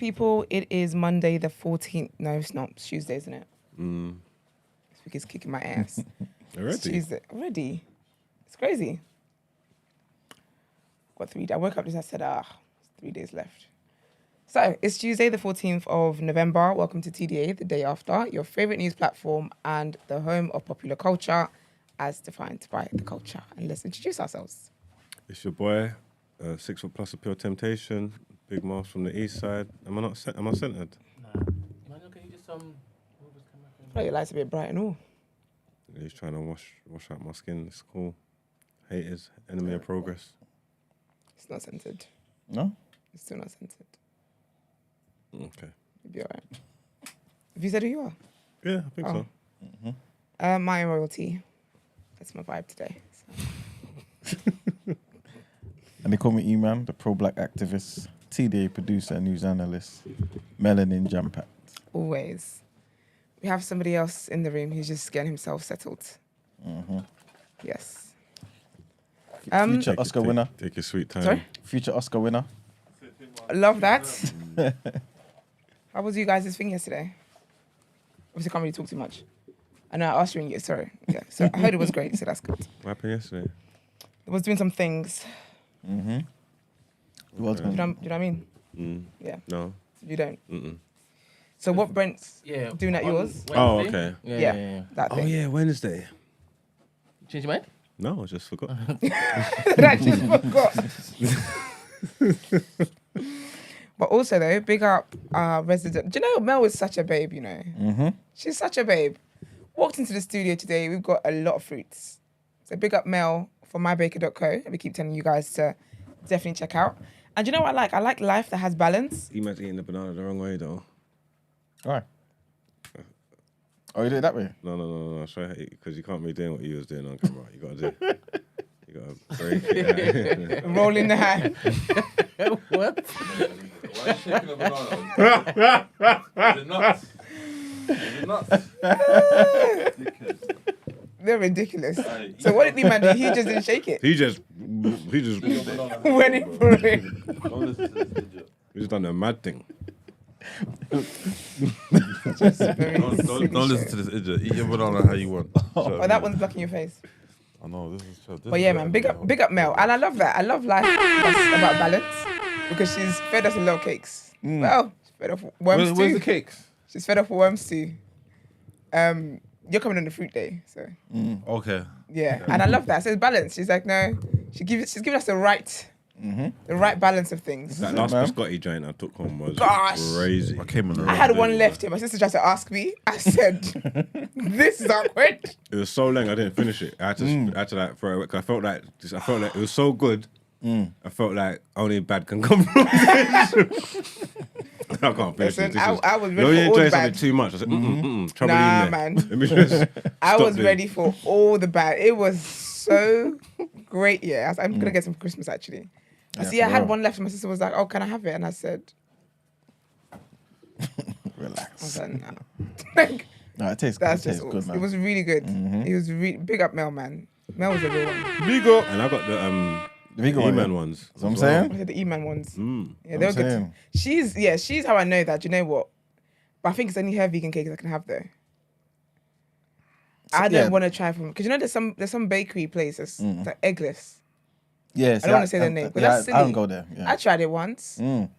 people. It is Monday the 14th. No, it's not. It's Tuesday, isn't it? This week is kicking my ass. Already? It's Tuesday. Already. It's crazy. Got 3 days. I woke up just, I said, it's 3 days left. So, it's Tuesday the 14th of November. Welcome to TDA, the day after, your favourite news platform and the home of popular culture as defined by the culture. And let's introduce ourselves. It's your boy, 6 foot plus of pure temptation, big Mars from the east side. Am I centered? Nah. Man, okay, you just Oh, your light's a bit bright and all. He's trying to wash out my skin. It's cool. Haters, enemy of progress. It's not centered. No? It's still not centered. Okay. You'll be all right. Have you said who you are? Yeah, I think so. Mm-hmm. My royalty. That's my vibe today. So. And they call me E-Man, the pro-black activist, TDA producer, news analyst, melanin jam-packed. Always. We have somebody else in the room who's just getting himself settled. Mm-hmm. Yes. Future Oscar winner. Take your sweet time. Sorry? Future Oscar winner. Love that. How was you guys' thing yesterday? Obviously, can't really talk too much. I know I asked you in sorry. Yeah. So I heard it was great, so that's good. What happened yesterday? I was doing some things. Mm-hmm. Well Do you know what I mean? Yeah. No. You don't. Mm-mm. So what Brent's doing at on yours? Wednesday? Oh, okay. Yeah. That Oh, thing. yeah, Wednesday. Change your mind? No, I just forgot. I just forgot. But also though, big up resident. Do you know Mel is such a babe, you know? Mm-hmm. She's such a babe. Walked into the studio today, we've got a lot of fruits. So big up Mel from mybaker.co. We keep telling you guys to definitely check out. And do you know what I like? I like life that has balance. He might eating the banana the wrong way, though. Why? Oh, you do it that way? No. Because you can't be doing what you was doing on camera. You got to do You got to break it. Roll in the hand. What? Why are you shaking a banana? Is it nuts? Is it nuts? They're ridiculous. So what did the man do? He just didn't shake it. He just Went in for it. Don't listen to this idiot. He just done a mad thing. Just very Don't silly listen shit. to this idiot. Eat your banana how you want. Oh, that one's blocking your face. I know, this is... But yeah, man, big up Mel. And I love that. I love life that's about balance because she's fed us a lot of cakes. Well, she's fed off worms too. Where's the cakes? She's fed off worms too. You're coming on the fruit day, so Okay. yeah. And I love that. So it's balance. She's like, no, she's giving us the right balance of things. That last biscotti joint I took home was Gosh. crazy. I came on the I had one left here. My sister tried to ask me. I said, this is awkward. It was so long I didn't finish it. I had to like throw it away 'cause I felt like it was so good. I felt like only bad can come from this. I can't finish Listen, it. I was You ready for all enjoy the something bad. too much. I said, trouble Nah, in there. man. Let me just I stop was this. ready for all the bad. It was so great. Yeah, I'm gonna get some for Christmas actually. I see. I had one left, and my sister was like, "Oh, can I have it?" And I said, I Relax. was like, "No." Like, No, it tastes good. that's It tastes just good, man. it was really good. It was really big up Mel, man. Mel was a real one. Bigo. And I got the Bigo one, E-Man yeah. ones. That's what I'm as well. I saying. said the E-Man ones. Yeah, I'm they were good. saying. She's how I know that. Do you know what? But I think it's only her vegan cakes I can have though. I don't want to try from because you know there's some bakery places like eggless. Yeah, I don't want to say their name, but yeah, that's silly. I don't go there. Yeah. I tried it once. Mm.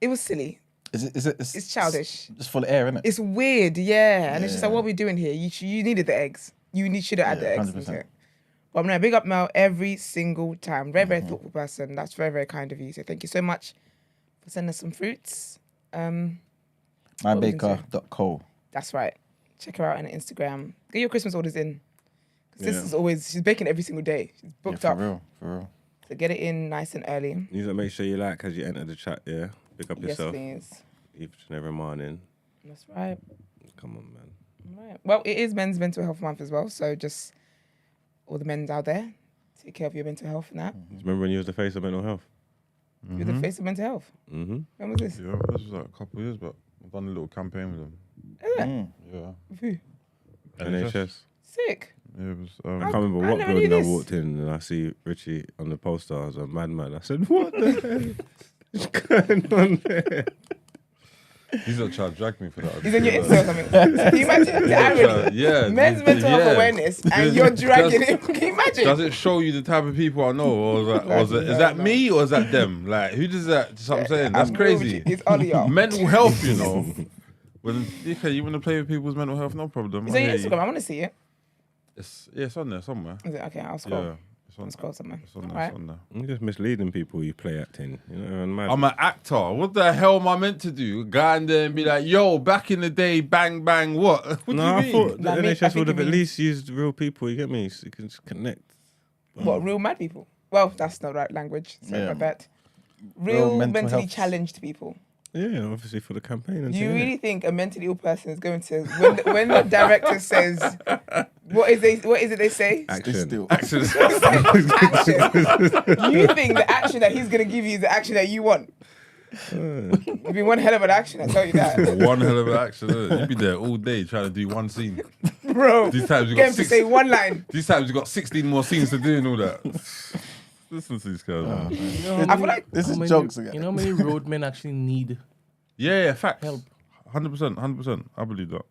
It was silly. It's childish. It's full of air, isn't it? It's weird, yeah. And it's just like, what are we doing here? You needed the eggs. You should have had the eggs. 100%. into it. But I'm going to big up Mel every single time. Very, very thoughtful person. That's very, very kind of you. So thank you so much for sending us some fruits. mybaker.co. That's right. Check her out on Instagram. Get your Christmas orders in. 'Cause this is always, she's baking every single day. She's booked For up. real. So get it in nice and early. You need to make sure you like as you enter the chat, yeah? Pick up yourself Yes, please. each and every morning. That's right. Come on, man. All right. Well, it is Men's Mental Health Month as well. So just all the men's out there, take care of your mental health and that. Do you remember when you was the face of mental health? You're the face of mental health. Mm-hmm. When was this? Yeah, this was like a couple of years back. I've done a little campaign with them. Is it? Yeah. With who? NHS. Sick. Yeah, it was... I can't remember I what never building knew I this. walked in and I see Richie on the poster. I was a madman. I said, what the hell is going on there? He's not trying to drag me for that. He's on your Insta or something. Can you imagine the irony? Yeah. Men's mental health awareness, and you're dragging him. Can you imagine? Does it show you the type of people I know, or is that me, or is that them? Like, who does that? That's what I'm saying. That's crazy. It's all of y'all. Mental health, you know. When you want to play with people's mental health, no problem. It's on your Instagram. I want to see it. It's on there somewhere. Is it? Okay, I'll scroll. Yeah, I'll scroll somewhere. It's on there. Alright. It's on there. You're just misleading people. You play acting. You know, and mad. I'm an actor. What the hell am I meant to do? Go in there and be like, yo, back in the day, bang, bang, what? What do you I mean? thought the Like me, I NHS think would have it at means- least used real people. You get me? So you can just connect. What, real mad people? Well, that's not the right language. Sorry Yeah. about that. Real Real mental mentally health. challenged people. Yeah, obviously for the campaign. And Do you thing, innit? really think a mentally ill person is going to, when the director says, what is it they say? Action. Still. Action. You think the action that he's going to give you is the action that you want? It'd be one hell of an action, I tell you that. One hell of an action. Isn't it? You'd be there all day trying to do one scene. Bro, These times you get got him to say one line. These times you got 16 more scenes to do and all that. Listen to these guys. Man. You know I feel like This how is many- jokes again. You know how many roadmen actually need Yeah, facts. help? 100%. I believe that.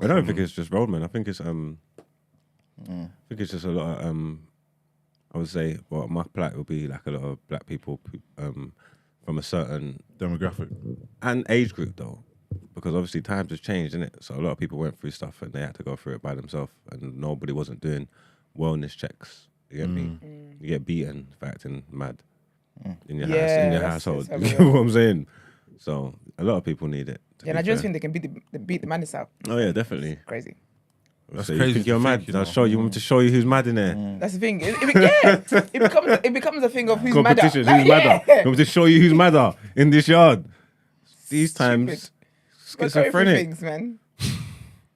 I don't think it's just roadmen. I think it's just a lot of I would say, well, my plight would be like a lot of black people from a certain demographic and age group though, because obviously times have changed, innit? So a lot of people went through stuff and they had to go through it by themselves, and nobody wasn't doing wellness checks. You get me? You get beaten for acting mad in your house, in your that's household. how You it know what I'm saying? So a lot of people need it. Yeah, and I just think they can beat the madness out. Oh yeah, definitely. Crazy. That's So you crazy think to you're think, mad? you I'll know. show you. You want me to show you who's mad in there? That's the thing. It becomes a thing of who's madder. Competition. Like, Who's madder? yeah. You want me to show you who's madder in this yard? These Stupid. times, We're going through schizophrenic. things, man.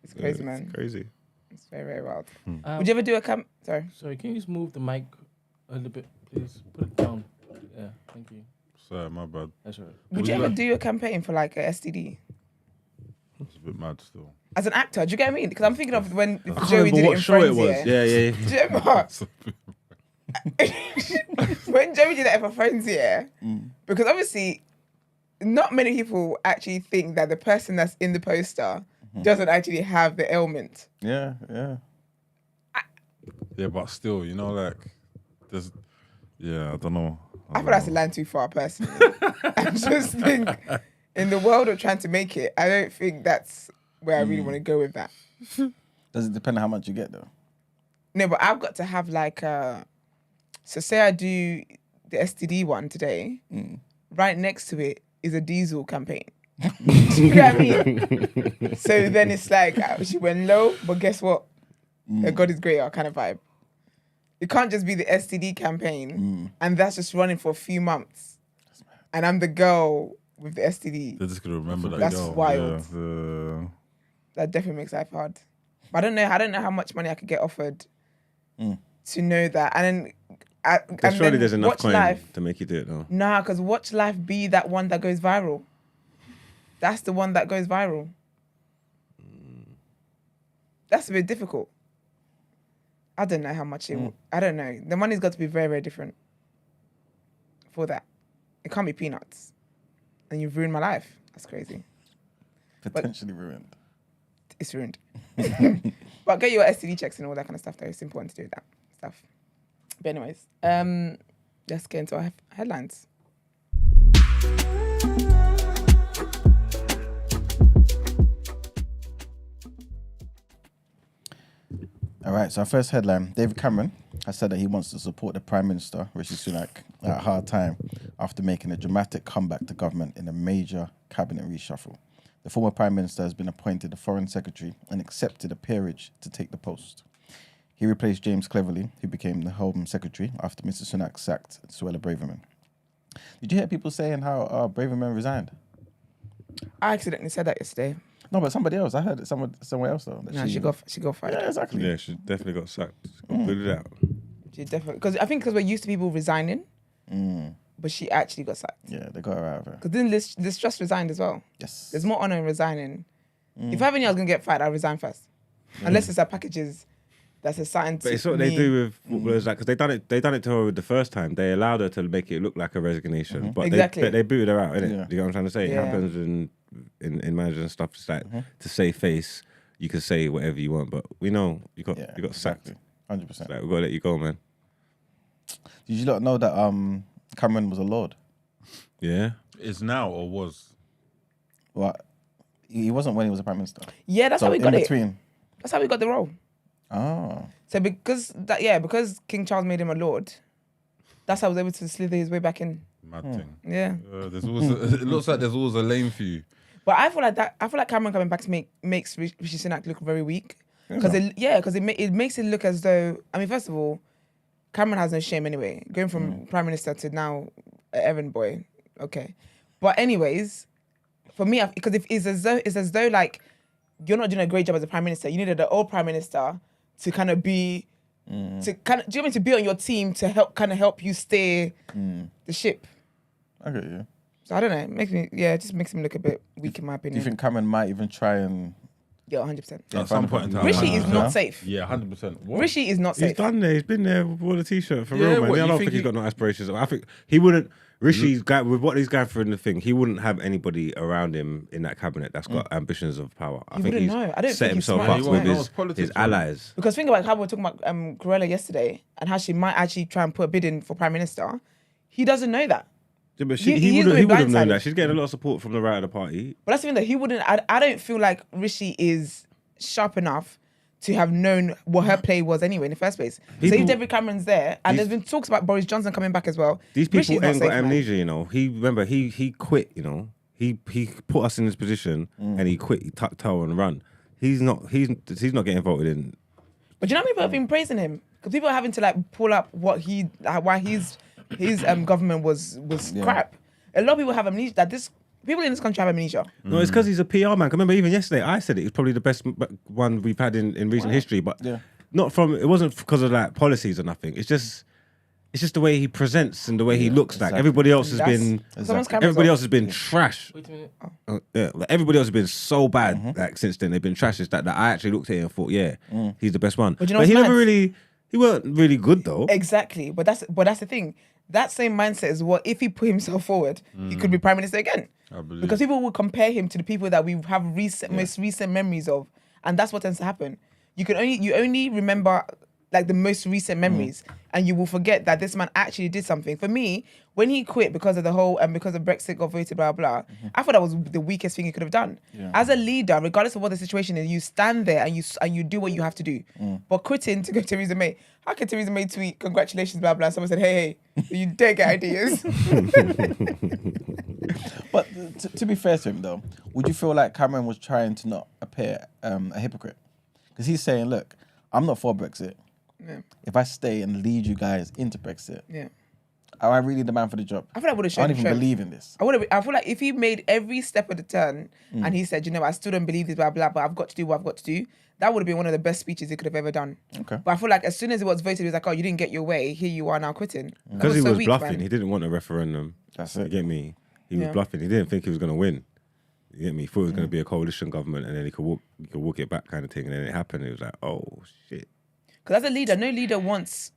It's crazy, man. It's crazy. It's very, very wild. Um, Would you ever do a camp? Sorry. Sorry, can you just move the mic a little bit, please? Put it down. Yeah, thank you. Sorry, my bad. That's all right. Would you ever do a campaign for like a STD? It's a bit mad still. As an actor, do you get what I mean? Because I'm thinking of when I can't Joey remember did it what in show Friends. it was. Yeah. Yeah. Do you remember? When Joey did that for Friends, yeah. Because obviously, not many people actually think that the person that's in the poster doesn't actually have the ailment. Yeah. Yeah, but still, you know, like, there's, yeah, I don't know. I feel that's a line too far, personally. I just think in the world of trying to make it, I don't think that's where I really want to go with that. Does it depend on how much you get though? No, but I've got to have like so say I do the STD one today, right next to it is a diesel campaign. Do you know what I mean? So then it's like she went low, but guess what? God is greater kind of vibe. It can't just be the STD campaign and that's just running for a few months. And I'm the girl with the STD. They're just going to remember that That's girl. wild. Yeah, That definitely makes life hard. But I don't know how much money I could get offered to know that. And then Surely there's enough watch coin life. to make you do it though. Nah, because watch life be that one that goes viral. That's the one that goes viral. That's a bit difficult. I don't know how much it. I don't know. The money's got to be very, very different for that. It can't be peanuts. And you've ruined my life. That's crazy. Potentially ruined. It's ruined. But get your STD checks and all that kind of stuff though. It's important to do that stuff. But anyways, let's get into our headlines. All right, so our first headline, David Cameron has said that he wants to support the Prime Minister, Rishi Sunak, at a hard time after making a dramatic comeback to government in a major cabinet reshuffle. The former Prime Minister has been appointed the Foreign Secretary and accepted a peerage to take the post. He replaced James Cleverly, who became the Home Secretary after Mr. Sunak sacked Suella Braverman. Did you hear people saying how Braverman resigned? I accidentally said that yesterday. No, but somebody else. I heard it somewhere else though. that No, she got fired. Yeah, exactly. Yeah, she definitely got sacked. Put it out. She definitely, because I think we're used to people resigning, but she actually got sacked. Yeah, they got her out of it. Because then Liz Truss resigned as well. Yes. There's more honour in resigning. If I ever knew I was gonna get fired, I'd resign first, unless it's a packages that's assigned to But it's what me. they do with footballers, like, because they done it to her the first time. They allowed her to make it look like a resignation, but Exactly. they booted her out, innit? Yeah. You know what I'm trying to say? Yeah. It happens in in managers and stuff. It's like to save face, you can say whatever you want, but we know you got sacked. 100%. Like, we gotta let you go, man. Did you not know that Cameron was a lord? Yeah. Is now or was? Well, he wasn't when he was a prime minister. Yeah, that's So how we in got it. between. That's how we got the role. Oh. So because King Charles made him a lord, that's how I was able to slither his way back in. Mad thing. Yeah. There's always it looks like there's always a lane for you. But I feel like Cameron coming back to makes Rishi Sunak look very weak. Because it makes it look as though, I mean, first of all, Cameron has no shame anyway. Going from prime minister to now errand boy, okay. But anyways, for me, because it's as though like you're not doing a great job as a prime minister. You needed the old prime minister to kind of be, to be on your team to help you steer the ship. I get you. So I don't know. It just makes him look a bit weak in my Do opinion. you think Cameron might even try and... Yeah, 100%. At some point in time. Rishi is not safe. Yeah, 100%. What? Rishi is not He's safe. done there. He's been there with a t-shirt for Yeah, real, man. what, I you don't think think he's he- got no aspirations. I think he wouldn't. Rishi's guy with what he's going through in the thing. He wouldn't have anybody around him in that cabinet that's got ambitions of power. I He think wouldn't he's know. I don't set think he's himself smart up enough with to know. his Politics, allies. Because think about how we were talking about Corella yesterday and how she might actually try and put a bid in for prime minister. He doesn't know that. Yeah, but He- he he's would gonna be have known blindsided. that. She's getting a lot of support from the right of the party. But that's the thing that he wouldn't. I don't feel like Rishi is sharp enough to have known what her play was anyway in the first place. So People- if David Cameron's there, and there's been talks about Boris Johnson coming back as well. These people Rishi's not ain't got safe, man. amnesia, you know. He quit, you know. He put us in this position and he quit. He tucked tail and run. He's not getting voted in. But you know how many people have been praising him? Because people are having to like pull up why his government was crap. A lot of people have amnesia. People in this country have amnesia. No, it's because he's a PR man. I remember even yesterday I said it was probably the best one we've had in recent history, but it wasn't because of like policies or nothing. It's just the way he presents and the way he looks. Like everybody else has been, everybody else has been trash. Wait a minute. Like everybody else has been so bad. Like since then they've been trash. It's that I actually looked at it and thought, he's the best one. But you know he what's never mad? he weren't really good though. Exactly. But that's the thing. That same mindset is what if he put himself forward, he could be prime minister again. I believe. Because people will compare him to the people that we have most recent memories of, and that's what tends to happen. You only remember like the most recent memories, and you will forget that this man actually did something. For me, when he quit because of the whole because of Brexit got voted, blah blah, I thought that was the weakest thing he could have done. As a leader, regardless of what the situation is, you stand there and you do what you have to do. But quitting to go to Theresa May, how can Theresa May tweet congratulations, blah blah? Someone said, hey, you dare get ideas. But to be fair to him, though, would you feel like Cameron was trying to not appear a hypocrite? Because he's saying, look, I'm not for Brexit. Yeah. If I stay and lead you guys into Brexit, Yeah. am I really the man for the job? I feel like I would have I shown don't even strength. believe in this. I feel like if he made every step of the turn and he said, you know, I still don't believe this, blah, blah, but I've got to do what I've got to do, that would have been one of the best speeches he could have ever done. Okay. But I feel like as soon as it was voted, he was like, oh, you didn't get your way. Here you are now quitting. That Because he so was weak, bluffing. man. He didn't want a referendum. That's You it. get me? He was Yeah. bluffing. He didn't think he was going to win. You get me? He thought it was going to be a coalition government and then he could walk it back kind of thing. And then it happened. It was like, oh, shit. Because as a leader, no leader wants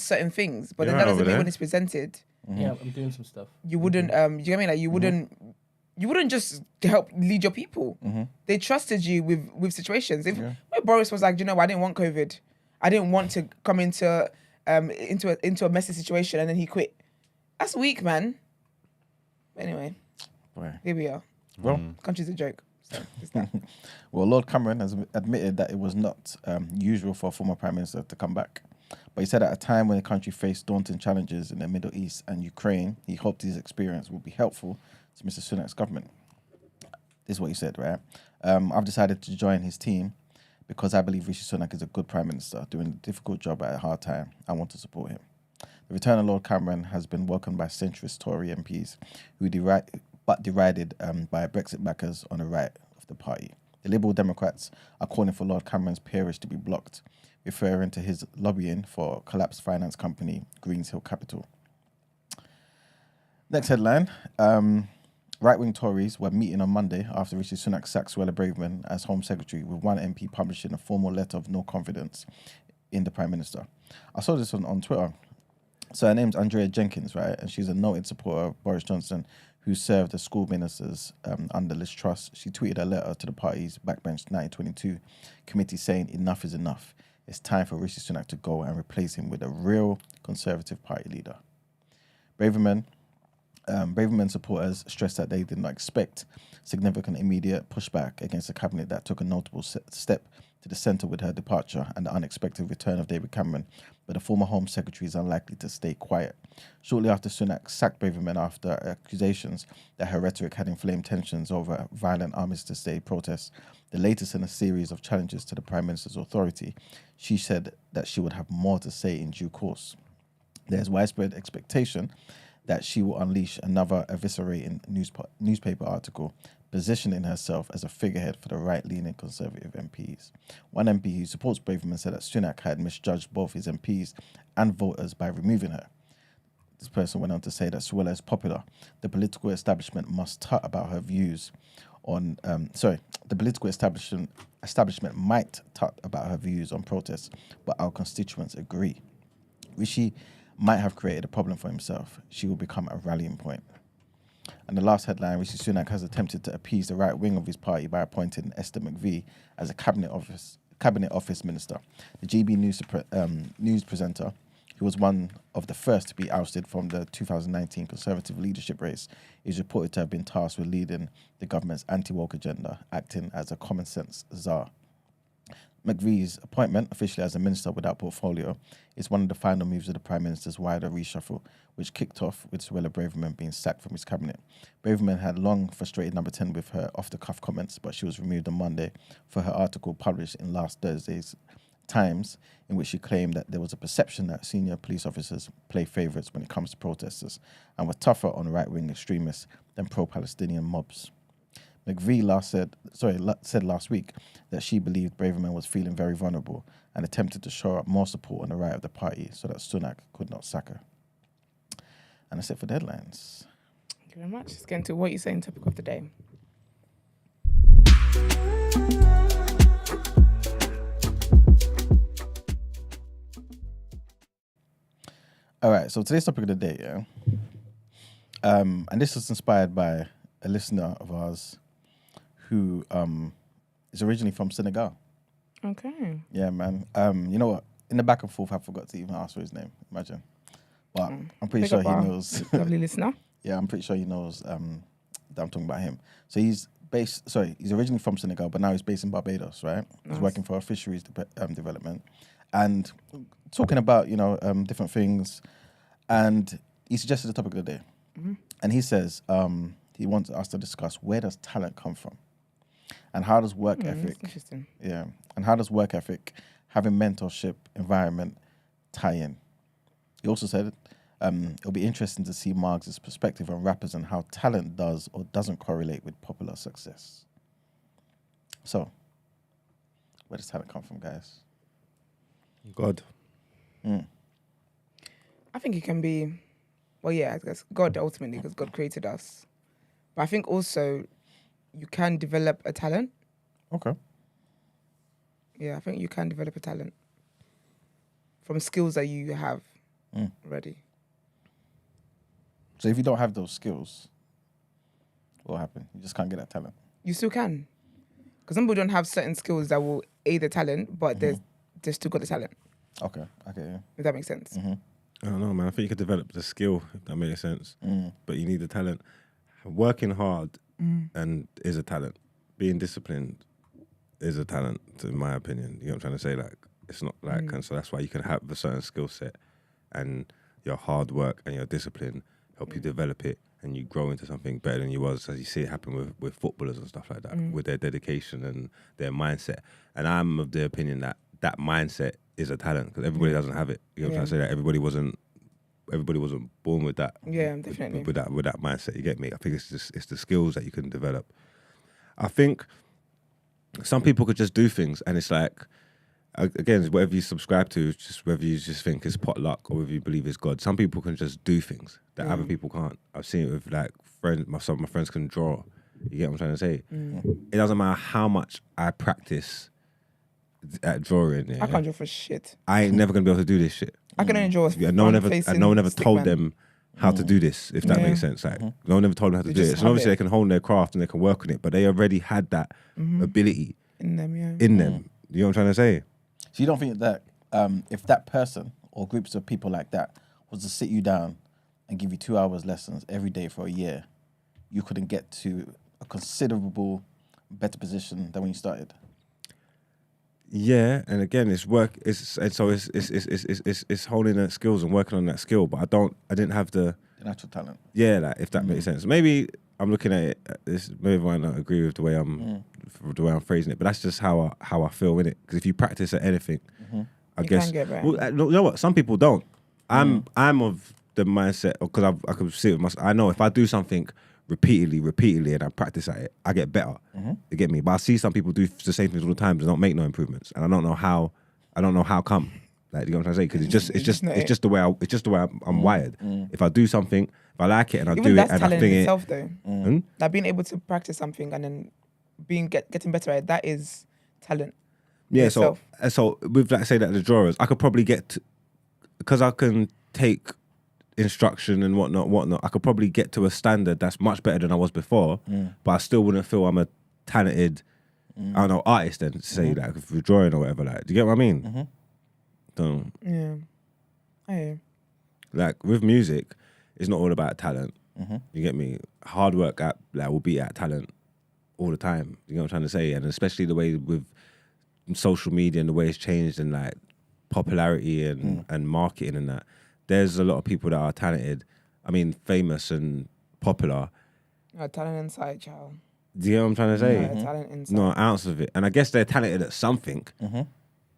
certain things, but then You're that right doesn't over mean there. when it's presented, Yeah, I'm doing some stuff. you wouldn't, you get me? Like you wouldn't just help lead your people. They trusted you with situations. If when Boris was like, you know, I didn't want COVID, I didn't want to come into a messy situation, and then he quit. That's weak, man. But anyway, Boy. here we are. Well, Country's a joke. So it's that. Well, Lord Cameron has admitted that it was not usual for a former Prime Minister to come back. But he said at a time when the country faced daunting challenges in the Middle East and Ukraine, he hoped his experience would be helpful to Mr. Sunak's government. This is what he said, right? I've decided to join his team because I believe Rishi Sunak is a good Prime Minister doing a difficult job at a hard time. I want to support him. The return of Lord Cameron has been welcomed by centrist Tory MPs who derided by Brexit backers on the right of the party. The Liberal Democrats are calling for Lord Cameron's peerage to be blocked, referring to his lobbying for collapsed finance company Greenshill Capital. Next headline. Right-wing Tories were meeting on Monday after Rishi Sunak sacked Suella Braverman as Home Secretary, with one MP publishing a formal letter of no confidence in the Prime Minister. I saw this on Twitter. So her name's Andrea Jenkins, right? And she's a noted supporter of Boris Johnson, who served as school ministers under Liz Truss. She tweeted a letter to the party's backbench 1922 committee saying, "Enough is enough. It's time for Rishi Sunak to go and replace him with a real Conservative Party leader." Braverman supporters stressed that they did not expect significant immediate pushback against a cabinet that took a notable step to the centre with her departure and the unexpected return of David Cameron, but the former Home Secretary is unlikely to stay quiet. Shortly after Sunak sacked Braverman after accusations that her rhetoric had inflamed tensions over violent Armistice Day protests, the latest in a series of challenges to the Prime Minister's authority, she said that she would have more to say in due course. There's widespread expectation that she will unleash another eviscerating newspaper article, positioning herself as a figurehead for the right-leaning Conservative MPs. One MP who supports Braverman said that Sunak had misjudged both his MPs and voters by removing her. This person went on to say that Suella is popular. The political establishment must tut about her views on... the political establishment might tut about her views on protests, but our constituents agree. Rishi might have created a problem for himself. She will become a rallying point. And the last headline, Rishi Sunak has attempted to appease the right wing of his party by appointing Esther McVey as a cabinet office minister. The GB news presenter, who was one of the first to be ousted from the 2019 Conservative leadership race, is reported to have been tasked with leading the government's anti-woke agenda, acting as a common sense czar. McVey's appointment, officially as a minister without portfolio, is one of the final moves of the Prime Minister's wider reshuffle, which kicked off with Suella Braverman being sacked from his cabinet. Braverman had long frustrated Number 10 with her off-the-cuff comments, but she was removed on Monday for her article published in last Thursday's Times, in which she claimed that there was a perception that senior police officers play favourites when it comes to protesters and were tougher on right-wing extremists than pro-Palestinian mobs. McVey said last week that she believed Braverman was feeling very vulnerable and attempted to show up more support on the right of the party so that Sunak could not sack her. And that's it for the headlines. Thank you very much. Let's get into what you say in topic of the day. All right, so today's topic of the day, yeah. And this is inspired by a listener of ours who is originally from Senegal. Okay. Yeah, man. You know what? In the back and forth, I forgot to even ask for his name. Imagine. But I'm pretty sure he knows. Lovely listener. Yeah, I'm pretty sure he knows that I'm talking about him. So he's originally from Senegal, but now he's based in Barbados, right? Nice. He's working for a fisheries development and talking about, different things. And he suggested the topic of the day. Mm-hmm. And he says he wants us to discuss, where does talent come from? And how does work ethic... Interesting. Yeah. And how does work ethic, having mentorship, environment, tie in? He also said it'll be interesting to see Marx's perspective on rappers and how talent does or doesn't correlate with popular success. So, where does talent come from, guys? God. I think it can be, I guess God ultimately, because God created us. But I think also you can develop a talent. Okay. Yeah, I think you can develop a talent from skills that you have already. So if you don't have those skills, what will happen? You just can't get that talent. You still can. Because some people don't have certain skills that will aid the talent, but they've still got the talent. Okay, yeah. If that makes sense. Mm-hmm. I don't know, man. I think you could develop the skill, if that makes sense. But you need the talent. Working hard and is a talent. Being disciplined is a talent, in my opinion. You know what I'm trying to say? Like, it's not like, and so that's why you can have a certain skill set and your hard work and your discipline help you develop it and you grow into something better than you was, as you see it happen with footballers and stuff like that, with their dedication and their mindset. And I'm of the opinion that that mindset is a talent because everybody doesn't have it. You know what I'm trying to say? That everybody wasn't born with that. Yeah, definitely. With that mindset, you get me? I think it's the skills that you can develop. I think some people could just do things and it's like, again, whatever you subscribe to, just whether you just think it's potluck or whether you believe it's God. Some people can just do things that other people can't. I've seen it with like friends. Some of my friends can draw. You get what I'm trying to say? It doesn't matter how much I practice at drawing. Yeah, I can't draw for shit. I ain't never gonna be able to do this shit. I can only draw. No one ever told them how to do this, if that Yeah. makes sense. Like, no one ever told them how to They do just it. So have obviously it. they can hone their craft and they can work on it, but they already had that ability In them, yeah. in them. You know what I'm trying to say? So you don't think that if that person or groups of people like that was to sit you down and give you 2 hours lessons every day for a year, you couldn't get to a considerable better position than when you started? Yeah, and again, it's work. It's honing that skills and working on that skill. But I didn't have the natural talent. Yeah, like if that makes sense. Maybe I'm looking at it. Maybe I might not agree with the way I'm phrasing it, but that's just how I feel in it. Because if you practice at anything, I You guess. can get better. Well, you know what? Some people don't. I'm of the mindset because I can see it with myself. I know if I do something repeatedly, and I practice at it, I get better. You get me? But I see some people do the same things all the time and don't make no improvements, and I don't know how. Come. Like, you know what I'm trying to say? Because it's just the way I'm wired. If I do something, if I like it and I Even do it that's and I talent think in it, itself, though. Like being able to practice something and then getting better at it, that is talent. in yeah. itself. So with like say that the drawers, I could probably because I can take instruction and whatnot. I could probably get to a standard that's much better than I was before, but I still wouldn't feel I'm a talented, I don't know, artist. Then say like if we're drawing or whatever. Like, do you get what I mean? Don't. Yeah. I hear you. Like with music, it's not all about talent. You get me? Hard work will be at talent all the time. You know what I'm trying to say? And especially the way with social media and the way it's changed and like popularity and marketing and that. There's a lot of people that are talented. I mean, famous and popular. Talent inside, child. Do you know what I'm trying to say? Talent inside. No an ounce of it. And I guess they're talented at something,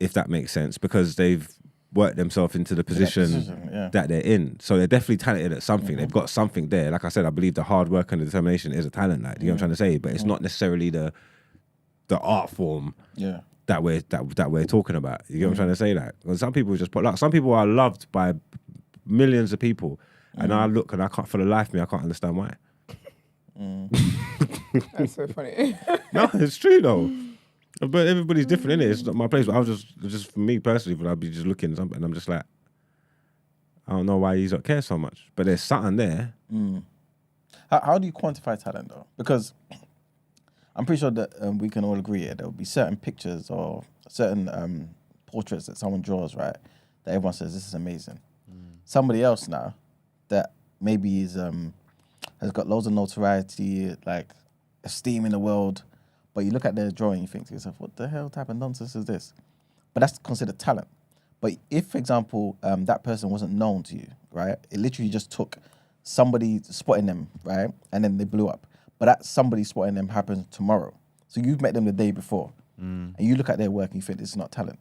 if that makes sense, because they've worked themselves into the position that they're in. So they're definitely talented at something. They've got something there. Like I said, I believe the hard work and the determination is a talent. Like, you know what I'm trying to say? But it's not necessarily the art form that we're talking about. You get what I'm trying to say? Like, well, some people just some people are loved by millions of people, and I look and I can't, for the life of me, I can't understand why. That's so funny. No, it's true though. But everybody's different, innit? It's not my place. But I was just for me personally, but I'd be just looking at something, and I'm just like, I don't know why you don't care so much. But there's something there. How do you quantify talent though? Because I'm pretty sure that we can all agree there will be certain pictures or certain portraits that someone draws, right? That everyone says this is amazing. Somebody else now that maybe has got loads of notoriety, like esteem in the world, but you look at their drawing, you think to yourself, what the hell type of nonsense is this? But that's considered talent. But if, for example, that person wasn't known to you, right? It literally just took somebody spotting them, right? And then they blew up. But that somebody spotting them happens tomorrow. So you've met them the day before, and you look at their work and you think this is not talent.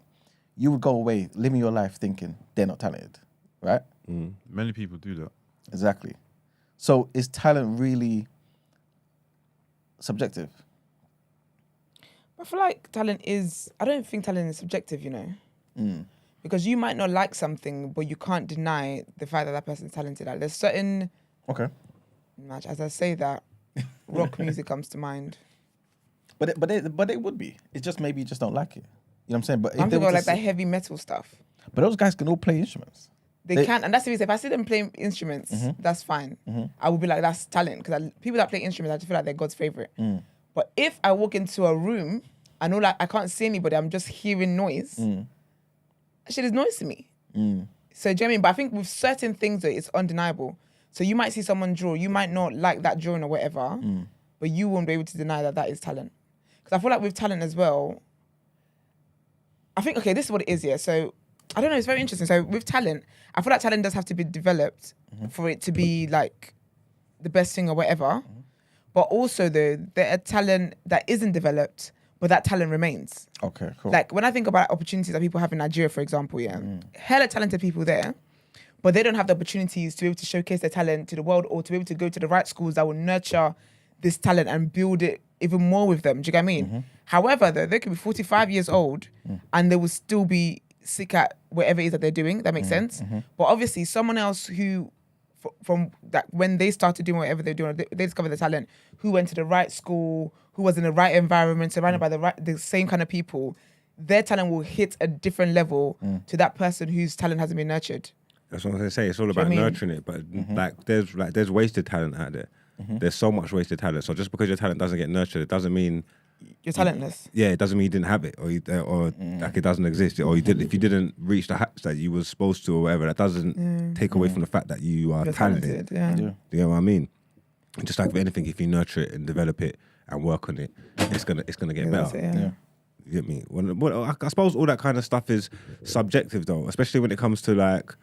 You would go away living your life thinking they're not talented, right? Many people do that. Exactly. So is talent really subjective? I feel like I don't think talent is subjective, you know. Because you might not like something, but you can't deny the fact that that person's talented. Like, there's certain... Okay. As I say that, rock music comes to mind. But they would be. It's just maybe you just don't like it. You know what I'm saying? But if I'm they talking were about to like that sit- heavy metal stuff. But those guys can all play instruments. They can, and that's the reason. If I see them playing instruments, that's fine. I would be like, that's talent. Because people that play instruments, I just feel like they're God's favorite. But if I walk into a room, I know like I can't see anybody, I'm just hearing noise. That shit is noise to me. So do you know what I mean? But I think with certain things, though, it's undeniable. So you might see someone draw, you might not like that drawing or whatever, but you won't be able to deny that that is talent. Because I feel like with talent as well, I think, okay, this is what it is, yeah. So I don't know, it's very interesting. So with talent, I feel like talent does have to be developed for it to be like the best thing or whatever. But also though, there are talent that isn't developed, but that talent remains. Okay, cool. Like when I think about opportunities that people have in Nigeria, for example, hella talented people there, but they don't have the opportunities to be able to showcase their talent to the world or to be able to go to the right schools that will nurture this talent and build it even more with them. Do you get what I mean? However, though, they could be 45 years old and they will still be sick at whatever it is that they're doing. That makes sense. But obviously, someone else who, from that, when they started doing whatever they're doing, they discovered the talent, who went to the right school, who was in the right environment, surrounded by the same kind of people, their talent will hit a different level to that person whose talent hasn't been nurtured. That's what I was gonna say. It's all Do you know about what I mean? nurturing it, but there's wasted talent out there. There's so much wasted talent. So just because your talent doesn't get nurtured, it doesn't mean You're talentless. it doesn't mean you didn't have it, or like it doesn't exist, or you did if you didn't reach the heights that you were supposed to, or whatever. That doesn't take away from the fact that you are You're talented. Yeah. Do you know what I mean? Just like with anything, if you nurture it and develop it and work on it, it's gonna get That's better. it, yeah. You get me? I suppose all that kind of stuff is subjective, though, especially when it comes to like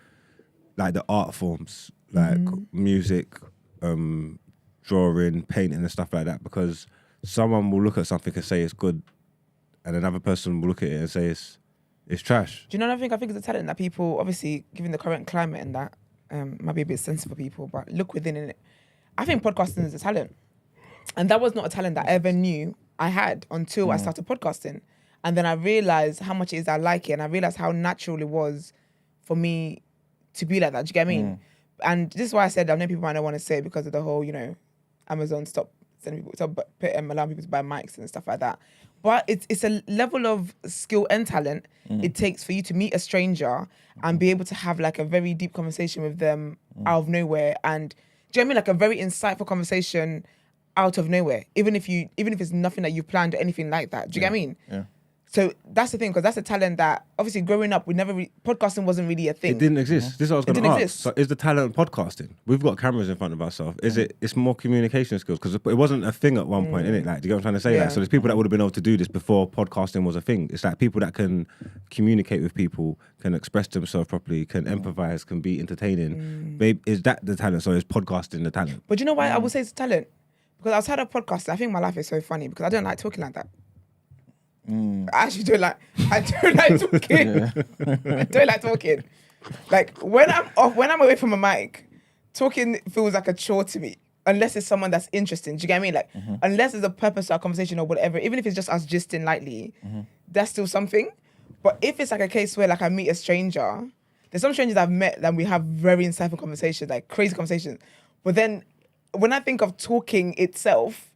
the art forms, like music, drawing, painting, and stuff like that. Because someone will look at something and say it's good, and another person will look at it and say it's trash. Do you know another thing? I think it's a talent that people, obviously, given the current climate and that, might be a bit sensitive for people, but look within it. I think podcasting is a talent. And that was not a talent that I ever knew I had until I started podcasting. And then I realized how much it is I like it, and I realized how natural it was for me to be like that. Do you get what I mean? And this is why I said I know people might not want to say it because of the whole, Amazon stop allowing people to buy mics and stuff like that. But it's a level of skill and talent it takes for you to meet a stranger and be able to have like a very deep conversation with them out of nowhere. And do you know what I mean? Like a very insightful conversation out of nowhere, even if it's nothing that you planned or anything like that. Do you get what I mean? Yeah. So that's the thing, because that's a talent that obviously growing up, podcasting wasn't really a thing. It didn't exist. This is what I was going to didn't ask. exist. So is the talent podcasting? We've got cameras in front of ourselves. It's more communication skills? Because it wasn't a thing at one point, innit? Like, do you get what I'm trying to say? Yeah. Like, so there's people that would have been able to do this before podcasting was a thing. It's like people that can communicate with people, can express themselves properly, can empathize, can be entertaining. Maybe is that the talent? So is podcasting the talent? But you know why I would say it's talent? Because outside of podcasting, I think my life is so funny because I don't like talking like that. I actually don't like talking. I don't like talking. Like when I'm away from a mic, talking feels like a chore to me. Unless it's someone that's interesting. Do you get what I mean? Like unless there's a purpose to our conversation or whatever, even if it's just us gisting lightly, that's still something. But if it's like a case where like I meet a stranger, there's some strangers I've met that we have very insightful conversations, like crazy conversations. But then when I think of talking itself,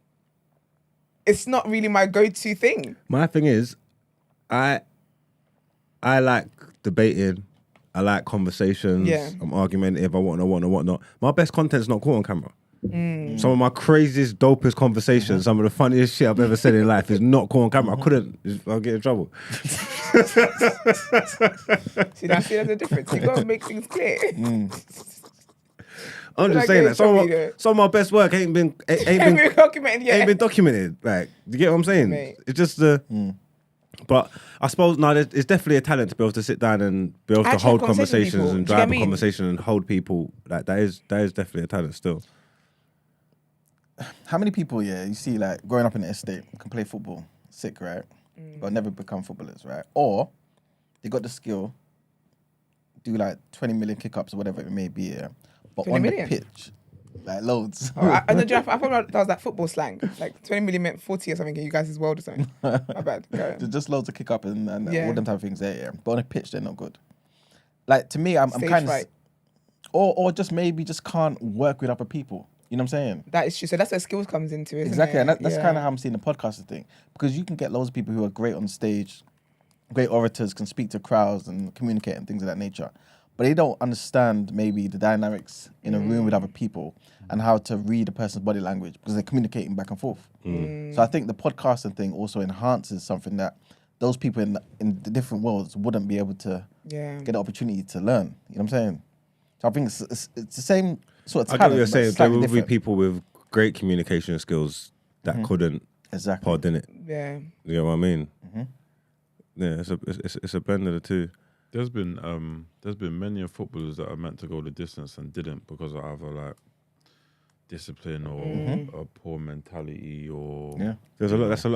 it's not really my go-to thing. My thing is, I like debating. I like conversations. Yeah. I'm argumentative. I whatnot. My best content's not caught on camera. Some of my craziest, dopest conversations, some of the funniest shit I've ever said in life is not caught on camera. I couldn't. I'll get in trouble. See, that's the difference. You got to make things clear. I'm just saying that some of my best work ain't been Documented, yeah. ain't been documented. Like, you get what I'm saying? Mate. It's just But I suppose it's definitely a talent to be able to sit down and be able to Actually hold have conversations with conversations people. and Do you get drive what I a mean? conversation and hold people. Like that is definitely a talent still. How many people, you see, like, growing up in the estate, can play football, sick, right? But never become footballers, right? Or they got the skill, do like 20 million kick-ups or whatever it may be, yeah? But 20 on million? the pitch, like loads. Oh, I thought that was like football slang. Like 20 million meant 40 or something in you guys' world or something. My bad. Go on. There's just loads of kick-up and Yeah. all them type of things there, yeah? But on the pitch, they're not good. Like, to me, I'm Stage kind of... fright. Or just maybe just can't work with other people. You know what I'm saying? That is true. So that's where skills comes into it. Exactly, Isn't and it? that's kind of how I'm seeing the podcasting thing. Because you can get loads of people who are great on stage, great orators, can speak to crowds and communicate and things of that nature. But they don't understand maybe the dynamics in a room with other people and how to read a person's body language because they're communicating back and forth. So I think the podcasting thing also enhances something that those people in the different worlds wouldn't be able to get the opportunity to learn. You know what I'm saying? So I think it's the same sort of I talent. get what you're but saying. There slightly will be different. people with great communication skills that Exactly. pod in it. Yeah. You know what I mean? Yeah, it's a blend of the two. There's been many footballers that are meant to go the distance and didn't because of either like discipline or a poor mentality or There's a lot. That's a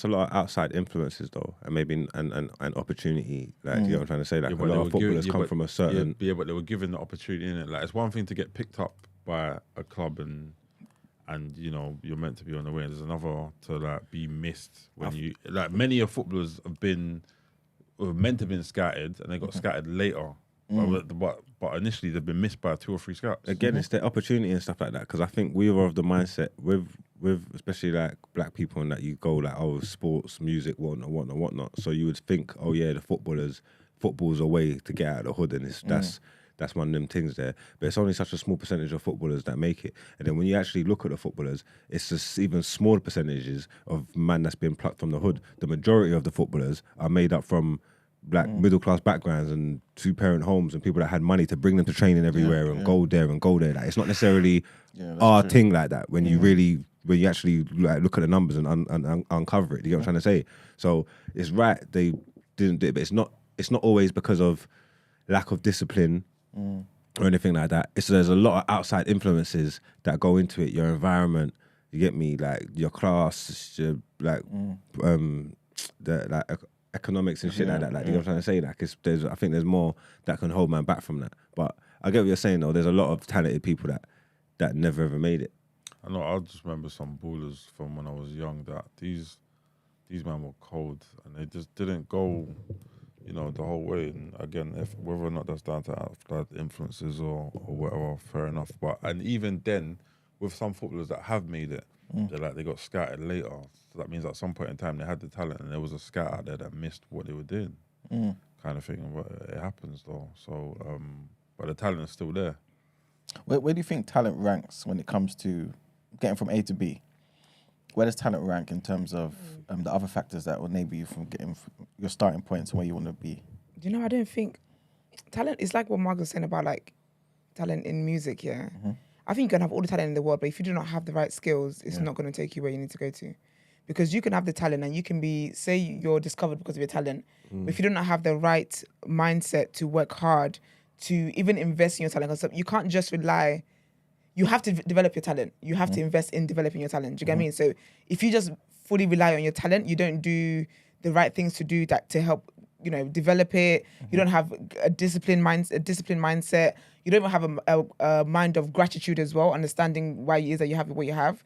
lot of outside influences though, and maybe an opportunity. Like you know what I'm trying to say. Like a lot of footballers come from a certain. Yeah, but they were given the opportunity in it. Like it's one thing to get picked up by a club and you know you're meant to be on the way. There's another to like be missed when you like many of footballers were meant to have been scouted and they got scouted later. But initially they've been missed by 2 or 3 scouts. Again, it's the opportunity and stuff like that. Because I think we were of the mindset with especially like black people and that you go like, oh, sports, music, whatnot. So you would think, oh yeah, football's a way to get out of the hood, and that's that's one of them things there. But it's only such a small percentage of footballers that make it. And then when you actually look at the footballers, it's just even smaller percentages of man that's been plucked from the hood. The majority of the footballers are made up from black middle class backgrounds and 2-parent homes and people that had money to bring them to training everywhere and go there and go there. Like, it's not necessarily our thing like that when you actually like, look at the numbers and uncover it. You get what I'm trying to say? So it's right they didn't do it, but it's not always because of lack of discipline or anything like that. There's a lot of outside influences that go into it. Your environment, you get me, like your class, your, like economics and shit like that. Like, you know what I'm trying to say? Like, I think there's more that can hold man back from that. But I get what you're saying though. There's a lot of talented people that never ever made it. I know. I just remember some ballers from when I was young that these men were cold and they just didn't go, you know, the whole way. And again, whether or not that's down to outside influences or whatever, fair enough. But and even then, with some footballers that have made it, they got scouted later. So that means at some point in time they had the talent and there was a scout out there that missed what they were doing, kind of thing. But it happens though. So, but the talent is still there. Where do you think talent ranks when it comes to getting from A to B? Where does talent rank in terms of the other factors that will enable you from getting your starting points and where you want to be? Do you know, I don't think talent is like what Mark was saying about like talent in music, yeah. I think you can have all the talent in the world, but if you do not have the right skills, it's not going to take you where you need to go to. Because you can have the talent and you can be, say you're discovered because of your talent, but if you do not have the right mindset to work hard, to even invest in your talent, because you can't just rely, you have to develop your talent. You have to invest in developing your talent. Do you get what I mean? So if you just fully rely on your talent, you don't do the right things to do that to help, you know, develop it. You don't have a disciplined mindset. You don't even have a mind of gratitude as well, understanding why it is that you have what you have.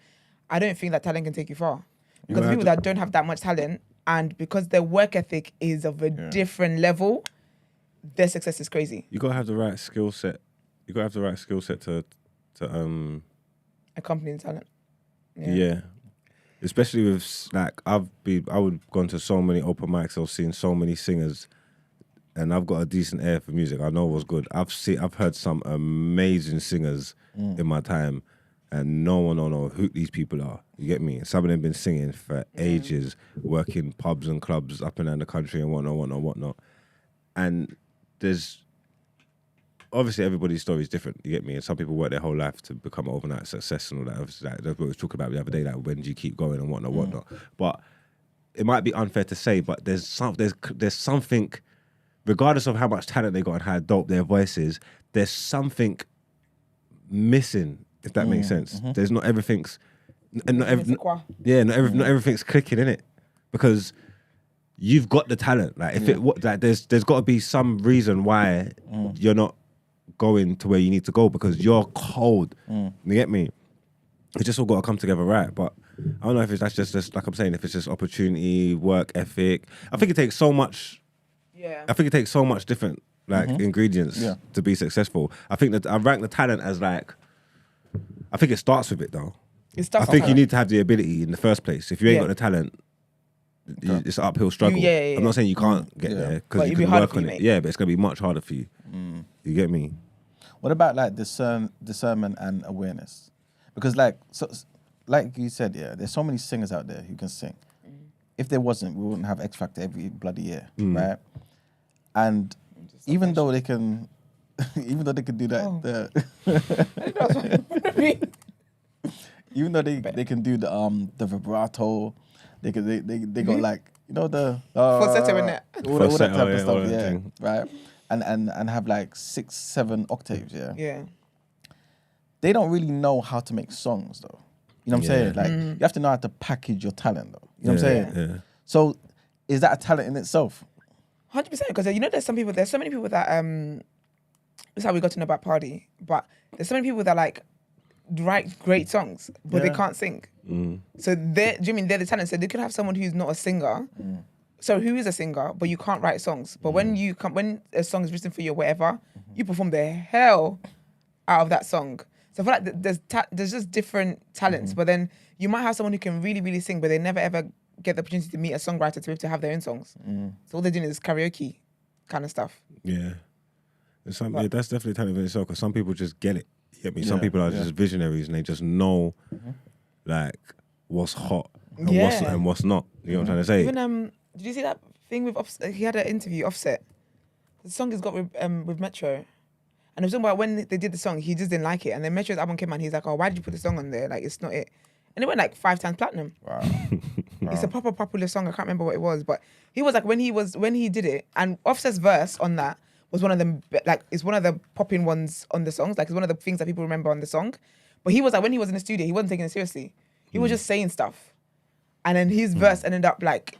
I don't think that talent can take you far. Because people that don't have that much talent, and because their work ethic is of a different level, their success is crazy. You gotta have the right skill set. You gotta have the right skill set to accompany the talent. Yeah. Especially with like I would gone to so many open mics. I've seen so many singers, and I've got a decent ear for music. I know what's good. I've heard some amazing singers in my time, and no one don't know who these people are. You get me? Some of them been singing for ages, working pubs and clubs up and down the country and whatnot. And there's obviously everybody's story is different. You get me? And some people work their whole life to become overnight success and all that. Obviously, like, that's what we were talking about the other day. Like, when do you keep going and whatnot. But it might be unfair to say, but there's something, regardless of how much talent they got and how dope their voice is, there's something missing. If that makes sense. There's not everything's, and not everything's clicking in it, because you've got the talent. Like there's got to be some reason why you're not going to where you need to go, because you're cold. You get me? It's just all got to come together right. But I don't know if that's just like I'm saying, if it's just opportunity, work ethic. I think it takes so much. I think it takes so much different ingredients to be successful. I think that I rank the talent as like. I think it starts with it though. I think you need to have the ability in the first place. If you ain't got the talent, it's an uphill struggle. I'm not saying you can't get there, because you can work on it. Yeah, but it's going to be much harder for you. You get me? What about like discernment and awareness? Because like you said, there's so many singers out there who can sing. If there wasn't, we wouldn't have X Factor every bloody year, right? And even though they can do that, even though they can do the vibrato, they got like, you know, the falsetto in it, all that type of stuff, right? And have like 6-7 octaves, They don't really know how to make songs though. You know what I'm saying? Like you have to know how to package your talent though. You know what I'm saying? Yeah. So is that a talent in itself? 100%, because you know there's so many people that that's how we got to know about Party, but there's so many people that like write great songs, but they can't sing. So do you mean they're the talent? So they could have someone who's not a singer, so who is a singer, but you can't write songs. But when a song is written for you or whatever, you perform the hell out of that song. So I feel like there's just different talents, but then you might have someone who can really, really sing, but they never ever get the opportunity to meet a songwriter to be able to have their own songs. So all they're doing is karaoke kind of stuff. Yeah. Yeah, that's definitely talent in itself because some people just get it. You get me? Some people are just visionaries and they just know like what's hot and what's not. You know what I'm trying to say? Even did you see that thing with Offset? He had an interview, Offset. The song he's got with Metro. And it was talking about when they did the song, he just didn't like it. And then Metro's album came out and he's like, oh, why did you put the song on there? Like, it's not it. And it went like 5 times platinum. Wow. It's a proper popular song. I can't remember what it was. But he was like, when he did it, and Offset's verse on that was one of them, like, it's one of the popping ones on the songs. Like, it's one of the things that people remember on the song. But he was like, when he was in the studio, he wasn't taking it seriously. He was just saying stuff. And then his verse ended up like,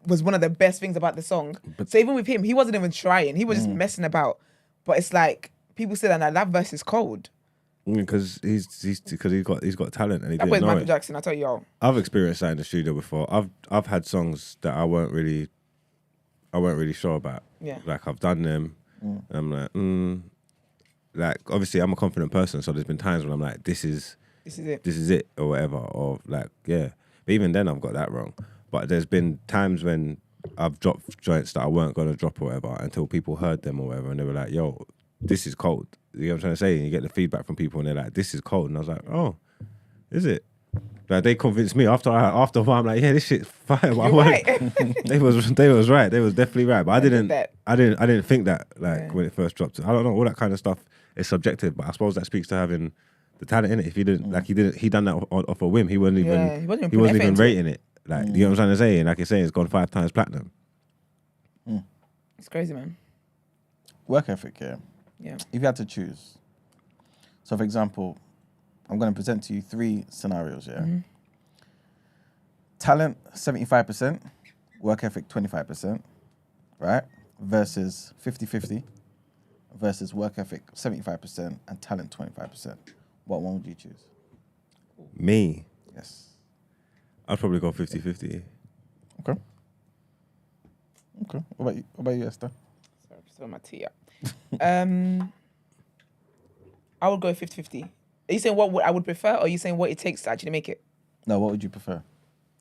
was one of the best things about the song. So even with him, he wasn't even trying. He was just messing about. But it's like, people say that verse is cold. Because he's got talent and he That didn't was know Michael it. Jackson, I tell you all. I've experienced that in the studio before. I've had songs that I weren't really sure about. Yeah. Like I've done them, and I'm like, like obviously I'm a confident person, so there's been times when I'm like, this is it, or whatever, or like yeah. But even then, I've got that wrong. But there's been times when I've dropped joints that I weren't gonna drop or whatever until people heard them or whatever, and they were like, yo, this is cold. You know what I'm trying to say? And you get the feedback from people and they're like, this is cold. And I was like, oh, is it? Like they convinced me after a while, I'm like, yeah, this shit's fire. But You're right. they was right. They was definitely right. But I didn't think that like Yeah. when it first dropped. I don't know, all that kind of stuff is subjective, but I suppose that speaks to having the talent in it. If he didn't he done that off a whim. He wasn't even rating it. Like you know what I'm trying to say? And like you're saying, it's gone 5 times platinum. It's crazy, man. Work ethic, yeah. Yeah. If you had to choose. So for example, I'm going to present to you 3 scenarios, yeah? Talent, 75%. Work ethic, 25%. Right? Versus 50-50. Versus work ethic, 75%. And talent, 25%. What one would you choose? Me, Yes. I'd probably go 50-50. Okay. What about you, Esther? Sorry, just on my tea up. I would go 50-50. Are you saying what I would prefer, or are you saying what it takes to actually make it? No, what would you prefer?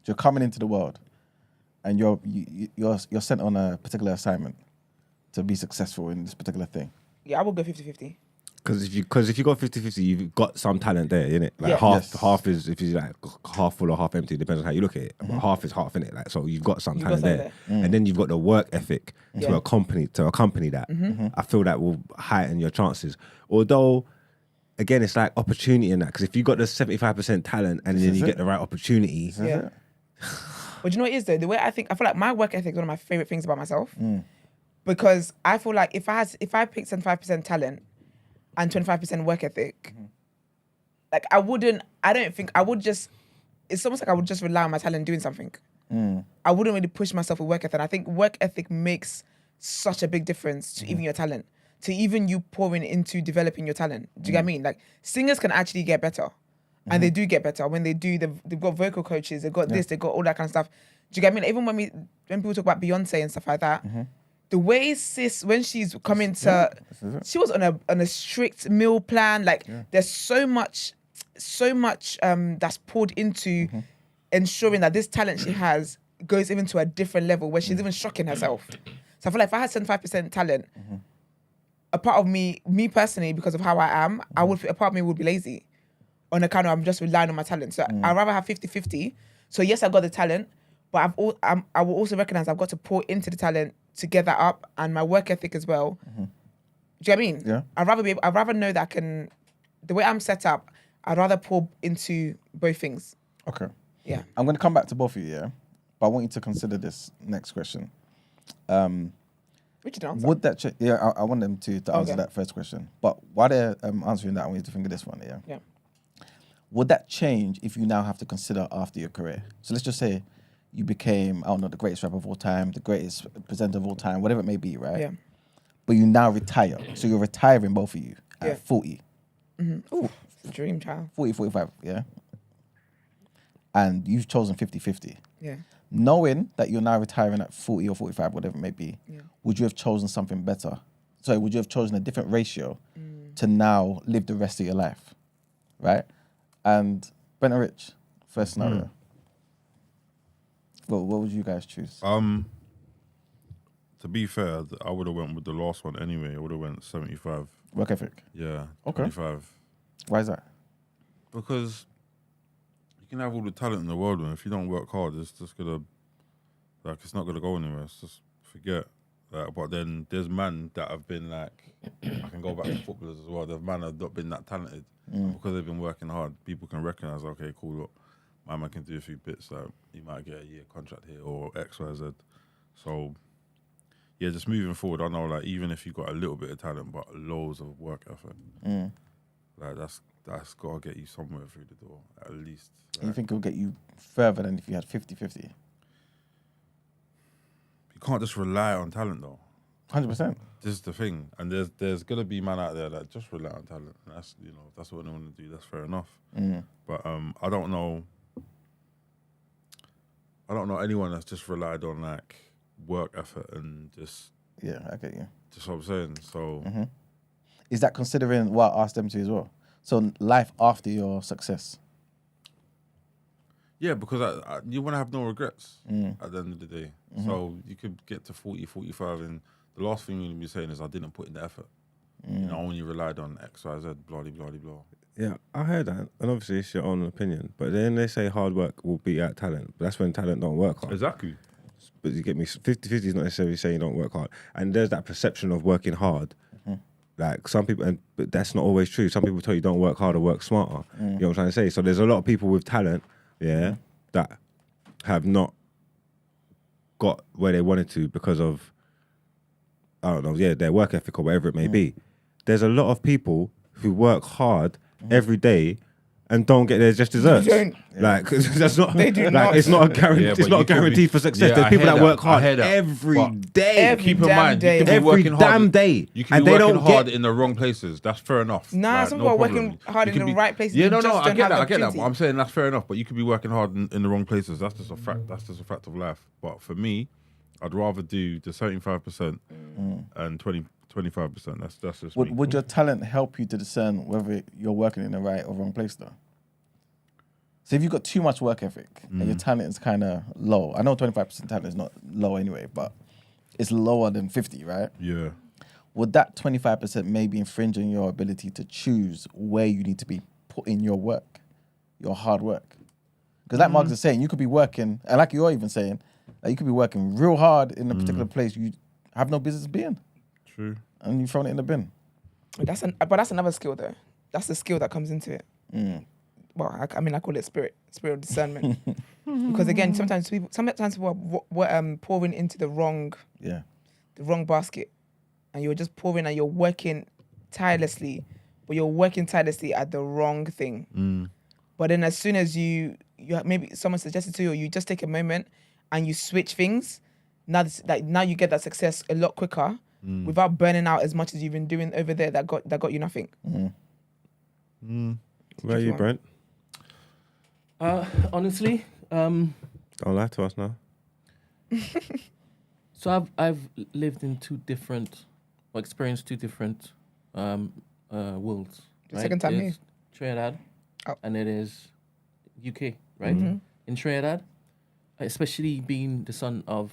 You're coming into the world, and you're sent on a particular assignment to be successful in this particular thing. Yeah, I would go 50-50. Because if you got 50-50, you've got some talent there, innit? Like Yeah. half is if you like half full or half empty, depends on how you look at it. But half is half, innit? Like so you've got some talent there. And then you've got the work ethic to accompany that. I feel that will heighten your chances. Although again, it's like opportunity in that, because if you got the 75% talent and then you get the right opportunity. Yeah. But you know what it is though? The way I feel like my work ethic is one of my favorite things about myself. Because I feel like if I picked 75% talent and 25% work ethic, like it's almost like I would just rely on my talent doing something. I wouldn't really push myself with work ethic. I think work ethic makes such a big difference to even your talent, to even you pouring into developing your talent. Do you get what I mean? Like singers can actually get better. And they do get better when they do. They've got vocal coaches. They've got this. They've got all that kind of stuff. Do you get what I mean? Even when people talk about Beyonce and stuff like that, the way sis when she's coming to, she was on a strict meal plan. Like there's so much that's poured into ensuring that this talent she has goes even to a different level where she's even shocking herself. So I feel like if I had 75% talent, a part of me personally, because of how I am, a part of me would be lazy. On account of I'm just relying on my talent. So I'd rather have 50-50. So yes, I got the talent, but I will also recognize I've got to pour into the talent to get that up, and my work ethic as well. Do you know what I mean? Yeah. I'd rather know that the way I'm set up, I'd rather pour into both things. Okay. Yeah. I'm going to come back to both of you, yeah? But I want you to consider this next question. Which answer? Would that I want them to answer that first question. But while they're answering that, I want you to think of this one, yeah? Yeah. Would that change if you now have to consider after your career? So let's just say you became, I don't know, the greatest rapper of all time, the greatest presenter of all time, whatever it may be, right? Yeah. But you now retire. So you're retiring, both of you, at 40. Ooh, it's a dream, child. 40, 45, yeah? And you've chosen 50-50. Yeah. Knowing that you're now retiring at 40 or 45, whatever it may be, would you have chosen something better? So would you have chosen a different ratio to now live the rest of your life, right? And Brent and Rich, first scenario. What would you guys choose? To be fair, I would have went with the last one anyway. I would have went 75. Work ethic. Yeah, Okay. 25. Why is that? Because you can have all the talent in the world, and if you don't work hard, it's just gonna, like, it's not gonna go anywhere. It's just forget. But then there's men that have been like, I can go back to footballers as well. There's men that have not been that talented. And because they've been working hard, people can recognise, okay, cool, look, my man can do a few bits. Like, you might get a year contract here or X, Y, Z. So, yeah, just moving forward, I know, like, even if you've got a little bit of talent, but loads of work effort, like, that's got to get you somewhere through the door, at least. And you think it will get you further than if you had 50-50? You can't just rely on talent, though. 100%. This is the thing, and there's gonna be man out there that just rely on talent. And that's, you know, that's what they want to do. That's fair enough. But I don't know anyone that's just relied on like work effort and just. Yeah, I get you. Just what I'm saying. So. Is that considering what I asked them to as well? So life after your success. Yeah, because you want to have no regrets at the end of the day. So you could get to 40, 45, and the last thing you'll be saying is, I didn't put in the effort. You know, I only relied on X, Y, Z, blah, blah, blah, blah. Yeah, I heard that, and obviously it's your own opinion. But then they say hard work will beat out talent. But that's when talent don't work hard. Exactly. But you get me, 50-50 is not necessarily saying you don't work hard. And there's that perception of working hard. Like some people, but that's not always true. Some people tell you don't work harder, work smarter. You know what I'm trying to say? So there's a lot of people with talent, that have not got where they wanted to because of, I don't know, their work ethic or whatever it may be. There's a lot of people who work hard every day and don't get their just desserts. Like that's not. They do like, not. It's not a guarantee. It's not a guarantee for success. There's people that work hard every day. Every Keep in damn mind, day. you can be Every working damn hard. day. You can And be they working don't hard get- in the wrong places. That's fair enough. Nah, Like, some no people are problem. working hard You in can the be- right places. Yeah, You no, just I don't get have that. the I get that. But opportunity. I'm saying that's fair enough. But you could be working hard in the wrong places. That's just a fact. That's just a fact of life. But for me, I'd rather do the 75% and 25%. That's just me. Would your talent help you to discern whether you're working in the right or wrong place though? So if you've got too much work ethic and your talent is kind of low, I know 25% talent is not low anyway, but it's lower than 50, right? Yeah. Would that 25% maybe infringe on your ability to choose where you need to be putting your work, your hard work? Because like Marcus is saying, you could be working, and like you're even saying, like you could be working real hard in a particular place you have no business being, True. and you've thrown it in the bin. But that's another skill though. That's the skill that comes into it. Well, I mean, I call it spirit of discernment. Because again, sometimes people are pouring into the wrong basket, and you're just pouring and you're working tirelessly, but you're working tirelessly at the wrong thing. But then as soon as you maybe someone suggested to you, you just take a moment and you switch things. Now you get that success a lot quicker without burning out as much as you've been doing over there that got you nothing. Where are you, Brent? Honestly, Don't lie to us now. so I've lived in experienced two different worlds. The second time It's Trinidad, and it is UK, right? In Trinidad, especially being the son of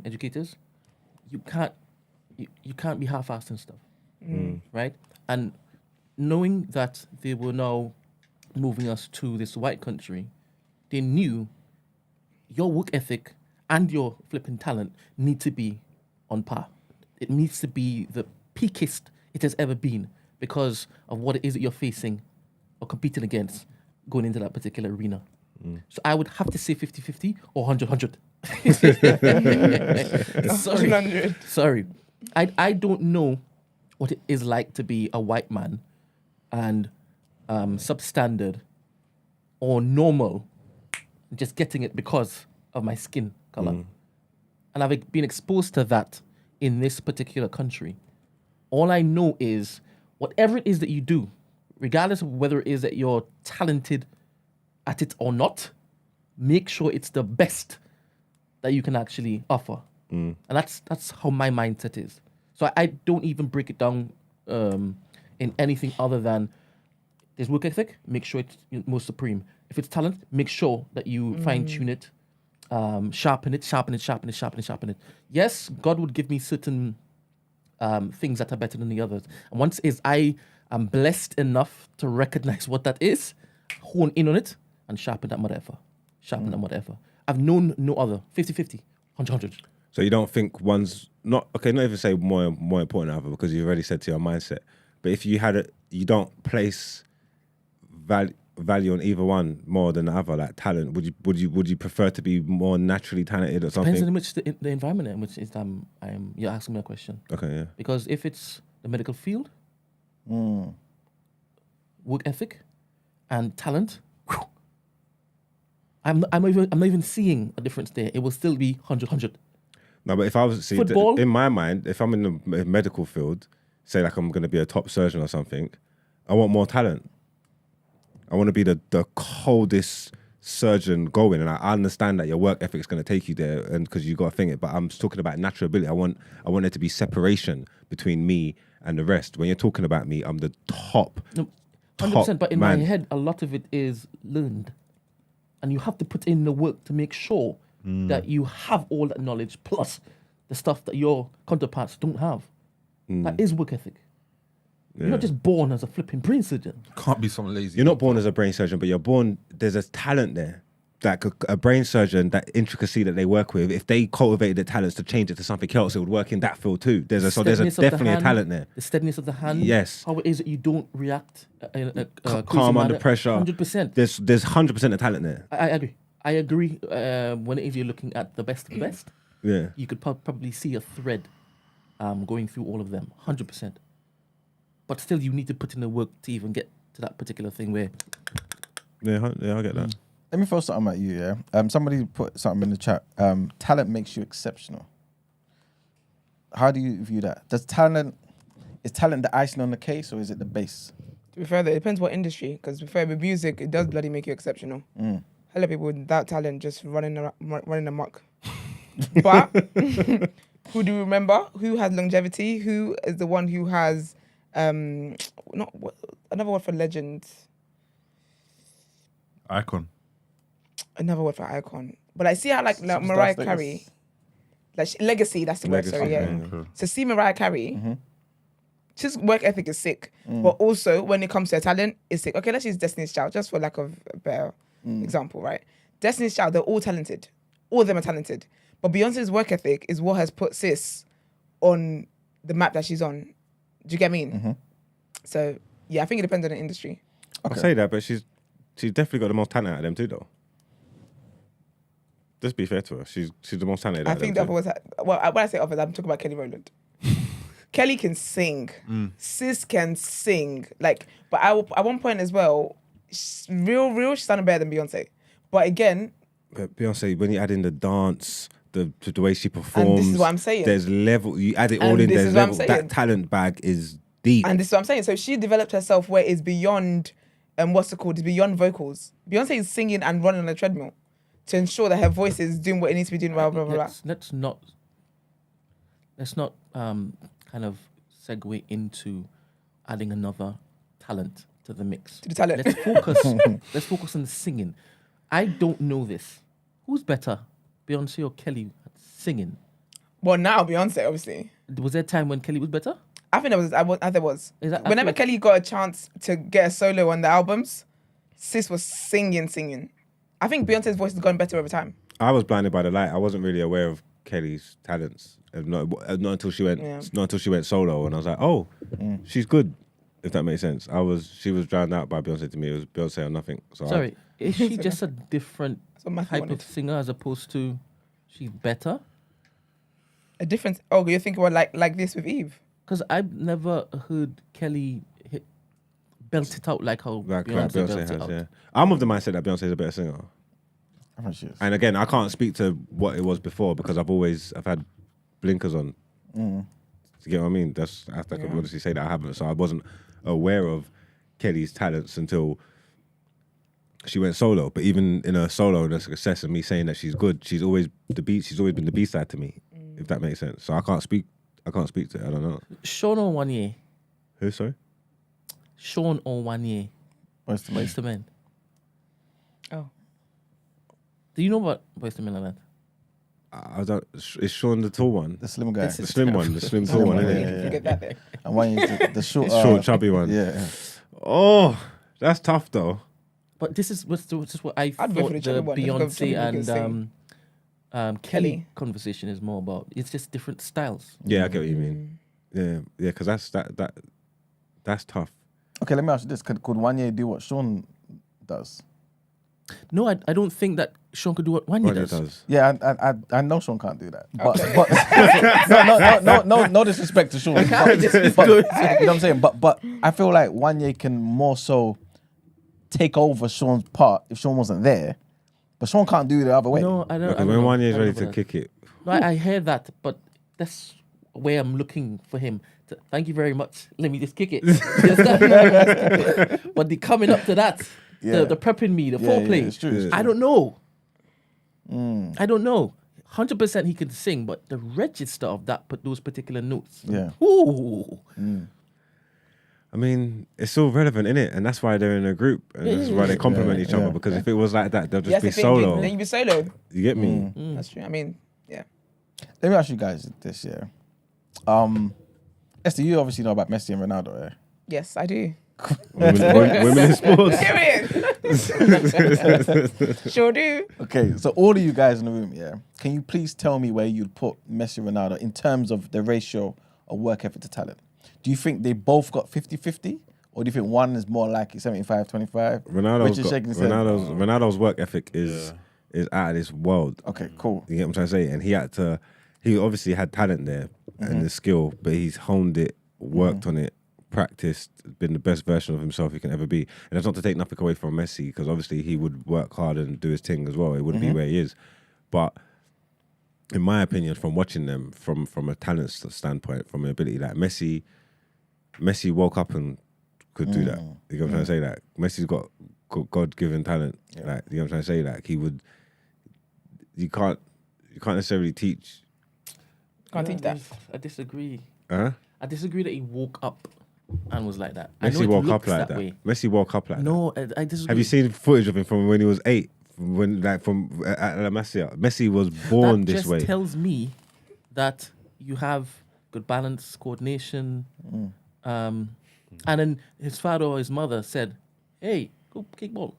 educators, you can't be half-assed and stuff, right? And knowing that they were now moving us to this white country, they knew your work ethic and your flipping talent need to be on par. It needs to be the peakest it has ever been because of what it is that you're facing or competing against going into that particular arena. So I would have to say 50-50 or 100-100. Sorry. I don't know what it is like to be a white man and substandard or normal, just getting it because of my skin color. And I've been exposed to that in this particular country. All I know is whatever it is that you do, regardless of whether it is that you're talented at it or not, make sure it's the best that you can actually offer. And that's how my mindset is. So I don't even break it down in anything other than there's work ethic, make sure it's most supreme. If it's talent, make sure that you fine tune it sharpen it. Yes, God would give me certain things that are better than the others. And once I am blessed enough to recognize what that is, hone in on it, and sharpen that whatever. I've known no other. 50-50, 100-100. So you don't think one's not even say more important than other, because you've already said to your mindset. But if you had it, you don't place value on either one more than the other, like talent. Would you prefer to be more naturally talented or something? Depends on which the environment in which is you're asking me a question. Okay, yeah. Because if it's the medical field, work ethic, and talent, I'm not even seeing a difference there. It will still be 100-100. No, but if I was Football? in my mind, if I'm in the medical field, say like I'm going to be a top surgeon or something, I want more talent. I want to be the coldest surgeon going, and I understand that your work ethic is going to take you there, and because you got to think it. But I'm talking about natural ability. I want there to be separation between me and the rest. When you're talking about me, I'm the top. No, 100%. But in man. my head, a lot of it is learned, and you have to put in the work to make sure that you have all that knowledge plus the stuff that your counterparts don't have. That is work ethic. You're not just born as a flipping brain surgeon. Can't be some lazy. You're not born as a brain surgeon, but you're born. There's a talent there. That a brain surgeon, that intricacy that they work with, if they cultivated the talents to change it to something else, it would work in that field too. There's definitely a talent there. The steadiness of the hand. Yes. How it is that you don't react Calm under pressure. 100%. There's 100% of talent there. I agree. When it is you're looking at the best of the best, Yeah. you could probably see a thread going through all of them, 100%. But still, you need to put in the work to even get to that particular thing where... Yeah, I get that. Let me throw something at you, yeah? Somebody put something in the chat. Talent makes you exceptional. How do you view that? Is talent the icing on the cake, or is it the base? To be fair, it depends what industry. Because to be fair, with music, it does bloody make you exceptional. Hello, people without talent just running amok. But who do you remember? Who has longevity? Who is the one who has another word for legend? Icon. Another word for icon. But I see how like Mariah Carey, legacy. That's the word. Sorry, yeah. So see Mariah Carey. She's work ethic is sick, but also when it comes to her talent, it's sick. Okay, let's use Destiny's Child just for lack of a better example, right? Destiny's Child, they're all talented. All of them are talented. But Beyonce's work ethic is what has put sis on the map that she's on. Do you get me? So yeah, I think it depends on the industry. Okay. I'll say that, but she's definitely got the most talent out of them too, though. Just be fair to her. She's the most talented. I think the other was when I say others, I'm talking about Kelly Rowland. Kelly can sing. Sis can sing. Like, but at one point as well, real, she sounded better than Beyonce. But again, but Beyonce, when you add in the dance, the way she performs, and this is what I'm saying. There's level. You add it all in. There's level. That talent bag is deep. And this is what I'm saying. So she developed herself where it's beyond, what's it called? It's beyond vocals. Beyonce is singing and running on a treadmill to ensure that her voice is doing what it needs to be doing. Blah blah blah. Let's not kind of segue into adding another talent to the mix. To the talent. Let's focus on the singing. I don't know this. Who's better, Beyonce or Kelly at singing? Well, now Beyonce, obviously. Was there a time when Kelly was better? I think there was. Is that Whenever accurate? Kelly got a chance to get a solo on the albums, sis was singing. I think Beyonce's voice has gotten better over time. I was blinded by the light. I wasn't really aware of Kelly's talents. Not until she went solo, and I was like, oh, she's good. If that makes sense. She was drowned out by Beyonce to me. It was Beyonce or nothing. So Sorry, is she just a different Matthew type wanted. of singer as opposed to she's better? A difference. Oh, you're thinking about like this with Eve? Because I've never heard Kelly belt it out like how like Beyonce Beyonce belts has, it out. yeah. I'm of the mindset that Beyonce is a better singer. I think she is. And again, I can't speak to what it was before because I've had blinkers on. You get what I mean? I can honestly say that I haven't. So I wasn't aware of Kelly's talents until she went solo. But even in her solo and her success and me saying that she's good, she's always been the B side to me. If that makes sense. So I can't speak to it. I don't know. Sean or 1 year? Who, sorry? Sean or 1 year? What's the Boyz II Men. Oh. Do you know what Boyz II Men are? I don't. Is Sean the tall one? The slim guy. The slim one, the slim tall one, Yeah, isn't yeah, it? yeah. Forget that bit. And one is the short, Short, chubby one. Yeah. Oh, that's tough though. But this is what I I'd go thought for the the chubby one. Let's go chubby Beyonce because and Kelly Kelly. conversation is more about. It's just different styles. Yeah, I get what you mean. Yeah, because that's tough. Okay, let me ask you this: Could Wanye do what Sean does? No, I don't think that Sean could do what Wanye Wanye does. Yeah, I know Sean can't do that. But no disrespect to Sean. But, you know what I'm saying? But I feel like Wanye can more so take over Sean's part if Sean wasn't there. But Sean can't do it the other way. No, I don't. Because I don't when know. Wanye is I don't ready know to about kick it, that. No, I hear that, but that's where I'm looking for him. Thank you very much. Let me just kick it. But the coming up to that, Yeah. the prepping me, the Yeah, foreplay. it's true, it's I true. don't know. I don't know. 100% he can sing, but the register of those particular notes. Yeah. Ooh. I mean, it's all relevant, innit? And that's why they're in a group, and that's why they complement each other. yeah. Because if it was like that, they'll just Yes, be the thing, solo. then you'd be solo. You get me? That's true. I mean, yeah. Let me ask you guys this, yeah. Esther, you obviously know about Messi and Ronaldo, yeah? Yes, I do. Women in sports. Period. Sure do. Okay, so all of you guys in the room, yeah, can you please tell me where you'd put Messi and Ronaldo in terms of the ratio of work ethic to talent? Do you think they both got 50-50? Or do you think one is more like 75-25? Ronaldo's work ethic is out of this world. Okay, cool. You get what I'm trying to say? And he obviously had talent there and the skill, but he's honed it, worked on it, practiced, been the best version of himself he can ever be. And that's not to take nothing away from Messi, because obviously he would work hard and do his thing as well. It wouldn't be where he is. But in my opinion, from watching them, from a talent standpoint, from an ability, like Messi woke up and could do that. You know what I'm trying to say? Like Messi's got God-given talent. Like, you know what I'm trying to say? Like you can't necessarily teach. Can't teach that. I disagree. Huh? I disagree that he woke up and was like that. Messi it woke up looks like that. way. Messi woke up like that. No, I disagree. Have you seen footage of him from when he was 8? From at La Masia? Messi was born that this just way. tells me that you have good balance, coordination, and then his father or his mother said, "Hey, go kick ball."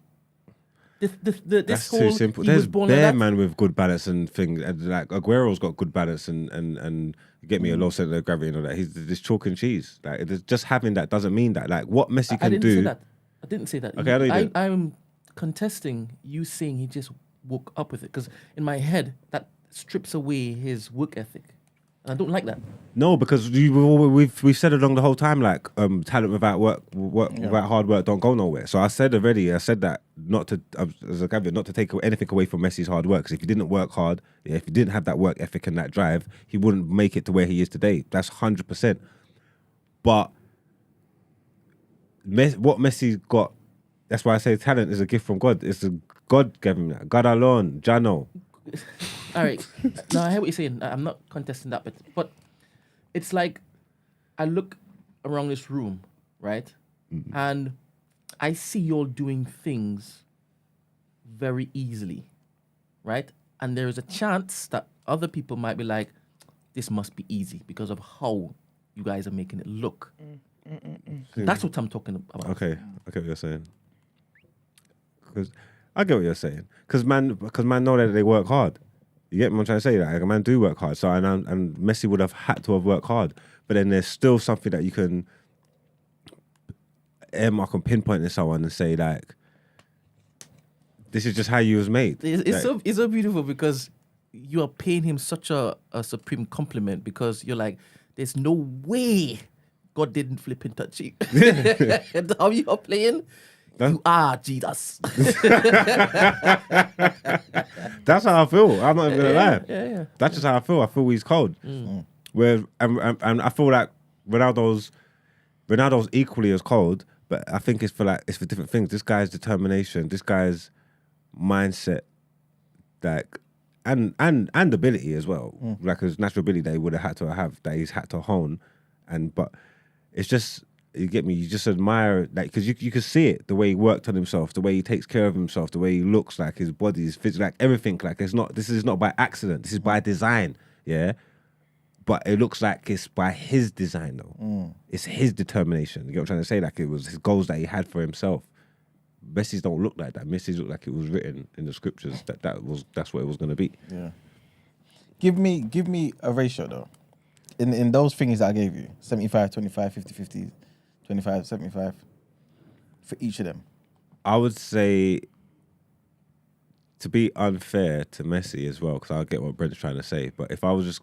This That's whole too simple. he There's was born bare like that. man with good balance and things. And like Aguero's got good balance and get me a low center of gravity and all that. He's this chalk and cheese. Like just having that doesn't mean that. Like what Messi I can didn't do. say that. I didn't say that. Okay, I know you didn't. I'm contesting you saying he just woke up with it, because in my head that strips away his work ethic, and I don't like that. No, because we've said along the whole time, like talent without without hard work don't go nowhere. So I said that not to take anything away from Messi's hard work. Because if he didn't work hard, if he didn't have that work ethic and that drive, he wouldn't make it to where he is today. That's 100%. But what Messi got, that's why I say talent is a gift from God. It's a God given that. God alone, Jano. All right. No, I hear what you're saying. I'm not contesting that, but it's like I look around this room, right? And I see y'all doing things very easily, right? And there is a chance that other people might be like, this must be easy because of how you guys are making it look. That's what I'm talking about. Okay, I get what you're saying. Because I get what you're saying. Because man know that they work hard. You get what I'm trying to say? Like a man do work hard. So and Messi would have had to have worked hard. But then there's still something that you can earmark and pinpoint in someone and say like, this is just how you was made. It's Like, so beautiful because you are paying him such a supreme compliment, because you're like, there's no way God didn't flip and touch you. And how you are playing, you are Jesus. That's how I feel. I'm not even gonna lie. Yeah. That's just how I feel. I feel he's cold. Where and I feel like Ronaldo's equally as cold, but I think it's for different things. This guy's determination, this guy's mindset, like and ability as well. Like his natural ability that he would have had to have, that he's had to hone. But it's just You get me? You just admire, like, because you can see it, the way he worked on himself, the way he takes care of himself, the way he looks, like his body, his physical, like everything. Like this is not by accident. This is by design. Yeah, but it looks like it's by his design though. It's his determination. You get what I'm trying to say? Like it was his goals that he had for himself. Messi's don't look like that. Messi's look like it was written in the scriptures that's what it was going to be. Yeah. Give me a ratio though. In those things that I gave you, 75, 25, 50, 50, 25, 75, for each of them. I would say, to be unfair to Messi as well, because I get what Brent's trying to say, but if we was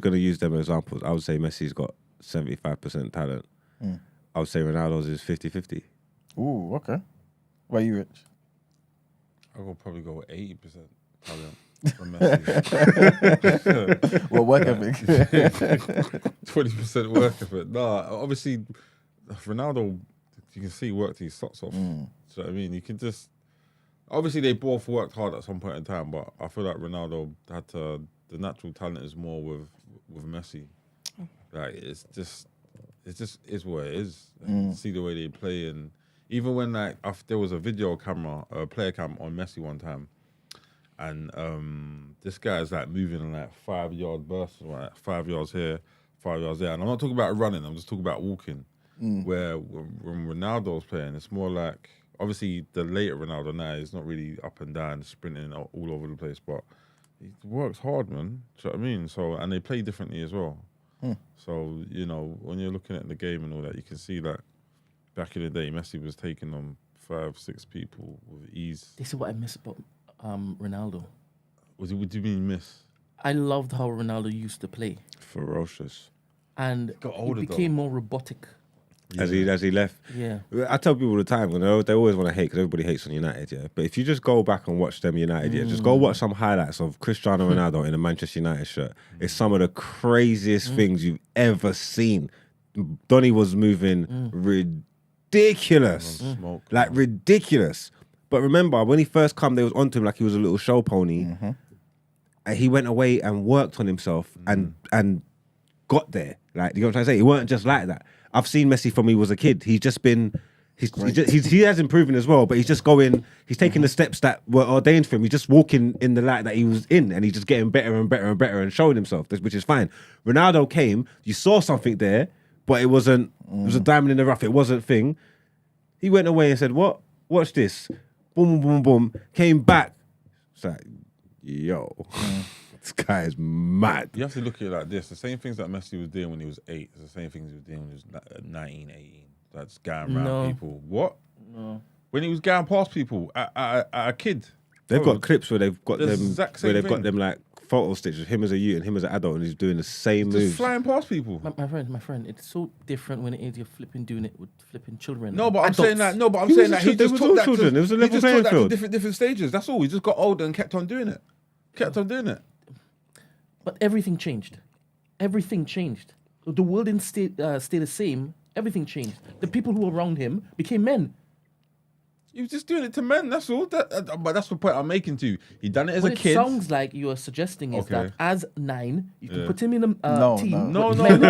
going to use them as examples, I would say Messi's got 75% talent. I would say Ronaldo's is 50-50. Ooh, okay. Where are you, Rich? I will probably go with 80% talent for Messi. Well, work ethic. 20% work ethic. Nah, obviously, Ronaldo, you can see worked his socks off. Do you know what I mean? You can just... Obviously, they both worked hard at some point in time, but I feel like Ronaldo had to... The natural talent is more with Messi. Like, it's just is what it is. And see the way they play, and even when like there was a player cam on Messi one time, and this guy is like moving in like 5-yard bursts, like 5 yards here, 5 yards there, and I'm not talking about running. I'm just talking about walking. Where when Ronaldo's playing, it's more like, obviously the later Ronaldo now is not really up and down, sprinting all over the place, but he works hard, man. Do you know what I mean? So, and they play differently as well. So, you know, when you're looking at the game and all that, you can see that back in the day, Messi was taking on 5-6 people with ease. This is what I miss about Ronaldo. What do you mean miss? I loved how Ronaldo used to play. Ferocious. And Got older, he became more robotic. As he left. Yeah. I tell people all the time, they always want to hate because everybody hates on United, yeah. But if you just go back and watch them United, yeah, just go watch some highlights of Cristiano Ronaldo in a Manchester United shirt. It's some of the craziest things you've ever seen. Donny was moving ridiculous, like ridiculous. But remember, when he first come, they was onto him like he was a little show pony, and he went away and worked on himself and got there. Like, you know what I'm trying to say? He weren't just like that. I've seen Messi from he was a kid. He's just been, he has improving as well, but he's taking the steps that were ordained for him. He's just walking in the light that he was in, and he's just getting better and better and better and showing himself, which is fine. Ronaldo came, you saw something there, but it was a diamond in the rough. It wasn't thing. He went away and said, "What? Watch this." Boom, boom, boom. Came back. It's like, yo. This guy is mad. You have to look at it like this. The same things that Messi was doing when he was 8 is the same things he was doing when he was 19, 18. That's going around people. What? No. When he was going past people at a kid. They've got clips where they've got them got them like photo sticks of him as a youth and him as an adult, and he's doing the same moves. Just flying past people. My friend, it's so different when it is you're doing it with flipping children. No, but I'm saying that. No, but I'm saying that he just took that children. It was a level playing field. Different stages. That's all. He just got older and kept on doing it. But everything changed. Everything changed. The world didn't stay the same. Everything changed. The people who were around him became men. He was just doing it to men, that's all. But that's the point I'm making to you. He done it as a kid. It sounds like you are suggesting is that as 9, you can put him in a team. No, that's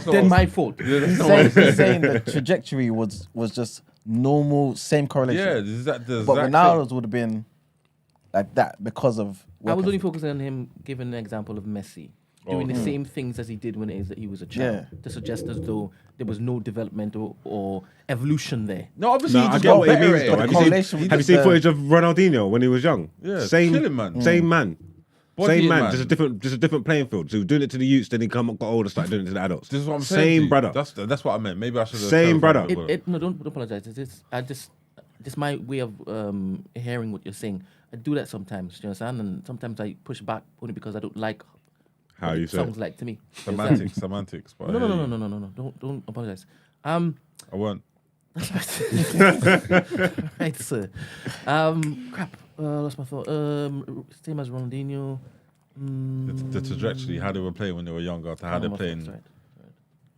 not. Then my fault. Saying the trajectory was just normal, same correlation. Yeah, but Ronaldo's would have been like that because of... I was only focusing on him giving an example of Messi. Doing the same things as he did when he was a child. To suggest as though there was no development or evolution there. No, obviously I get what he means though. Have you seen footage of Ronaldinho when he was young? Yeah, same man. Same man. Body same man. man. Just a different playing field. So he was doing it to the youths, then he got older, started doing it to the adults. This is what I'm saying. Same brother. That's what I meant. Maybe I should have... Same brother. No, don't apologize. It's my way of hearing what you're saying. I do that sometimes, you understand? And sometimes I push back only because I don't like how you say sounds like to me. Semantics. But no. Don't apologize. I won't. Right, sir. Crap. Lost my thought. Same as Ronaldinho. The trajectory, how they were playing when they were younger, to how they're playing.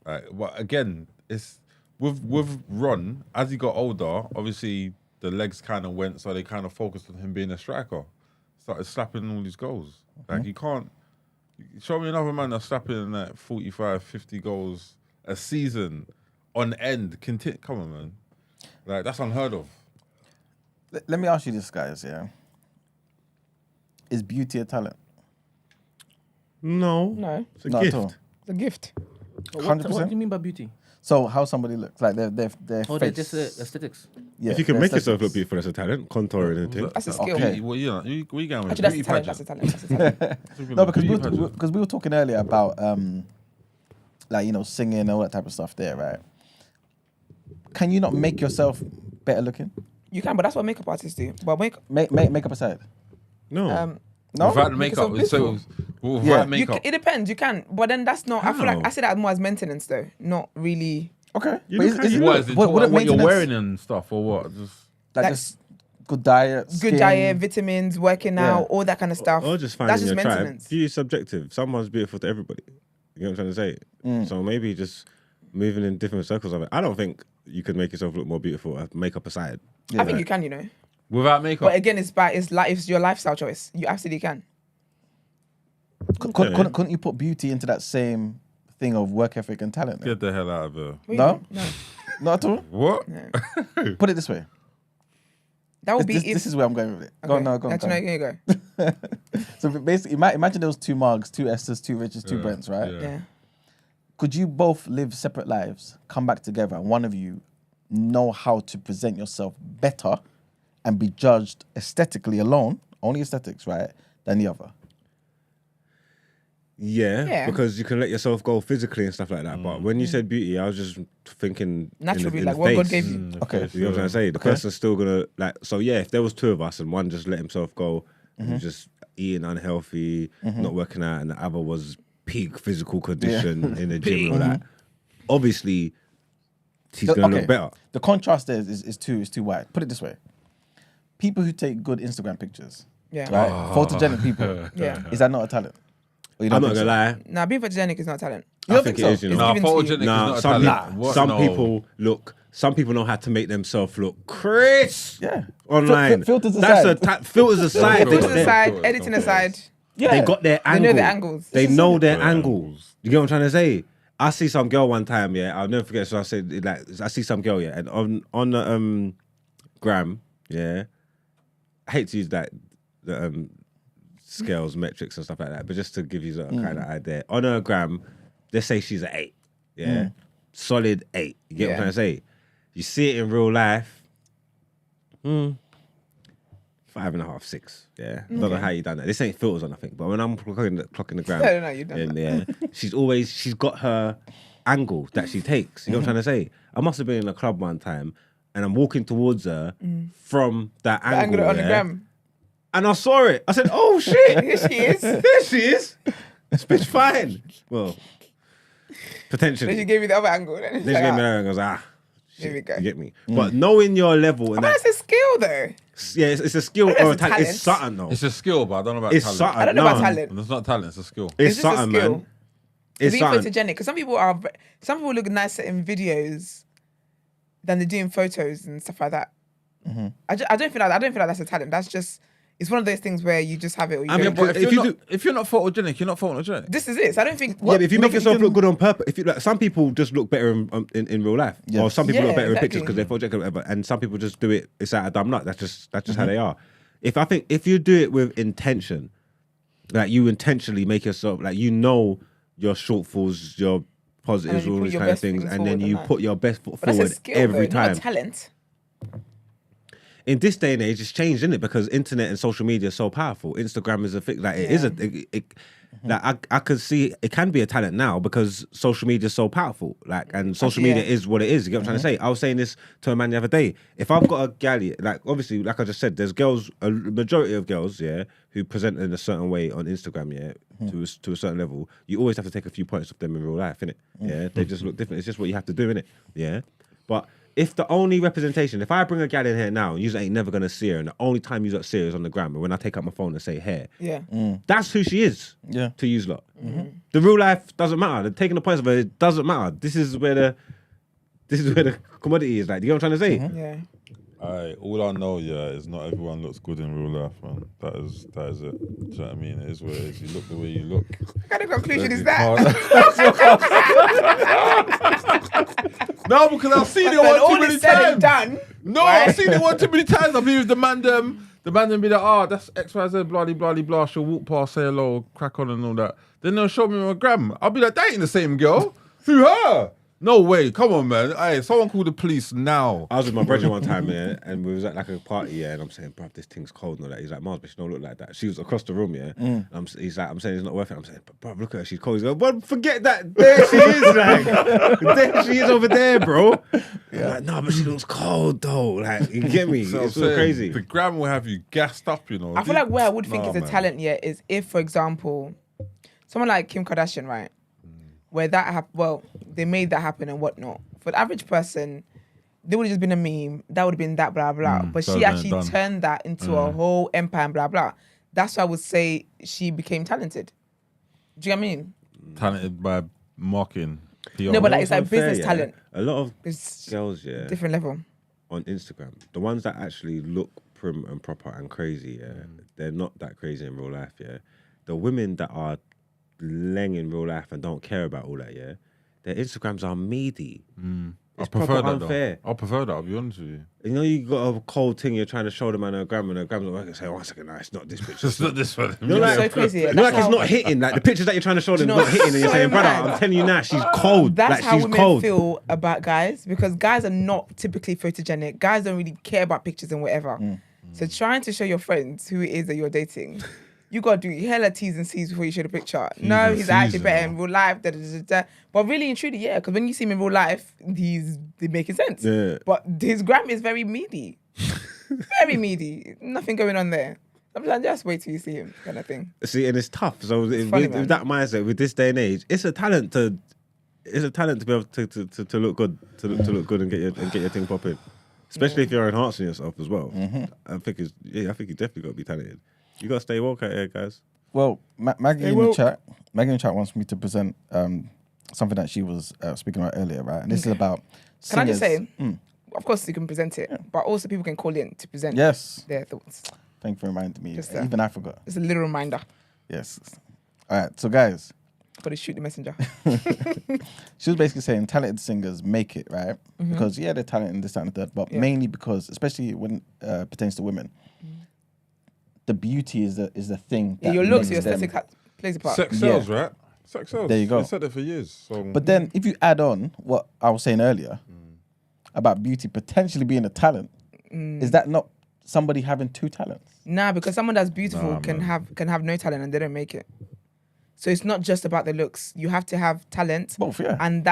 Right. Well, again, it's with Ron, as he got older, obviously the legs kind of went, so they kind of focused on him being a striker. Started slapping all these goals. Like, you can't show me another man that's slapping like 45, 50 goals a season on end. Come on, man. Like, that's unheard of. Let me ask you this, guys, yeah? Is beauty a talent? No. No, It's a Not gift. at all. it's a gift. What 100%? do you mean by beauty? So how somebody looks, like their Oh, face. they're just aesthetics. Yeah, If you can their make yourself look aesthetics. beautiful, that's a talent. Contouring and things. That's a skill. Okay. Well, you know, where you going with Actually, beauty that's a talent. That's a pageant? talent. That's a talent. No, because Beauty pageant. because we were talking earlier about like, you know, singing and all that type of stuff there, right? Can you not make yourself better looking? You can, but that's what makeup artists do. But Makeup aside. No. No? Without the Make makeup, yourself so beautiful. without Yeah. makeup. it depends. You can, but then that's not. I feel like How? I see that more as maintenance, though, not really. Okay. You But look how you What is it? wouldn't What you're maintenance- wearing and stuff, or what? Just Like Like- just good diet, Good skin. diet, vitamins, working Yeah. out, all that kind of stuff. Or just That's finding just your tribe. maintenance. Beauty is subjective. Someone's beautiful to everybody. You know what I'm trying to say? So maybe just moving in different circles of it. I don't think you could make yourself look more beautiful, makeup aside. Yeah. I think you can, you know. without makeup. But again, it's your lifestyle choice. You absolutely can. Couldn't you put beauty into that same thing of work ethic and talent? then? Get the hell out of here. What No? you mean? Not at all. What? No. Put it this way. That would be This is where I'm going with it. okay. Go on. Actually, no, here you go. So basically, imagine there was two Margs, two Esthers, two Riches, two Brents, right? yeah. Yeah. Could you both live separate lives, come back together, and one of you know how to present yourself better and be judged aesthetically alone, only aesthetics, right, than the other? Yeah. Because you can let yourself go physically and stuff like that. But when you said beauty, I was just thinking Natural in beauty, the like what God face. gave you. Okay. You know what I'm trying to say? The person's still gonna like. So yeah, if there was two of us and one just let himself go and was just eating unhealthy, not working out, and the other was peak physical condition in the gym and all that, obviously he's gonna look better. The contrast there is too wide. Put it this way: people who take good Instagram pictures, Yeah. right, photogenic people, Yeah. is that not a talent? Or you I'm don't not think gonna so? lie. Nah, being photogenic is not a talent. You I don't think think it is. so? You It's know. given to you. photogenic is Nah, not a some, talent. What? some No. people look. Some people know how to make themselves look crisp. Yeah. Online. Filters That's aside. filters aside. Filters They got their- aside, editing aside. Yeah. They got their They angle. know their angles. They know their Yeah. angles. You get what I'm trying to say? I see some girl one time, yeah. I'll never forget. So I said, like, I see some girl, yeah, and on the gram, yeah. I hate to use that the scales, metrics, and stuff like that, but just to give you a kind of idea, on her gram, let's say she's an 8, yeah, solid 8. You get what I'm Yeah. trying to say? You see it in real life, 5.5, 6. Yeah, don't know how you done that. This ain't filters or nothing, but when I'm clocking the gram, No, you done that. yeah, she's got her angle that she takes. You know what I'm trying to say? I must have been in a club one time, and I'm walking towards her from that The angle, angle on the yeah, gram. and I saw it. I said, "Oh shit, Here she is. there she is. This bitch fine." Well, potentially. Then she gave me the other angle. Then Then she gave me that, and I was like, Here we shit, go. you get me. But knowing your level and That's that, a skill, though. yeah, it's a skill That's or a a talent. It's talent. something though. It's a skill, but I don't know about It's talent. something. I don't know about No. talent. It's not talent, it's a skill. It's It's just a something, skill. man. It's Being something. photogenic, because some people look nicer in videos than they do in photos and stuff like that. I don't feel like that's a talent. That's just, it's one of those things where you just have it. Or you I don't. mean, But if if you're not photogenic, you're not photogenic. This is it. So I don't think. Yeah, but if you make yourself can- look good on purpose, if you like, some people just look better in real life, Yes. or some people Yeah, look better in pictures exactly. because they're photogenic, or whatever, and some people just do it. It's out of dumb luck. That's just how they are. If you do it with intention, like you intentionally make yourself like you know your shortfalls, your positives, you all put these your kind of best things, things and then forward and you that. put your best foot But that's a forward skill, every though, not time. a talent. In this day and age, it's changed, isn't it? Because internet and social media are so powerful. Instagram is a thing. Like it is a. Like I could see it can be a talent now because social media is so powerful. Like and social Actually, media yeah. is what it is. You get what I'm trying to say? I was saying this to a man the other day. If I've got a galley, like obviously, like I just said, there's girls, a majority of girls, yeah, who present in a certain way on Instagram, yeah, to a certain level. You always have to take a few points of them in real life, innit? Yeah, they just look different. It's just what you have to do, innit? Yeah, but. If the only representation, if I bring a gal in here now, you ain't never gonna see her, and the only time you see her is on the gram, and when I take out my phone and say hair, Yeah. that's who she is. Yeah. To use lot. The real life doesn't matter. The taking the points of her, it doesn't matter. This is where the commodity is. Like, you know what I'm trying to say? Yeah. All I know, is not everyone looks good in real life, man. That is it. Do you know what I mean? It is what it is. You look the way you look. What kind of conclusion is You that? No, because I've seen it When one all too many is said and times. done, No, right? I've seen it one too many times. I've been with the man them be like, that's XYZ, bloody, bloody, blah. She'll walk past, say hello, crack on and all that. Then they'll show me my gram. I'll be like, that ain't the same girl. Through her. No way. Come on, man. Hey, someone call the police now. I was with my brother one time, and we was at like a party, and I'm saying, bruv, this thing's cold and all that. He's like, Mars, but she don't look like that. She was across the room, He's like, I'm saying it's not worth it. I'm saying, but bruv, look at her, she's cold. He's like, well, forget that. There she is, like, there she is over there, bro. I'm like, no, but she looks cold though. Like, you get me? So It's I'm so saying, crazy. The gram will have you gassed up, you know. I feel like where I would think Nah, is a man. talent is if, for example, someone like Kim Kardashian, right? Where that they made that happen and whatnot. For the average person, there would have just been a meme. That would have been that, blah, blah. But so she then actually done. turned that into a whole empire and blah, blah. That's why I would say she became talented. Do you know what I mean? Talented by marketing. PR. No, but like, it's like Unfair, business talent. A lot of It's girls, different level. on Instagram, the ones that actually look prim and proper and crazy, they're not that crazy in real life, The women that are leng in real life and don't care about all that, their Instagrams are meaty. I It's prefer proper that unfair. though. I prefer that, I'll be honest with you. You know, you got a cold thing, you're trying to show them on her gram, and her gram's not working. Say, 1 second, no, it's not this picture. It's not this one. You know, like, so crazy. you know, like That's it's how- not hitting. Like the pictures that you're trying to show them you is know not hitting, and you're what's saying, so brother, mad? I'm telling you now, she's cold. That's like how she's women cold. feel about guys, because guys are not typically photogenic. Guys don't really care about pictures and whatever. So trying to show your friends who it is that you're dating, you got to do hella T's and C's before you show the picture. No, and he's C's, actually you better know. in real life. Da, da, da, da. But really and truly, because when you see him in real life, he's making sense. Yeah. But his gram is very meaty. Very meaty. Nothing going on there. Sometimes just wait till you see him, kind of thing. See, and it's tough. So funny, man. with that mindset, with this day and age, it's a talent to be able to look good, to look good and get your thing popping. Especially if you're enhancing yourself as well. I think you definitely got to be talented. You got to stay woke out here, guys. Well, Maggie in the chat wants me to present something that she was speaking about earlier, right? And this is about Can I just singers. say, of course you can present it, but also people can call in to present Yes. their thoughts. Thank you for reminding me. Just, Even I forgot. It's a little reminder. Yes. All right. So, guys, Got to shoot the messenger. she was basically saying talented singers make it, right? Because, they're talented in this, that, and the third, but mainly because, especially when it pertains to women, the beauty is the thing that Your looks, your makes them- aesthetic plays a part. Sex sells, right? Sex sells. There you go. They said it for years. So. But then if you add on what I was saying earlier about beauty potentially being a talent, is that not somebody having two talents? Nah, because someone that's beautiful Nah, can man. have no talent and they don't make it. So it's not just about the looks. You have to have talent, Both, yeah. and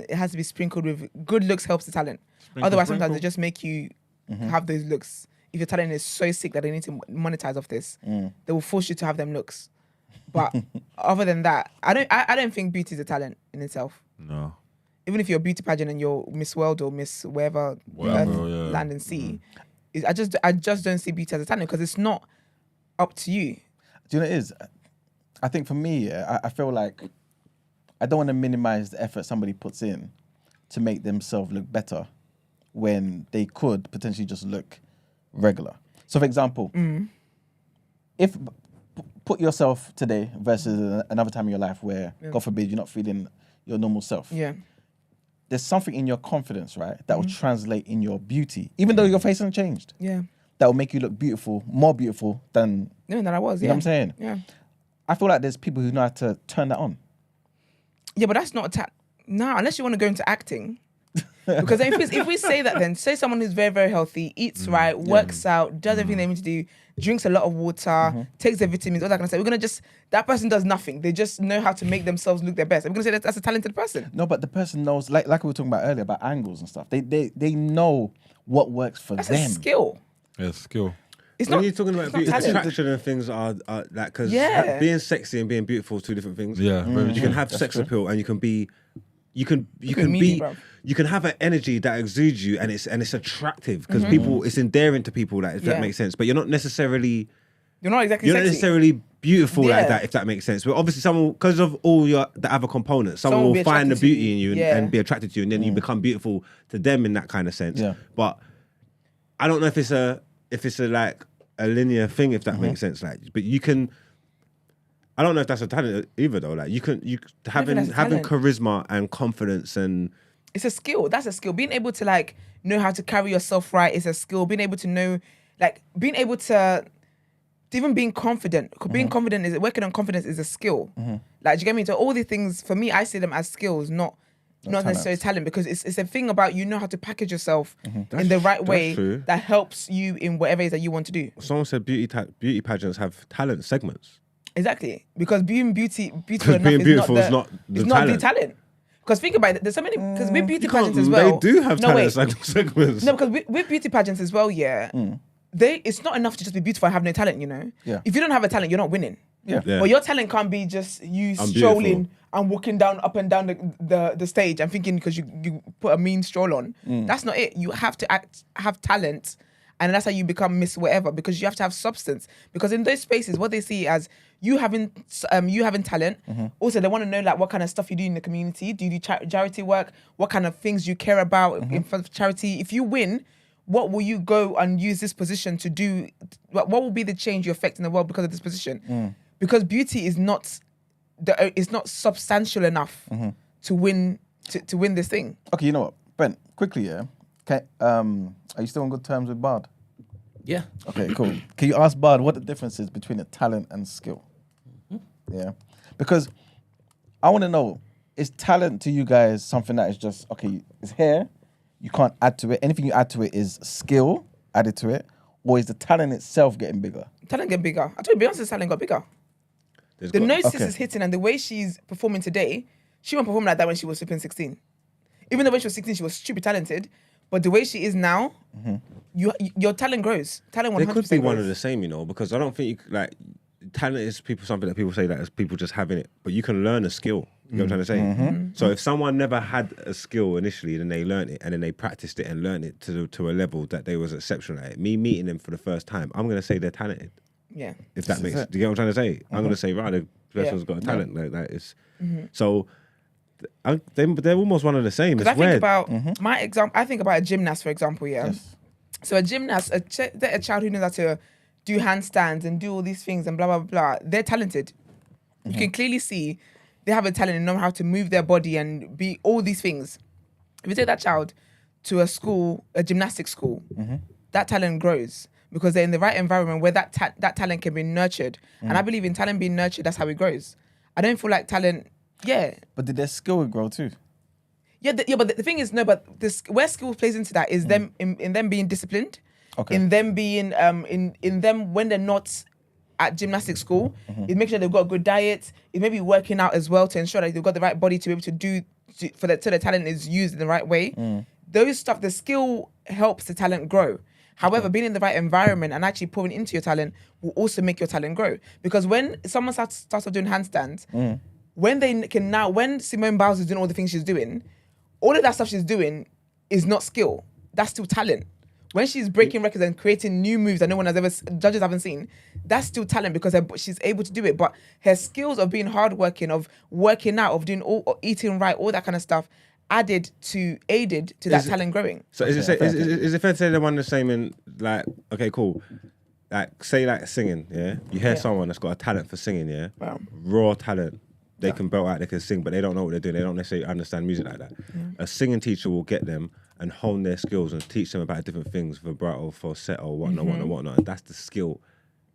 it has to be sprinkled with good looks. Helps the talent. Otherwise, sometimes they just make you have those looks. If your talent is so sick that they need to monetize off this, they will force you to have them looks. But other than that, I don't think beauty is a talent in itself. No. Even if you're a beauty pageant and you're Miss World or Miss wherever, Whatever, Earth, yeah. land and sea, I just don't see beauty as a talent because it's not up to you. Do you know what it is? I think for me, I feel like I don't want to minimize the effort somebody puts in to make themselves look better when they could potentially just look regular. So, for example, if put yourself today versus another time in your life where, God forbid, you're not feeling your normal self. Yeah. There's something in your confidence, right, that will translate in your beauty, even though your face hasn't changed. Yeah. That will make you look beautiful, more beautiful than No, that I was. you Yeah. know what I'm saying. Yeah. I feel like there's people who know how to turn that on. Yeah, but that's not a talent. No, unless you want to go into acting. Because if we say that, then say someone who's very, very healthy, eats right, works out, does everything they need to do, drinks a lot of water, takes their vitamins, all that kind of stuff. We're gonna that person does nothing. They just know how to make themselves look their best. We're gonna say that's a talented person. No, but the person knows, like we were talking about earlier about angles and stuff. They know what works for That's them. a skill. Yeah, skill. It's When not. you're talking about it's not beauty, talent. attraction and things are like, because Yeah. being sexy and being beautiful is two different things. Yeah, very You can have sex appeal and you can be, you can meaty, bruv. you can have an energy that exudes you and it's attractive because people, it's endearing to people, like, if that Yeah. makes sense. But you're not necessarily You're not exactly you're not sexy. necessarily beautiful like Yeah. that, if that makes sense. But obviously, someone, because of all the other components, someone Someone will will be find the attracted to beauty you. in you Yeah. and be attracted to you, and then you become beautiful to them in that kind of sense. Yeah. But I don't know if it's a like a linear thing, if that makes sense. Like, but you can. I don't know if that's a talent either, though. Like, having charisma and confidence and. It's a skill. That's a skill. Being able to like know how to carry yourself right is a skill. Being able to know, like, being able to even being confident. Being confident is working on confidence is a skill. Like, do you get me? So all these things for me, I see them as skills, not necessarily talent, because it's a thing about you know how to package yourself in the right way that helps you in whatever it is that you want to do. Someone said beauty pageants have talent segments. Exactly, because being beautiful enough being beautiful is not the talent. Because think about it, there's so many, because with beauty pageants as well. They do have talent segments. No, because with beauty pageants as well, it's not enough to just be beautiful and have no talent, you know? Yeah. If you don't have a talent, you're not winning. Yeah. But your talent can't be just you strolling and walking up and down the stage and thinking because you put a mean stroll on. That's not it. You have to have talent, and that's how you become Miss whatever, because you have to have substance. Because in those spaces, what they see as you having talent. Also, they want to know like what kind of stuff you do in the community. Do you do charity work? What kind of things you care about in front of charity? If you win, what will you go and use this position to do? What will be the change you affect in the world because of this position? Because beauty is not substantial enough to win this thing. Okay, you know what, Brent? Quickly, yeah. Okay, are you still on good terms with Bard? Yeah. Okay, cool. Can you ask Bard what the difference is between a talent and skill? Yeah, because I want to know, is talent to you guys something that is just okay? It's here, you can't add to it. Anything you add to it is skill added to it, or is the talent itself getting bigger? Talent getting bigger. I told you, Beyonce's talent got bigger. The notice is hitting, and the way she's performing today, she won't perform like that when she was flipping 16. Even though when she was 16, she was stupid talented, but the way she is now, your talent grows. Talent 100% They could be one grows. of the same, you know, because I don't think talent is something that people say that as people just having it, but you can learn a skill. You know what I'm trying to say? So if someone never had a skill initially, then they learned it and then they practiced it and learned it to a level that they was exceptional at it. Me meeting them for the first time, I'm gonna say they're talented. Yeah. If that makes, do you get what I'm trying to say? I'm gonna say, right, the person's got a talent like that. Is so. They're almost one of the same. It's I think weird. about my example. I think about a gymnast, for example. Yeah. Yes. So a gymnast, a child who knows how to do handstands and do all these things and blah blah blah. They're talented. You can clearly see they have a talent and know how to move their body and be all these things. If you take that child to a school, a gymnastics school, that talent grows because they're in the right environment where that talent can be nurtured. And I believe in talent being nurtured. That's how it grows. I don't feel like talent. Yeah. But did their skill grow too? Yeah, but the thing is, no, but where skill plays into that is them in them being disciplined, in them being in them when they're not at gymnastics school, it makes sure they've got a good diet. It may be working out as well to ensure that they've got the right body to be able to do so the talent is used in the right way. Those stuff, the skill helps the talent grow. However, being in the right environment and actually pouring into your talent will also make your talent grow. Because when someone starts off doing handstands, when Simone Biles is doing all the things she's doing, all of that stuff she's doing is not skill. That's still talent. When she's breaking records and creating new moves that no one has ever, judges haven't seen, that's still talent because she's able to do it. But her skills of being hardworking, of working out, of doing eating right, all that kind of stuff, aided to that talent growing. So is it fair to say they're one and the same in like, okay, cool. Like say like singing, yeah? You hear someone that's got a talent for singing, yeah? Wow. Raw talent. They can belt out, they can sing, but they don't know what they're doing. They don't necessarily understand music like that. A singing teacher will get them and hone their skills and teach them about different things, vibrato, falsetto, whatnot. And that's the skill.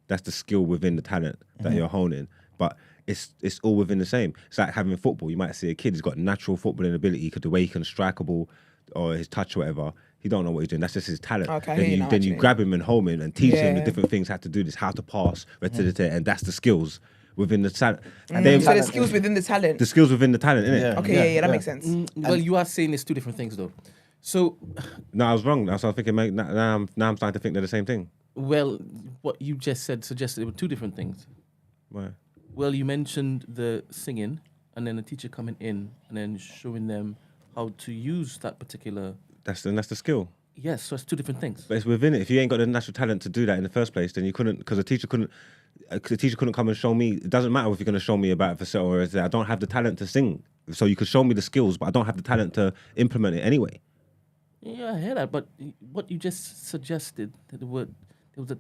That's the skill within the talent that you're honing. But it's all within the same. It's like having football. You might see a kid who's got natural footballing ability, the way he can strike a ball or his touch or whatever. He don't know what he's doing. That's just his talent. Okay, then you grab him and home him and teach him the different things, how to do this, how to pass, and that's the skills within the talent. So the skills within the talent. The skills within the talent, innit? Yeah. Okay, that makes sense. Well, you are saying it's two different things, though. So, No, I was wrong. That's what I was thinking. Mate, now I'm starting to think they're the same thing. well, what you just said suggested it were two different things. Why? Well, you mentioned the singing, and then the teacher coming in and then showing them how to use that particular. That's the skill. Yes, so it's two different things. But it's within it. If you ain't got the natural talent to do that in the first place, then you couldn't, because the teacher couldn't come and show me. It doesn't matter if you're going to show me about falsetto or anything. I don't have the talent to sing. So you could show me the skills, but I don't have the talent to implement it anyway. Yeah, I hear that. But what you just suggested, that there was a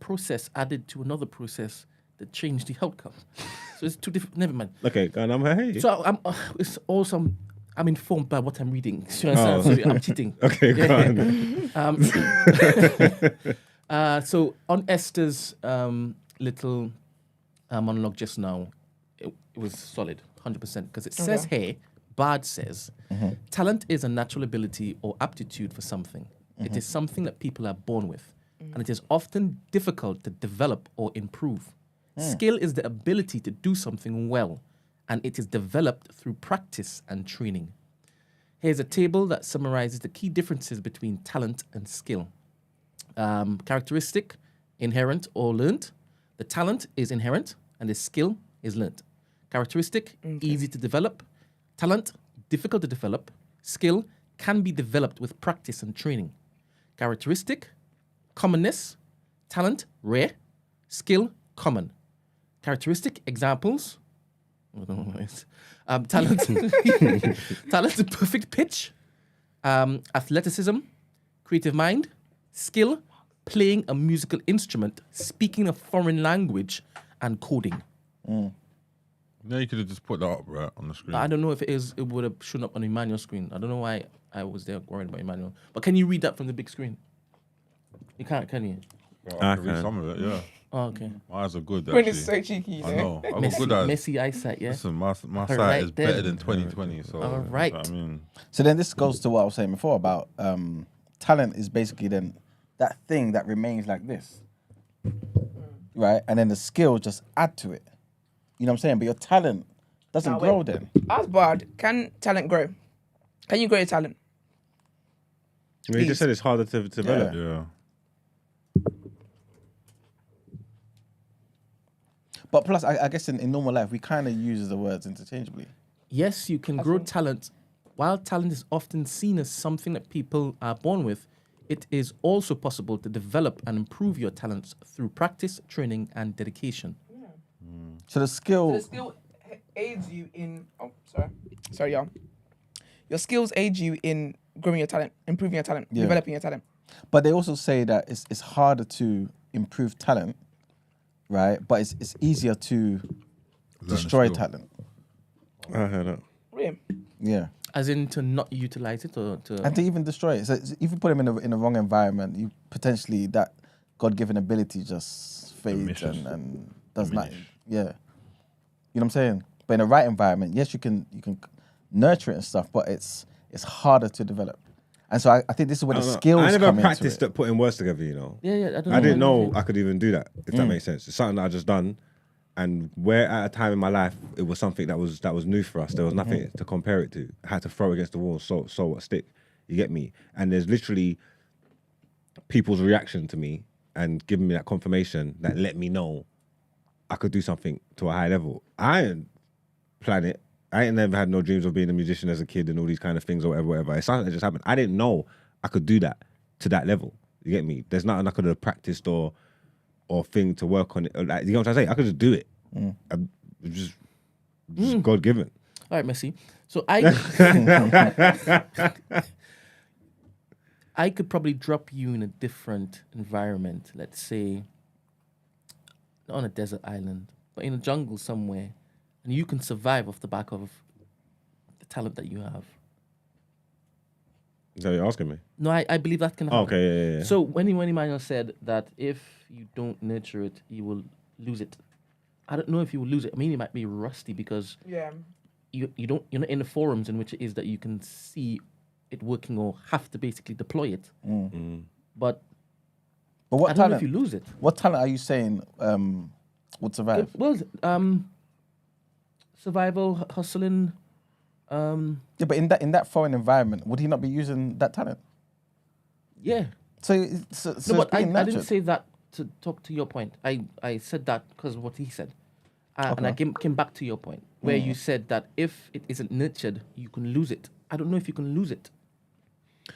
process added to another process that changed the outcome. So it's two different. Never mind. Okay, go on, hey. So it's also I'm informed by what I'm reading. So I'm cheating. Okay, go on. So on Esther's little monologue just now, it was solid, 100%, because it says here, Bard says, talent is a natural ability or aptitude for something. It is something that people are born with, and it is often difficult to develop or improve. Skill is the ability to do something well, and it is developed through practice and training. Here's a table that summarizes the key differences between talent and skill. Characteristic, inherent or learnt. The talent is inherent, and the skill is learnt. Characteristic, easy to develop. Talent, difficult to develop. Skill can be developed with practice and training. Characteristic, commonness. Talent, rare. Skill, common. Characteristic, examples. Talent, talent, perfect pitch. Athleticism, creative mind. Skill, playing a musical instrument, speaking a foreign language, and coding. No, you could have just put that up right on the screen. I don't know if it would have shown up on Emmanuel's screen. I don't know why I was there worried about Emmanuel. But can you read that from the big screen? You can't, can you? Well, I can read some of it, yeah. Oh, okay. My eyes are good, When actually. it's so cheeky, you I know. know. I've got good eyes. Messy eyesight, yeah? Listen, my sight right is then. better than 2020. So, All right. I mean, So then this goes to what I was saying before about talent is basically then that thing that remains like this, right? And then the skill just add to it. You know what I'm saying? But your talent doesn't Now, grow wait. then. Ask Bard, can talent grow? Can you grow your talent? You just said it's harder to develop. yeah. But plus, I guess in normal life, we kind of use the words interchangeably. Yes, you can grow talent. While talent is often seen as something that people are born with, it is also possible to develop and improve your talents through practice, training, and dedication. So the skill... The skill aids you in... Oh, sorry, y'all. Your skills aid you in growing your talent, improving your talent, developing your talent. But they also say that it's harder to improve talent, right? But it's easier to destroy talent. I heard that. Really? Yeah. As in to not utilize it or to... And to even destroy it. So if you put them in the wrong environment, you potentially, that God-given ability just fades and does not... Yeah. You know what I'm saying? But in the right environment, yes, you can nurture it and stuff, but it's harder to develop. And so I think this is where the skills come into it. I never practiced at putting words together, you know. Yeah, I didn't know I could even do that, if that makes sense. It's something that I just done. And where at a time in my life, it was something that was new for us. There was nothing to compare it to. I had to throw against the wall, so what stick. You get me? And there's literally people's reaction to me and giving me that confirmation that let me know I could do something to a high level. I didn't plan it. I ain't never had no dreams of being a musician as a kid and all these kind of things or whatever. It's something that just happened. I didn't know I could do that to that level. You get me? There's nothing I could have practiced or thing to work on it. Like, you know what I'm trying to say? I could just do it. Just God given. All right, Messi. So I could probably drop you in a different environment. Let's say not on a desert island, but in a jungle somewhere, and you can survive off the back of the talent that you have. Is that what you're asking me? No, I believe that can happen. Okay, yeah. So when Emmanuel said that if you don't nurture it, you will lose it. I don't know if you will lose it. I mean, it might be rusty because you're not in the forums in which it is that you can see it working or have to basically deploy it. But what I don't talent? know if you lose it. What talent are you saying would survive? Survival, hustling. Yeah, but in that foreign environment, would he not be using that talent? Yeah. So No, it's but I being didn't nurtured. say that to talk to your point. I said that because of what he said. And I came back to your point where you said that if it isn't nurtured, you can lose it. I don't know if you can lose it.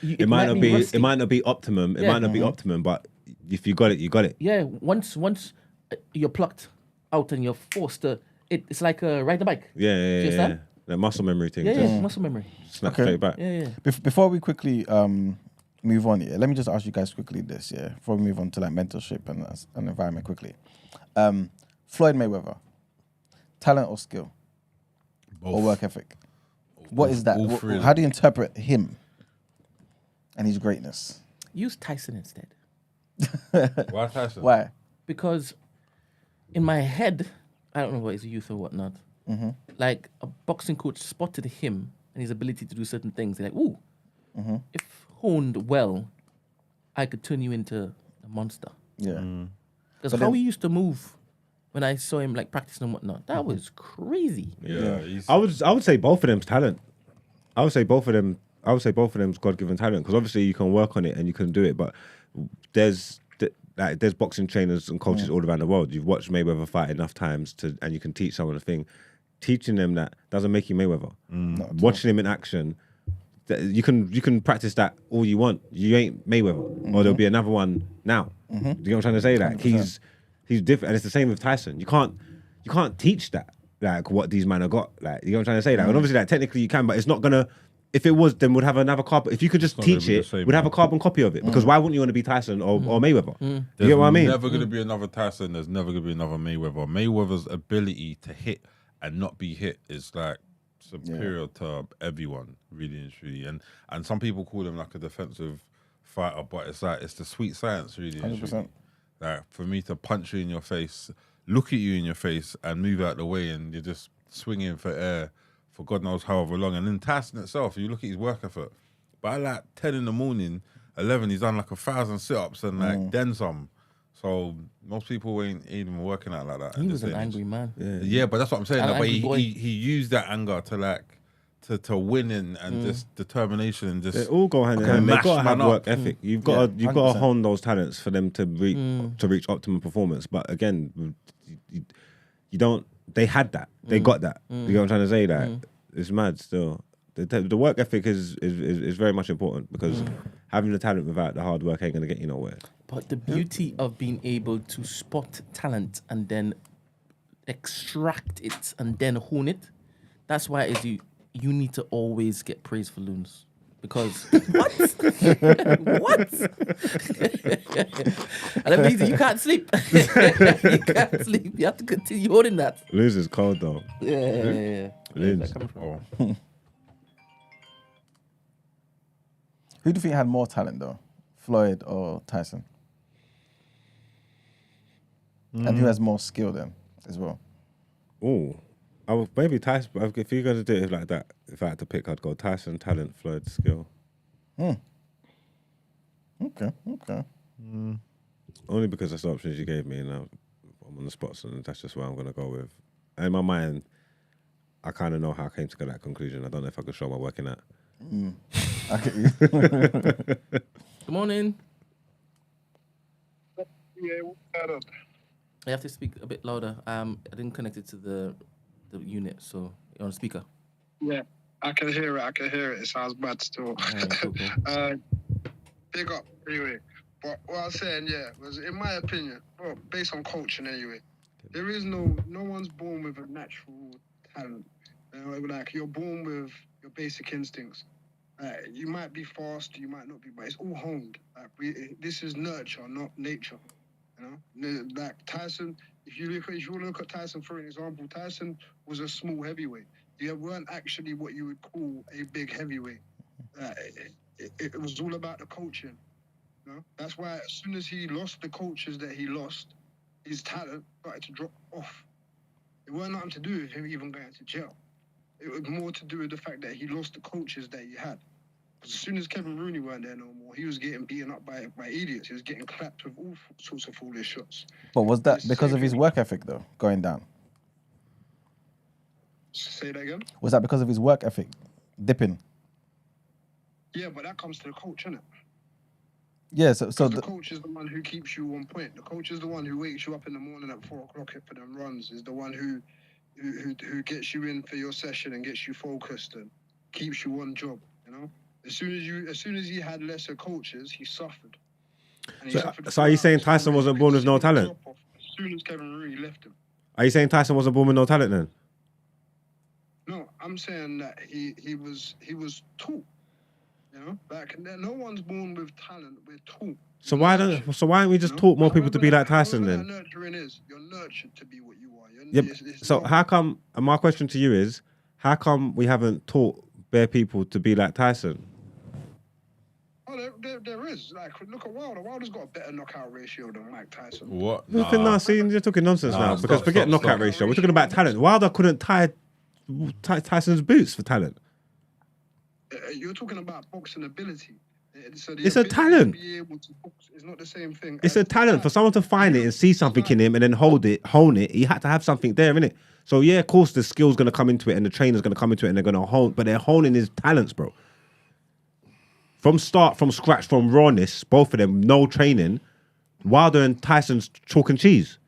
It might not be. It might not be optimum. It might not be optimum, but if you got it, you got it. Yeah. Once you're plucked out and you're forced to, it's like riding a bike. Yeah. The muscle memory thing. Yeah, just yeah, muscle memory. snap Okay. straight back. Yeah, yeah. Before we quickly move on, let me just ask you guys quickly this, before we move on to like mentorship and environment quickly. Floyd Mayweather, talent or skill? Both. Or work ethic? What is that? all three of How do you interpret him and his greatness? Use Tyson instead. Why Tyson? Why? Because in my head, I don't know what he's a youth or whatnot. Like a boxing coach spotted him and his ability to do certain things. They're like, ooh, if honed well, I could turn you into a monster. Yeah. Because But how then- he used to move when I saw him like practicing and whatnot, that was crazy. Yeah, he's, I would say both of them's talent. I would say both of them's God-given talent because obviously you can work on it and you can do it, but there's boxing trainers and coaches all around the world. You've watched Mayweather fight enough times and you can teach someone a thing. Teaching them that doesn't make you Mayweather. Watching him in action, you can practice that all you want. You ain't Mayweather, or there'll be another one now. Do you know what I'm trying to say? Like he's different, and it's the same with Tyson. You can't teach that, like what these men have got. Like you know what I'm trying to say? Like, and obviously, like technically you can, but it's not gonna. If it was, then we'd have another carbon. If you could just not gonna teach be the it, same, we'd have a man. carbon copy of it. Because why wouldn't you want to be Tyson or Mayweather? You there's get what I mean? never going to be another Tyson. There's never going to be another Mayweather. Mayweather's ability to hit and not be hit is like superior to everyone, really and truly. And some people call him like a defensive fighter, but it's like it's the sweet science, really and truly. 100%. Like for me to punch you in your face, look at you in your face, and move out the way, and you're just swinging for air for God knows however long. And then Tyson itself, you look at his work effort. By like 10 in the morning, 11, he's done like 1,000 sit-ups and like then some. So most people ain't even working out like that. He at was this an age. angry man. Yeah, but that's what I'm saying. An Like, but angry boy. he used that anger to like to win and just determination and They just all go hand in Okay, hand. They've mash got to have man up. work ethic. You've got to 100%. hone those talents for them to reach optimum performance. But again, you don't. They had that. They got that. You know what I'm trying to say? That it's mad still. The work ethic is very much important because having the talent without the hard work ain't gonna get you nowhere. But the beauty of being able to spot talent and then extract it and then hone it, that's why it is you need to always get praise for loons. Because what? What? And that means you can't sleep. You can't sleep. You have to continue holding that. Lose is cold though. Yeah. Lose. oh, Who do you think had more talent though, Floyd or Tyson? And who has more skill then as well? Oh, I would maybe Tyson. But if you're gonna do it like that, if I had to pick, I'd go Tyson, talent, Floyd, skill. Okay. Only because that's the options you gave me, and I'm on the spots, and that's just what I'm gonna go with. And in my mind, I kind of know how I came to that conclusion. I don't know if I could show my work in that. I get you. Good morning. Yeah, what's that up? I have to speak a bit louder. I didn't connect it to the unit, so you're on speaker. Yeah, I can hear it. It sounds bad still. Cool. Big up, anyway. But what I was saying, was in my opinion, well, based on coaching anyway, there is no one's born with a natural talent. Like you're born with your basic instincts. You might be fast, you might not be, but it's all honed. This is nurture, not nature. You know, like Tyson. If you want to look at Tyson for an example, Tyson was a small heavyweight. They weren't actually what you would call a big heavyweight. It was all about the coaching. You know? That's why as soon as he lost the coaches that he lost, his talent started to drop off. It weren't nothing to do with him even going to jail. It was more to do with the fact that he lost the coaches that he had. As soon as Kevin Rooney weren't there no more, he was getting beaten up by idiots. He was getting clapped with all sorts of foolish shots. But was that because of his work ethic though, going down? Say that again? Was that because of his work ethic dipping? Yeah, but that comes to the coach, innit? Yeah, so The coach is the one who keeps you on point. The coach is the one who wakes you up in the morning at 4 o'clock for them runs. Is the one who gets you in for your session and gets you focused and keeps you on job. You know, as soon as he had lesser coaches, he suffered. And he suffered So are you saying Tyson wasn't born with no talent? As soon as Kevin Rooney left him. Are you saying Tyson wasn't born with no talent then? No, I'm saying that he was taught. You know, like no one's born with talent. We're taught. So why don't we just taught more people to be like Tyson then? Nurturing is you're nurtured to be what you are. How come? And my question to you is, how come we haven't taught bare people to be like Tyson? Oh, there is. Like, look at Wilder. Wilder's got a better knockout ratio than Mike Tyson. What? You're talking nonsense now. Because forget knockout ratio. We're talking about talent. Wilder couldn't tie Tyson's boots for talent. You're talking about boxing ability. So it's a talent. To be able to box is not the same thing. It's a talent for someone to find it and see something in him and then hone it. He had to have something there, innit? So yeah, of course, the skill's gonna come into it and the trainer's gonna come into it and they're gonna hone, but they're honing his talents, bro. From scratch, from rawness, both of them, no training. Wilder and Tyson's chalk and cheese.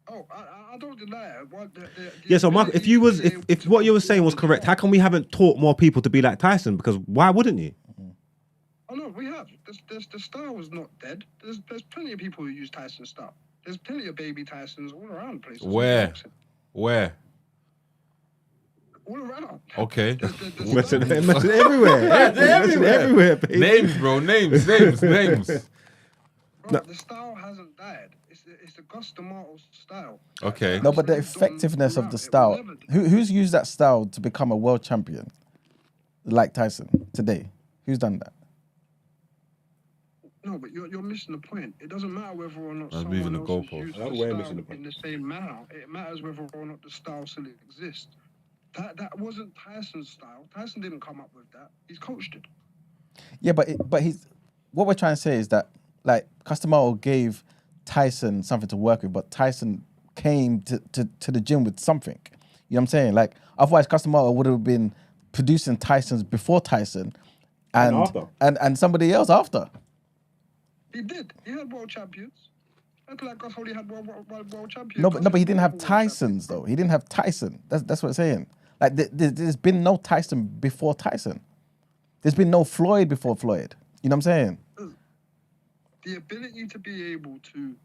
Oh, I don't deny it. Yeah, so Mark, if what you were saying was correct, how come we haven't taught more people to be like Tyson? Because why wouldn't you? Oh no, we have. The style is not dead. There's plenty of people who use Tyson's style. There's plenty of baby Tysons all around the place. Where? All around. Okay. Imagine everywhere. Everywhere, baby. Names, bro. Names. Bro, the style hasn't died. It's the Gus D'Amato style. Okay. No, but the effectiveness of the style. Who's used that style to become a world champion, like Tyson today? Who's done that? No, but you're missing the point. It doesn't matter whether or not I'm moving the someone else goalpost. used the style in the same manner. It matters whether or not the style still exists. That wasn't Tyson's style. Tyson didn't come up with that. He's coached it. Yeah, but he's what we're trying to say is that like D'Amato gave Tyson something to work with, but Tyson came to the gym with something. You know what I'm saying? Like otherwise, D'Amato would have been producing Tyson's before Tyson, and somebody else after. He did. He had world champions. Like Gus only had world champions. No, but he didn't have Tyson's though. He didn't have Tyson. That's what I'm saying. Like there's been no Tyson before Tyson. There's been no Floyd before Floyd. You know what I'm saying? The ability to be able to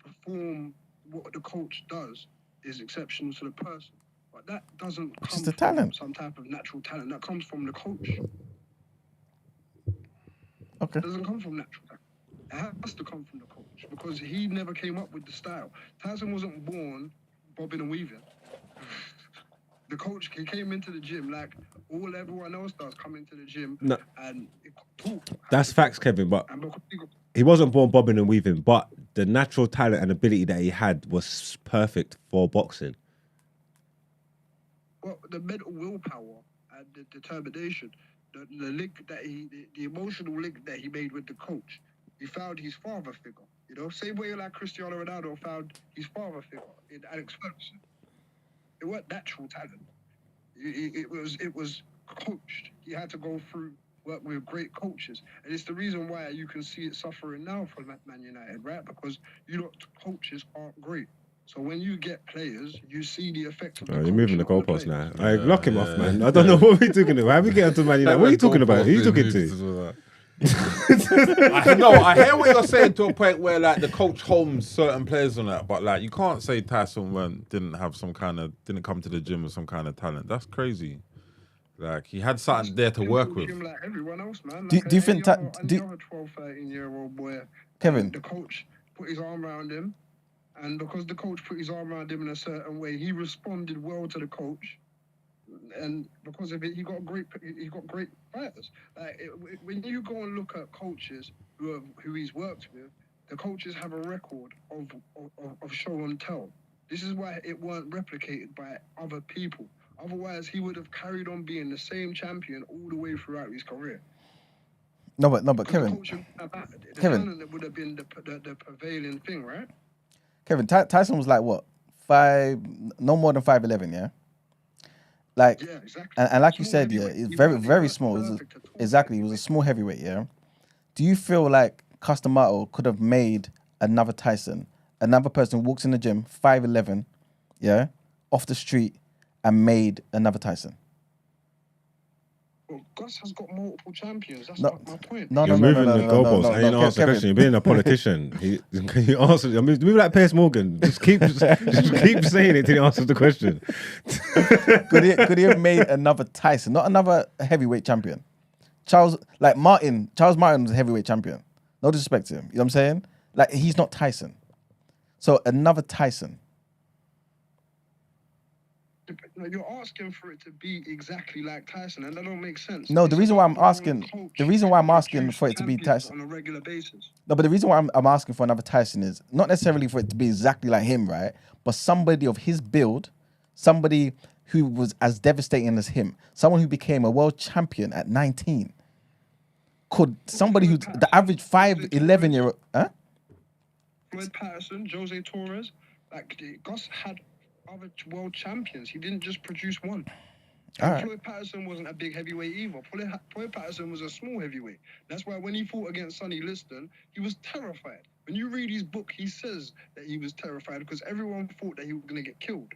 perform what the coach does is exceptional to the person. But that doesn't come from talent. Some type of natural talent. That comes from the coach. Okay. It doesn't come from natural talent. It has to come from the coach because he never came up with the style. Tyson wasn't born bobbing and weaving. The coach, he came into the gym like everyone else does, come into the gym and talk. That's facts, Kevin, but he wasn't born bobbing and weaving, but the natural talent and ability that he had was perfect for boxing. Well, the mental willpower and the determination, the link that the emotional link that he made with the coach. He found his father figure, you know, same way like Cristiano Ronaldo found his father figure in Alex Ferguson. It wasn't natural talent. It was coached. He had to go through work with great coaches, and it's the reason why you can see it suffering now for Man United, right? Because coaches aren't great. So when you get players, you see the effect of the you're moving the goalpost now. Lock him off, yeah. man. I don't know what we're talking about. How we get onto Man United? What are you talking about? Who are you talking to? I hear what you're saying to a point where like the coach homes certain players on that, but like you can't say Tyson didn't come to the gym with some kind of talent. That's crazy. Like he had something there to work with. Like everyone else, man. Do you think other 12, 13-year-old boy, Kevin, the coach put his arm around him, and because the coach put his arm around him in a certain way, he responded well to the coach. And because of it, he got great fighters. When you go and look at coaches who he's worked with, the coaches have a record of show and tell. This is why it weren't replicated by other people. Otherwise, he would have carried on being the same champion all the way throughout his career. No, but Kevin, talent would have been the prevailing thing, right? Kevin, Tyson was like what, no more than 5'11", yeah. Like, yeah, exactly. And like you Small said, yeah, heavyweight. it's very, very was small. perfect to talk Exactly, it was a small heavyweight, yeah. Do you feel like D'Amato could have made another Tyson, another person who walks in the gym, 5'11", yeah, off the street, and made another Tyson? Well, Gus has got multiple champions. That's No, my point. no, You're no, moving no, the no, no, goalposts. no, I didn't no, answer the Kevin. question. You're being a politician. Can you answer? I mean, move like Piers Morgan. Just keep saying it till he answers the question. Could he have made another Tyson, not another heavyweight champion? Charles Martin was a heavyweight champion. No disrespect to him. You know what I'm saying? Like, he's not Tyson. So another Tyson. No, you're asking for it to be exactly like Tyson, and that don't make sense. No, the It's reason why I'm about your own asking, coach the reason why I'm to asking produce for it to be champions Tyson. on a regular basis. No, but the reason why I'm asking for another Tyson is not necessarily for it to be exactly like him, right? But somebody of his build, somebody who was as devastating as him, someone who became a world champion at 19. Could somebody who's the average 5'11" year old, huh? Floyd Patterson, Jose Torres, like Gus had other world champions. He didn't just produce one. And All right. Floyd Patterson wasn't a big heavyweight either. Floyd Patterson was a small heavyweight. That's why when he fought against Sonny Liston, he was terrified. When you read his book, he says that he was terrified because everyone thought that he was going to get killed.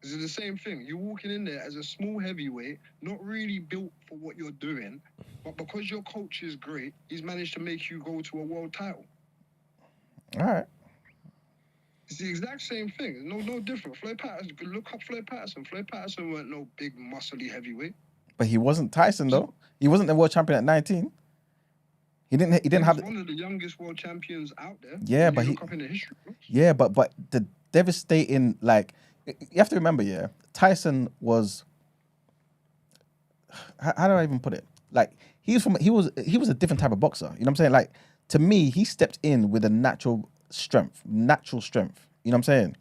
This is the same thing. You're walking in there as a small heavyweight, not really built for what you're doing, but because your coach is great, he's managed to make you go to a world title. All right. It's the exact same thing. No different. Floyd Patterson, look up Floyd Patterson. Floyd Patterson weren't no big, muscly heavyweight. But he wasn't Tyson though. He wasn't the world champion at 19. He didn't have one of the youngest world champions out there. Yeah, but look up in the history books. Yeah, but the devastating, like, you have to remember, yeah, Tyson was, how do I even put it? Like, he was a different type of boxer. You know what I'm saying? Like, to me, he stepped in with a natural strength. You know what I'm saying?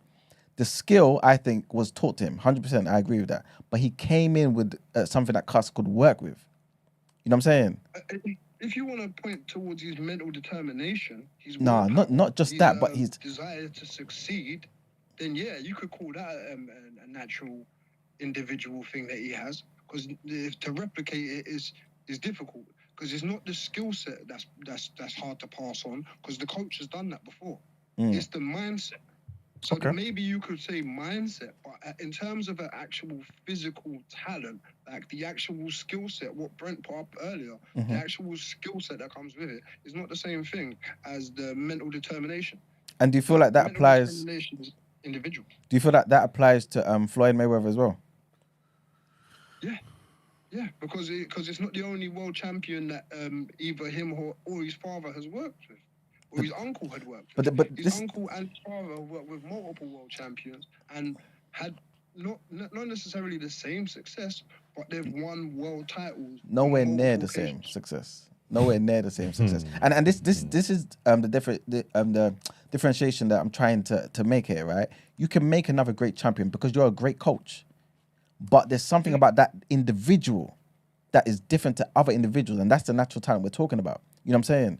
The skill, I think, was taught to him. 100%, I agree with that. But he came in with something that Cuss could work with. You know what I'm saying? If you want to point towards his mental determination, his not just that, but his desire to succeed, then yeah, you could call that a natural individual thing that he has. Because to replicate it is difficult. Because it's not the skill set that's hard to pass on. Because the coach has done that before. It's the mindset. So maybe you could say mindset, but in terms of an actual physical talent, like the actual skill set, what Brent put up earlier, the actual skill set that comes with it is not the same thing as the mental determination. And do you feel like that applies? Determination is individual. Do you feel like that applies to Floyd Mayweather as well? Yeah, because it's not the only world champion that either him or his father has worked with. Or his uncle had worked with. But his uncle and his father worked with multiple world champions and had not necessarily the same success, but they've won world titles. Nowhere near the same success. Nowhere near the same success. And this is the differentiation that I'm trying to make here, right? You can make another great champion because you're a great coach, but there's something about that individual that is different to other individuals, and that's the natural talent we're talking about. You know what I'm saying?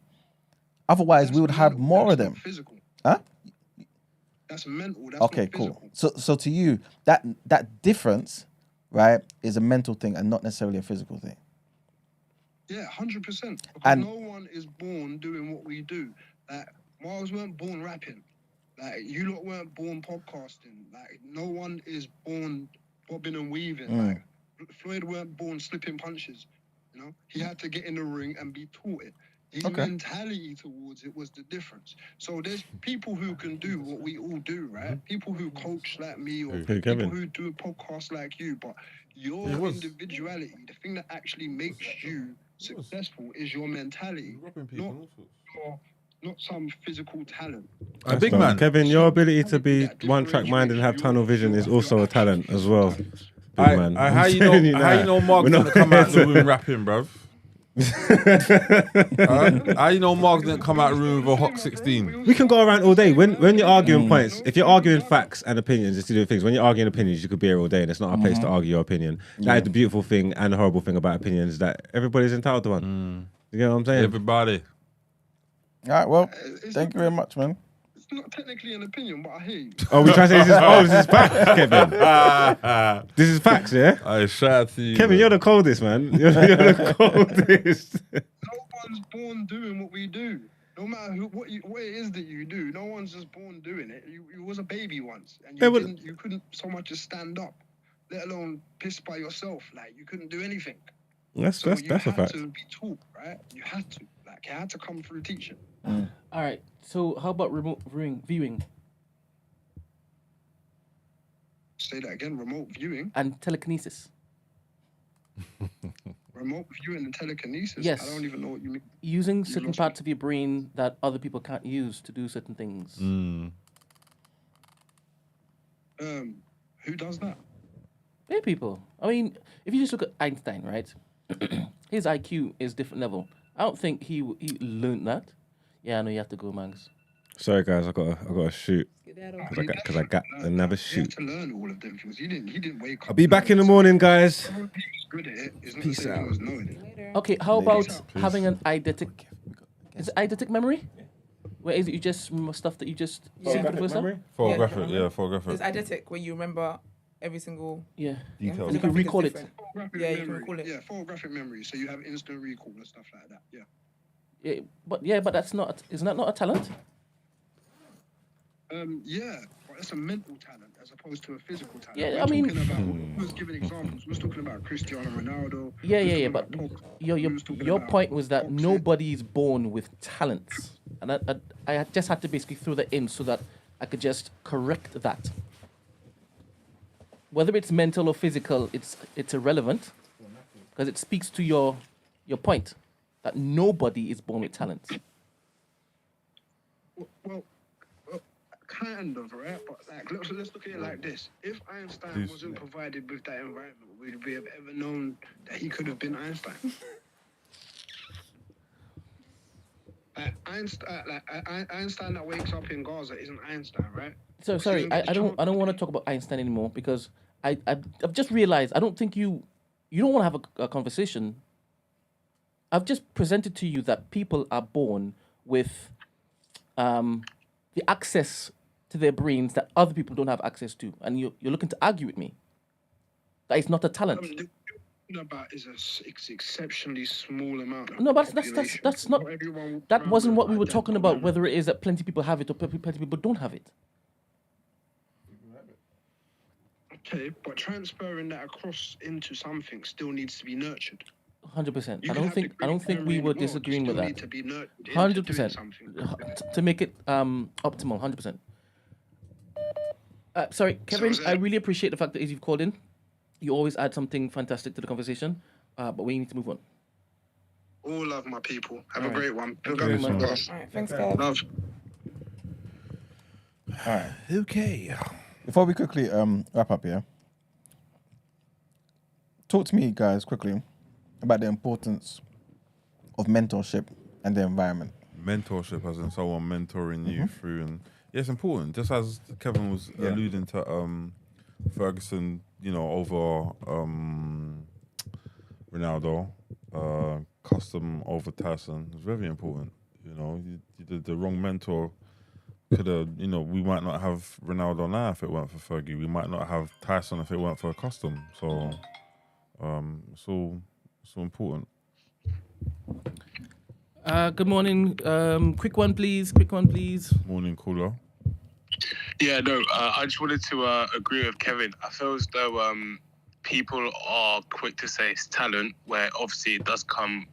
Otherwise, we would have more of them. Physical. Huh? That's mental. That's okay, not cool. So to you, that difference, right, is a mental thing and not necessarily a physical thing. Yeah, 100%. Because no one is born doing what we do. Like, Miles weren't born rapping. Like, you lot weren't born podcasting. Like, no one is born bobbing and weaving. Like, Floyd weren't born slipping punches. You know, he had to get in the ring and be taught it. His mentality towards it was the difference. So there's people who can do what we all do, right? People who coach like me or people who do a podcast like you, but your individuality, the thing that actually makes you successful is your mentality, not some physical talent. A big man. Kevin, your ability to be one-track mind and have tunnel vision is also a talent as well. Big man. How you know Mark's gonna come out the room rapping, bruv? How you know Mark didn't come out of the room with a Hawk 16? We can go around all day. When you're arguing points, if you're arguing facts and opinions, it's two different things. When you're arguing opinions, you could be here all day, and it's not our place to argue your opinion. That is the beautiful thing and the horrible thing about opinions, that everybody's entitled to one. You know what I'm saying? Everybody. All right, well, thank you very much, man. It's not technically an opinion, but I hear you. Oh, we try to say this is facts, Kevin. This is facts, yeah? I shout out to you. Kevin, man. you're the coldest, man. You're the coldest. No one's born doing what we do. No matter what it is that you do, no one's just born doing it. You was a baby once, and you couldn't so much as stand up, let alone piss by yourself. Like, you couldn't do anything. That's So you a had fact. to be taught, right? You had to. Like, it had to come through teaching. All right. So how about remote viewing Say that again. Remote viewing. and telekinesis? Remote viewing and telekinesis. Yes. I don't even know what you mean. Using You certain lost parts of your brain that other people can't use to do certain things. Who does that? Hey, people. I mean, if you just look at Einstein, right? His IQ is different level. I don't think he learned that. Yeah, I know you have to go, Mangs. Sorry, guys, I gotta shoot because I got another He had shoot. to learn all of them things. He didn't wake up. I'll be back in the morning, guys. Everyone was good at it. It's not Peace the same out. as knowing it. Okay, how about Ladies. having an eidetic? Is it eidetic memory? Where is it? You just remember stuff that you just see for the first time? Photographic, Yeah. photographic. It's eidetic, where you remember every single. Yeah. Details. You can recall it. Photographic Yeah, you can memory. recall it. Yeah, photographic memory. So you have instant recall and stuff like that. Yeah. But that's not. Isn't that not a talent? Yeah, but it's a mental talent as opposed to a physical talent. Yeah, We're I mean- talking about, was giving examples. We're talking about Cristiano Ronaldo. Yeah. we're But talking about your about point was that boxing. nobody is born with talents, and I just had to basically throw that in so that I could just correct that. Whether it's mental or physical, it's irrelevant because it speaks to your point that nobody is born with talents. Well, kind of, right? But like, let's look at it like this: if Einstein Please. wasn't provided with that environment, would we have ever known that he could have been Einstein? Einstein that wakes up in Gaza isn't Einstein, right? So sorry, I don't want to talk about Einstein anymore because I've just realized I don't think you don't want to have a conversation. I've just presented to you that people are born with the access to their brains that other people don't have access to, and you're looking to argue with me that it's not a talent. The thing about is it's exceptionally small amount. Of No, but population. that's not. Not everyone walks That around wasn't with what we like were that, talking but about. Whether it is that plenty people have it or plenty people don't have it. Okay, but transferring that across into something still needs to be nurtured. 100%. You I can don't have think the greatest memory we in the were world, you disagreeing still with need that. to be nurtured into 100%. doing something. To make it optimal. 100%. Sorry, Kevin. was I it- really appreciate the fact that you've called in. You always add something fantastic to the conversation. But we need to move on. All love, my people. Have All a right. great one. Thank Look you very up much. yourself. All right, thanks, Kev. Love. All right. Okay. Before we quickly wrap up here, talk to me, guys, quickly about the importance of mentorship and the environment. Mentorship, as in someone mentoring you through, and yeah, it's important. Just as Kevin was Yeah. alluding to, Ferguson, over Ronaldo, custom over Tyson. It's very important. You did the wrong mentor. Could have, we might not have Ronaldo now if it weren't for Fergie. We might not have Tyson if it weren't for custom. So, so important. Good morning. Quick one, please. Quick one, please. Morning cooler. Yeah, no, I just wanted to agree with Kevin. I feel as though people are quick to say it's talent, where obviously it does come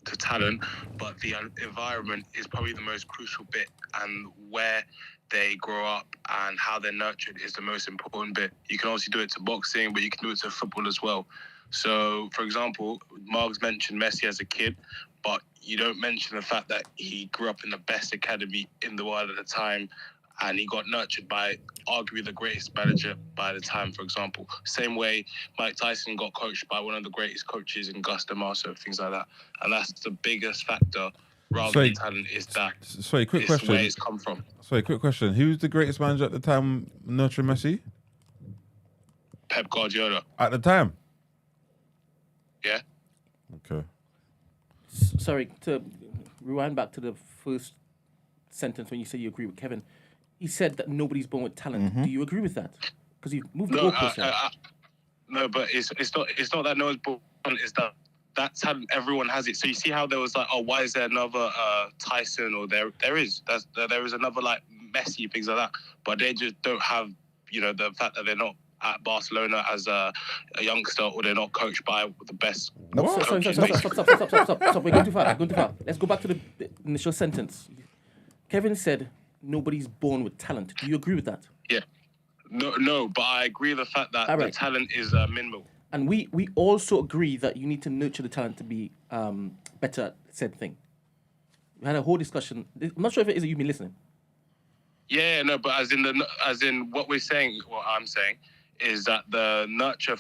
to talent, but the environment is probably the most crucial bit, and where they grow up and how they're nurtured is the most important bit. You can obviously do it to boxing, but you can do it to football as well. So, for example, Margs mentioned Messi as a kid, but you don't mention the fact that he grew up in the best academy in the world at the time, and he got nurtured by arguably the greatest manager by the time, for example. Same way Mike Tyson got coached by one of the greatest coaches in Gus D'Amato, things like that. And that's the biggest factor rather than talent, is that Sorry, quick it's question. where it's come from. Sorry, quick question. Who's the greatest manager at the time nurturing Messi? Pep Guardiola, At the time? yeah? Okay. Sorry, to rewind back to the first sentence when you said you agree with Kevin. He said that nobody's born with talent. Do you agree with that? Because you moved the No, goalpost. there. no, but it's not that no one's born. It's that talent, everyone has it. So you see how there was like, oh, why is there another Tyson, or there is another like Messi, things like that. But they just don't have the fact that they're not at Barcelona as a youngster, or they're not coached by the best. Sorry. Stop. We're going too far. Let's go back to the initial sentence. Kevin said nobody's born with talent. Do you agree with that? Yeah. No, but I agree with the fact that the talent is minimal. And we also agree that you need to nurture the talent to be better at said thing. We had a whole discussion. I'm not sure if it is that you've been listening. Yeah, no, but as in what we're saying, what I'm saying is that the nurture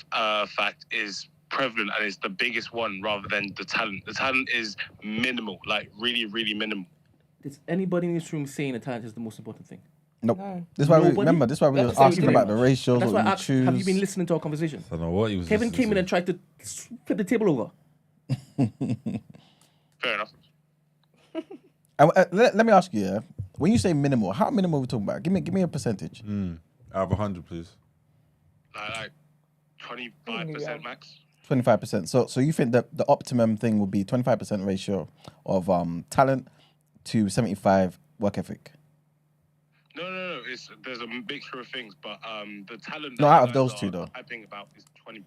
fact is prevalent and it's the biggest one rather than the talent. The talent is minimal, like really, really minimal. Is anybody in this room saying the talent is the most important thing? Nope. No. This is why Nobody? this is why we were That's why we asking did about it. the ratios, That's what why I you asked, choose. have you been listening to our conversation? I don't know what he was. Kevin listening came in and tried to flip the table over. Fair enough. Let me ask you, yeah, when you say minimal, how minimal are we talking about? Give me a percentage. Out of 100, please. Like 25% max. 25%. So you think that the optimum thing would be 25% ratio of talent to 75 work ethic? No. There's a mixture of things, but the talent. No, that out of you those guys two, are though. hyping about is 20%,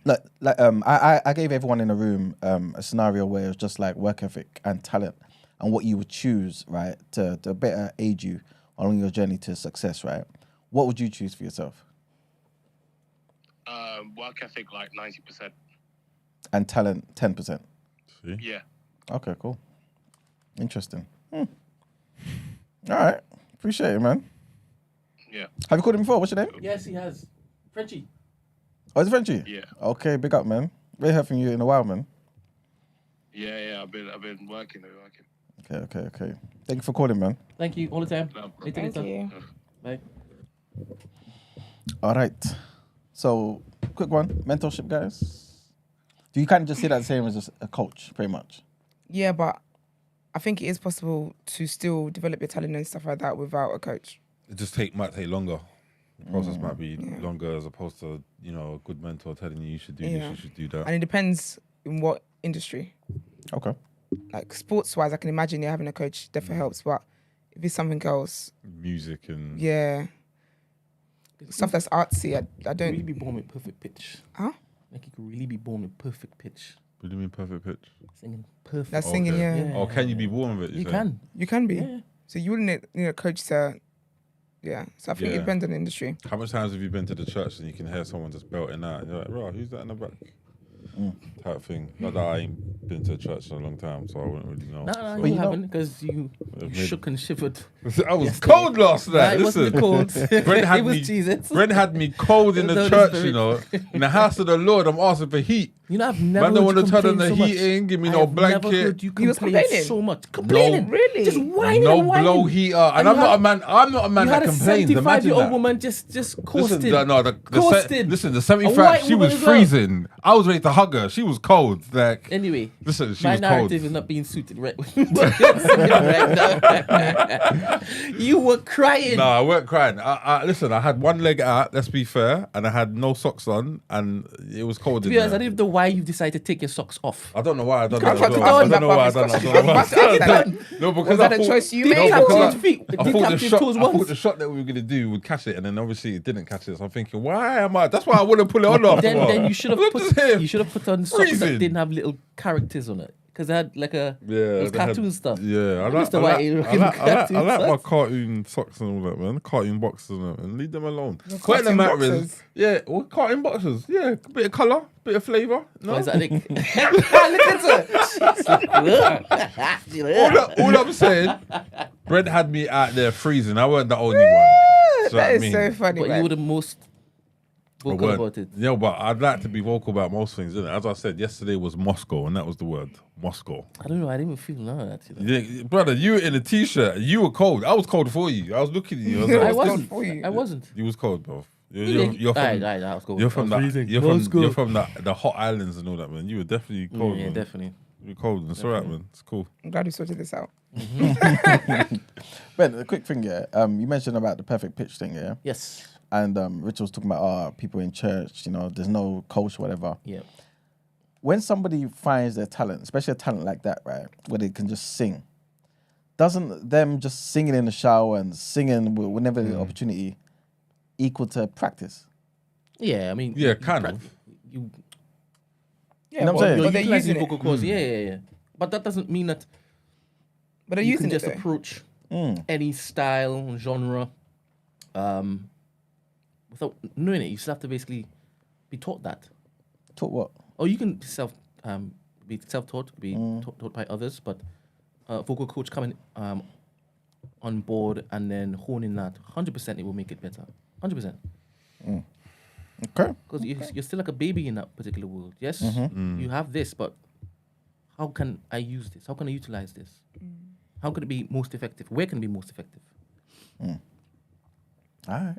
25%. Yeah. I gave everyone in the room a scenario where it was just like work ethic and talent and what you would choose, right, to better aid you along your journey to success, right? What would you choose for yourself? Work ethic like 90%. And talent 10%. See? Yeah. Okay, cool. Interesting. All right. Appreciate it, man. Yeah. Have you called him before? What's your name? Yes, he has. Frenchie. Oh, is it Frenchie? Yeah. Okay, big up, man. We heard from you in a while, man. Yeah. I've been working. Okay. Thank you for calling, man. Thank you all the time. No. Later. Thank you. Bye. All right. So, quick one. Mentorship, guys. Do you kind of just see that the same as just a coach, pretty much? Yeah, but I think it is possible to still develop your talent and stuff like that without a coach. It just might take longer. The process might be longer as opposed to, a good mentor telling you should do this, you should do that. And it depends in what industry. Okay. Like sports-wise, I can imagine having a coach definitely helps, but if it's something else, Music and... yeah, stuff that's artsy, I You could really don't... be born with perfect pitch. Huh? Like you could really be born with perfect pitch. What do you mean perfect pitch? Singing perfect. That's singing, Okay. yeah. Yeah. Or can you be born with it? You say? can. You can be. Yeah. So you wouldn't need a coach to... Yeah, so I think it Yeah. depends on the industry. How much times have you been to the church and you can hear someone just belting out and you're like, bro, who's that in the back? Type thing. Not that I ain't been to a church in a long time, so I wouldn't really know. No, So- you haven't, because you shook and shivered. I was yesterday. cold last Nah, night. it wasn't Listen, cold. Brent had It was me. Jesus. Brent had me cold in the The Holy church. Spirit. In the house of the Lord, I'm asking for heat. You know, I've never Man, don't heard want you to turn on complain the so much. heating. Give me I no have never blanket. heard you He was complain complaining. so much. Complaining. Really? Just whining No and whining. blow heater, and And I'm you not had- a man. I'm not a man You that had a complains. Imagine 75-year-old that. woman just coasting. Listen, Coasting. listen, the A 75, white she woman was as well. freezing. I was ready to hug her. She was cold. Like, Anyway, listen, she my was cold. narrative is not being suited right with what you're saying right now. You were crying. No, I weren't crying. Listen, I had one leg out, let's be fair, and I had no socks on, and it was cold To in be honest, I there. don't know why you decided to take your socks off. I don't know why I done can't that. put it I on, don't know why I that done buff is that. I was about to ask that. No, because Was that I a thought- choice you They made? tapped because your I- feet. I They thought tapped the your shot. toes I thought once. the shot that we were gonna do would catch it, and then obviously it didn't catch it. So I'm thinking, why am I? That's why I wouldn't pull it on after. Then you should have Look at him. put on socks that Freezing. didn't have little characters on it, because they had like it was they had- cartoon stuff. Yeah, I Mr. White, you like my cartoon cartoon socks and all that, man. Cartoon boxes and that, and leave them alone. Point the cartoon matter is, boxes? yeah, well, cartoon boxes, yeah, a bit of colour, bit of flavour. No? Why is that? all I'm saying, Brent had me out there freezing. I weren't the only one. Do you know what That I is mean? so funny, But you man. were the most I vocal weren't. about it. Yeah, but I'd like to be vocal about most things, innit? As I said, yesterday was Moscow, and that was the word, Moscow. I don't know. I didn't even feel none of that. You know? Yeah, brother, you were in a t-shirt. You were cold. I was cold for you. I was looking at you. I was I like, I was wasn't. for you. I wasn't. you was cold, bro. Really? You're from, Aye, I was cold. you're from I was the freezing. you're Moscow. from the hot islands and all that, man. You were definitely cold, Yeah, man. definitely. You're cold. It's alright, man. It's cool. I'm glad we sorted this out. Ben, a quick thing, yeah. You mentioned about the perfect pitch thing, yeah. Yes. And Rich was talking about people in church, there's no coach or whatever. Yeah. When somebody finds their talent, especially a talent like that, right, where they can just sing, doesn't them just singing in the shower and singing whenever the opportunity, equal to practice? Yeah, I mean, Yeah, kind of. You, Yeah, You know what I'm saying? you're but they're utilizing using vocal it. cords. Yeah. But that doesn't mean that But they're you using can it. just though. approach any style, genre, without knowing it. You still have to basically be taught that. Taught what? Or you can be self-taught, be taught by others, but vocal coach coming on board and then honing that, 100% it will make it better. 100%. Okay. Because you're still like a baby in that particular world. Yes, you have this, but how can I use this? How can I utilize this? How can it be most effective? Where can it be most effective? All right.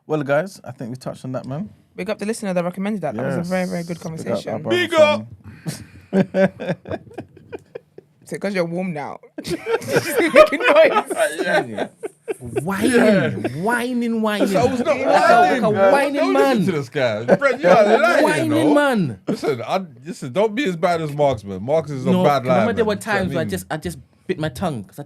Well, guys, I think we touched on that, man. Big up the listener that recommended that. That was a very, very good conversation. Big up. So because you're warm now, just making noise. Whining. I was not Like a whining Don't man. listen to this guy. Brent, you are lying, Whining man. Listen, don't be as bad as Marks, man. Marks is a No, bad liar. remember there were man. Do you know times what where I mean? I just bit my tongue because I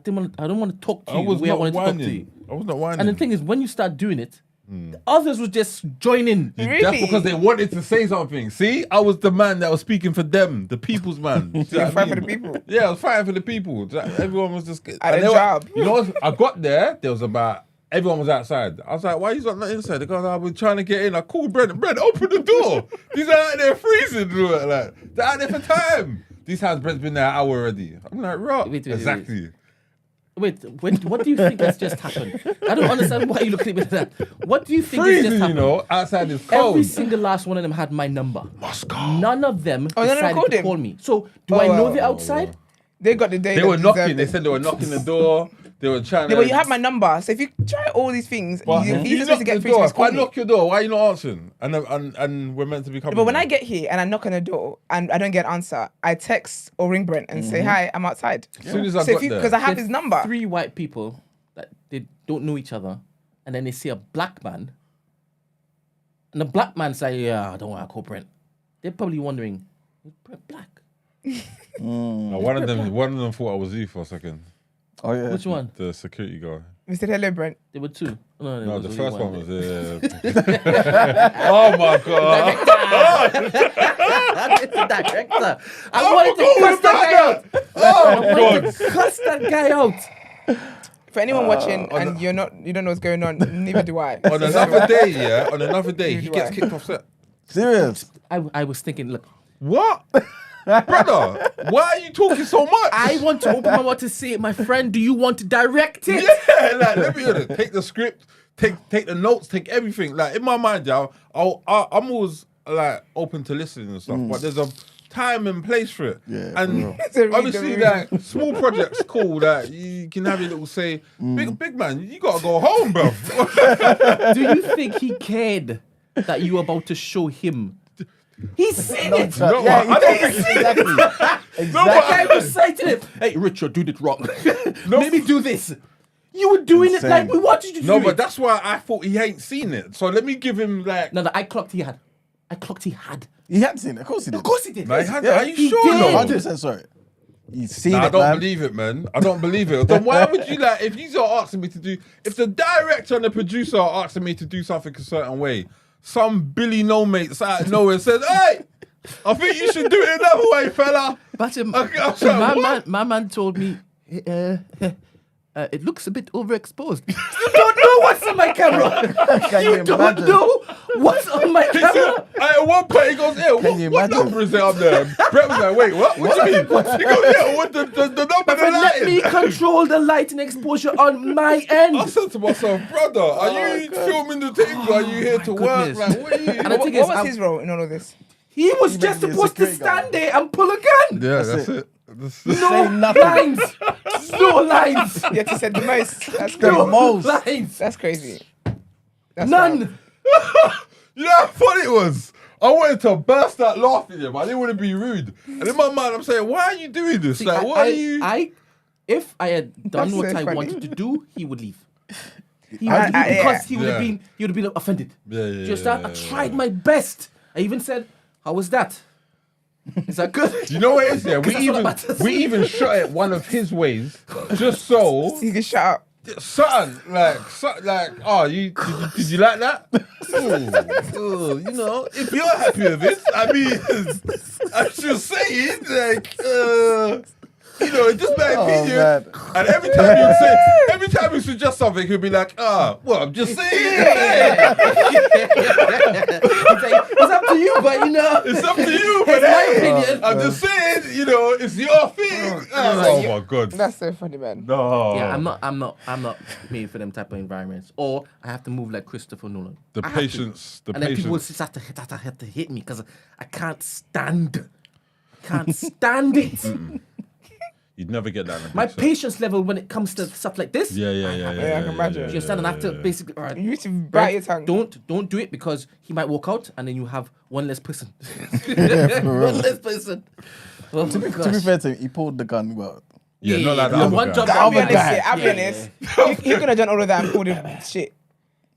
don't want to talk to I you was where I not wanted to talk to you. whining. I was not whining. And the thing is, when you start doing it, the others would just join in. Really? That's because they wanted to say something. See, I was the man that was speaking for them, the people's man. Do you know You're what I fighting for mean? the people. Yeah, I was fighting for the people. Everyone was just At and a they were- job. You know what? I got there. There was about everyone was outside. I was like, "Why are you not inside?" They go, "I've been trying to get in." I called Brent. Brent, open the door. These are out there freezing. Like they're out there for time. These times Brent's been there an hour already. I'm like, right, Wait. exactly. Wait, what do you think has just happened? I don't understand why you look at me like that. What do you think has Freezing, just you happened? know. Outside is cold. Every single last one of them had my number. Moscow. None of them Oh, none of them decided called to him? call me. So do I know they're Oh. outside? They got the day. They that were knocking. deserved They it. said they were knocking the door. They were trying Yeah, to. but you have my number. So if you try all these things, But you you easiest way knock to the get through door. to If I me. knock your door, why are you not answering? And we're meant to be coming. But when here. I get here and I knock on the door and I don't get an answer, I text or ring Brent and say, "Hi, I'm outside." as soon as I So got if you, there, because I have There's his number. 3 white people that they don't know each other, and then they see a black man, and the black man say, "Yeah, I don't want to call Brent." They're probably wondering, "Is Brent black? No, one of them thought I was you for a second. Oh yeah. Which one?" The security guy. We said, "Hello, Brent." There were 2. No, there No, was the only first one was. Oh Oh my god! the director. I wanted to cuss that guy out. I wanted to cuss that guy out. For anyone watching and you don't know what's going on, neither do I. On another day, he gets kicked off set. Serious. I was thinking, look, What, brother? Why are you talking so much? I want to open my mouth to say it, my friend. Do you want to direct it? Yeah, like let me hear it. Take the script, take the notes, take everything. Like in my mind, I'm always like open to listening and stuff, but there's a time and place for it. Yeah, and for real. obviously, like small projects, cool. That you can have your little say. Big man, you gotta go home, bro. Do you think he cared that you were about to show him? He's seen it. No, Yeah, I don't think. exactly. That Exactly. guy was saying to him, "Hey, Richard, do it wrong. Maybe do this." You were doing Insane. it like we wanted you to No, do but it. that's why I thought he ain't seen it. So let me give him like. No, I clocked he had. I clocked he had. He hadn't seen it. Of course he did. Of course he did. No, he had- Yeah, are you he sure? did. No, 100% sorry. He's seen Nah, I it, don't man. believe it, man. I don't believe it. Then why would you like if you are asking me to do if the director and the producer are asking me to do something a certain way, some Billy no mates out of nowhere says, "Hey, I think you should do it another way, fella." But Okay, I'm like, what? my man told me, it looks a bit overexposed. You don't know what's on my camera. Can You you don't imagine? know what's on my He said, camera. at one point he goes, "Yeah, you what imagine? number is it up there?" Brett was like, "Wait, what? What do you mean?" He goes, "Yeah, what the number My of the friend, let me lighting?" control the lighting exposure on my end. I said to myself, "Brother, are you filming the thing? Are you here to work? goodness. Like, what are you?" And the What, thing what is, was I'm- his role in all of this? He was just meant to be a supposed to security guard. stand there and pull a gun. Yeah, That's it. Say No nothing. lines. No lines. Yet he said the most. That's The crazy. most. Lines. That's crazy. That's wild. None. You know how funny it was? I wanted to burst out laughing, but I didn't want to be rude. And in my mind, I'm saying, "Why are you doing this? See, Like, what are you?" If I had done That's what so I funny. wanted to do, he would leave. He I- would leave I- because he would Yeah. have been offended. Yeah, Just that I tried my best. I even said, "How was that? Is that good?" You know what it is? Yeah, That's all that matters. we even shot it one of his ways, just so You can shut up. Something like, oh, did you like that? You know, if you're happy with it, I mean, I'm just saying, like, you know, it's just my opinion. Man. And every time you suggest something, he'll be like, well, I'm just saying. It's up to you, but you know. It's up to you, It's but my hey, opinion. I'm just saying, you know, it's your thing. Oh my God. That's so funny, man. No. Yeah, I'm not made for them type of environments. Or I have to move like Christopher Nolan. The I have to. patience. And then people just have to hit me because I can't stand it. You'd never get that. In a My big set. patience level when it comes to stuff like this. Yeah, I can imagine. You understand? And I have to basically. All right, You need to bite your tongue. Don't do it because he might walk out and then you have one less person. One less person. Oh, To be fair to him, he pulled the gun. Well, Yeah, not like yeah, that. one job. I'll be other honest. guy. I'll be honest. He could have done all of that and pulled him shit.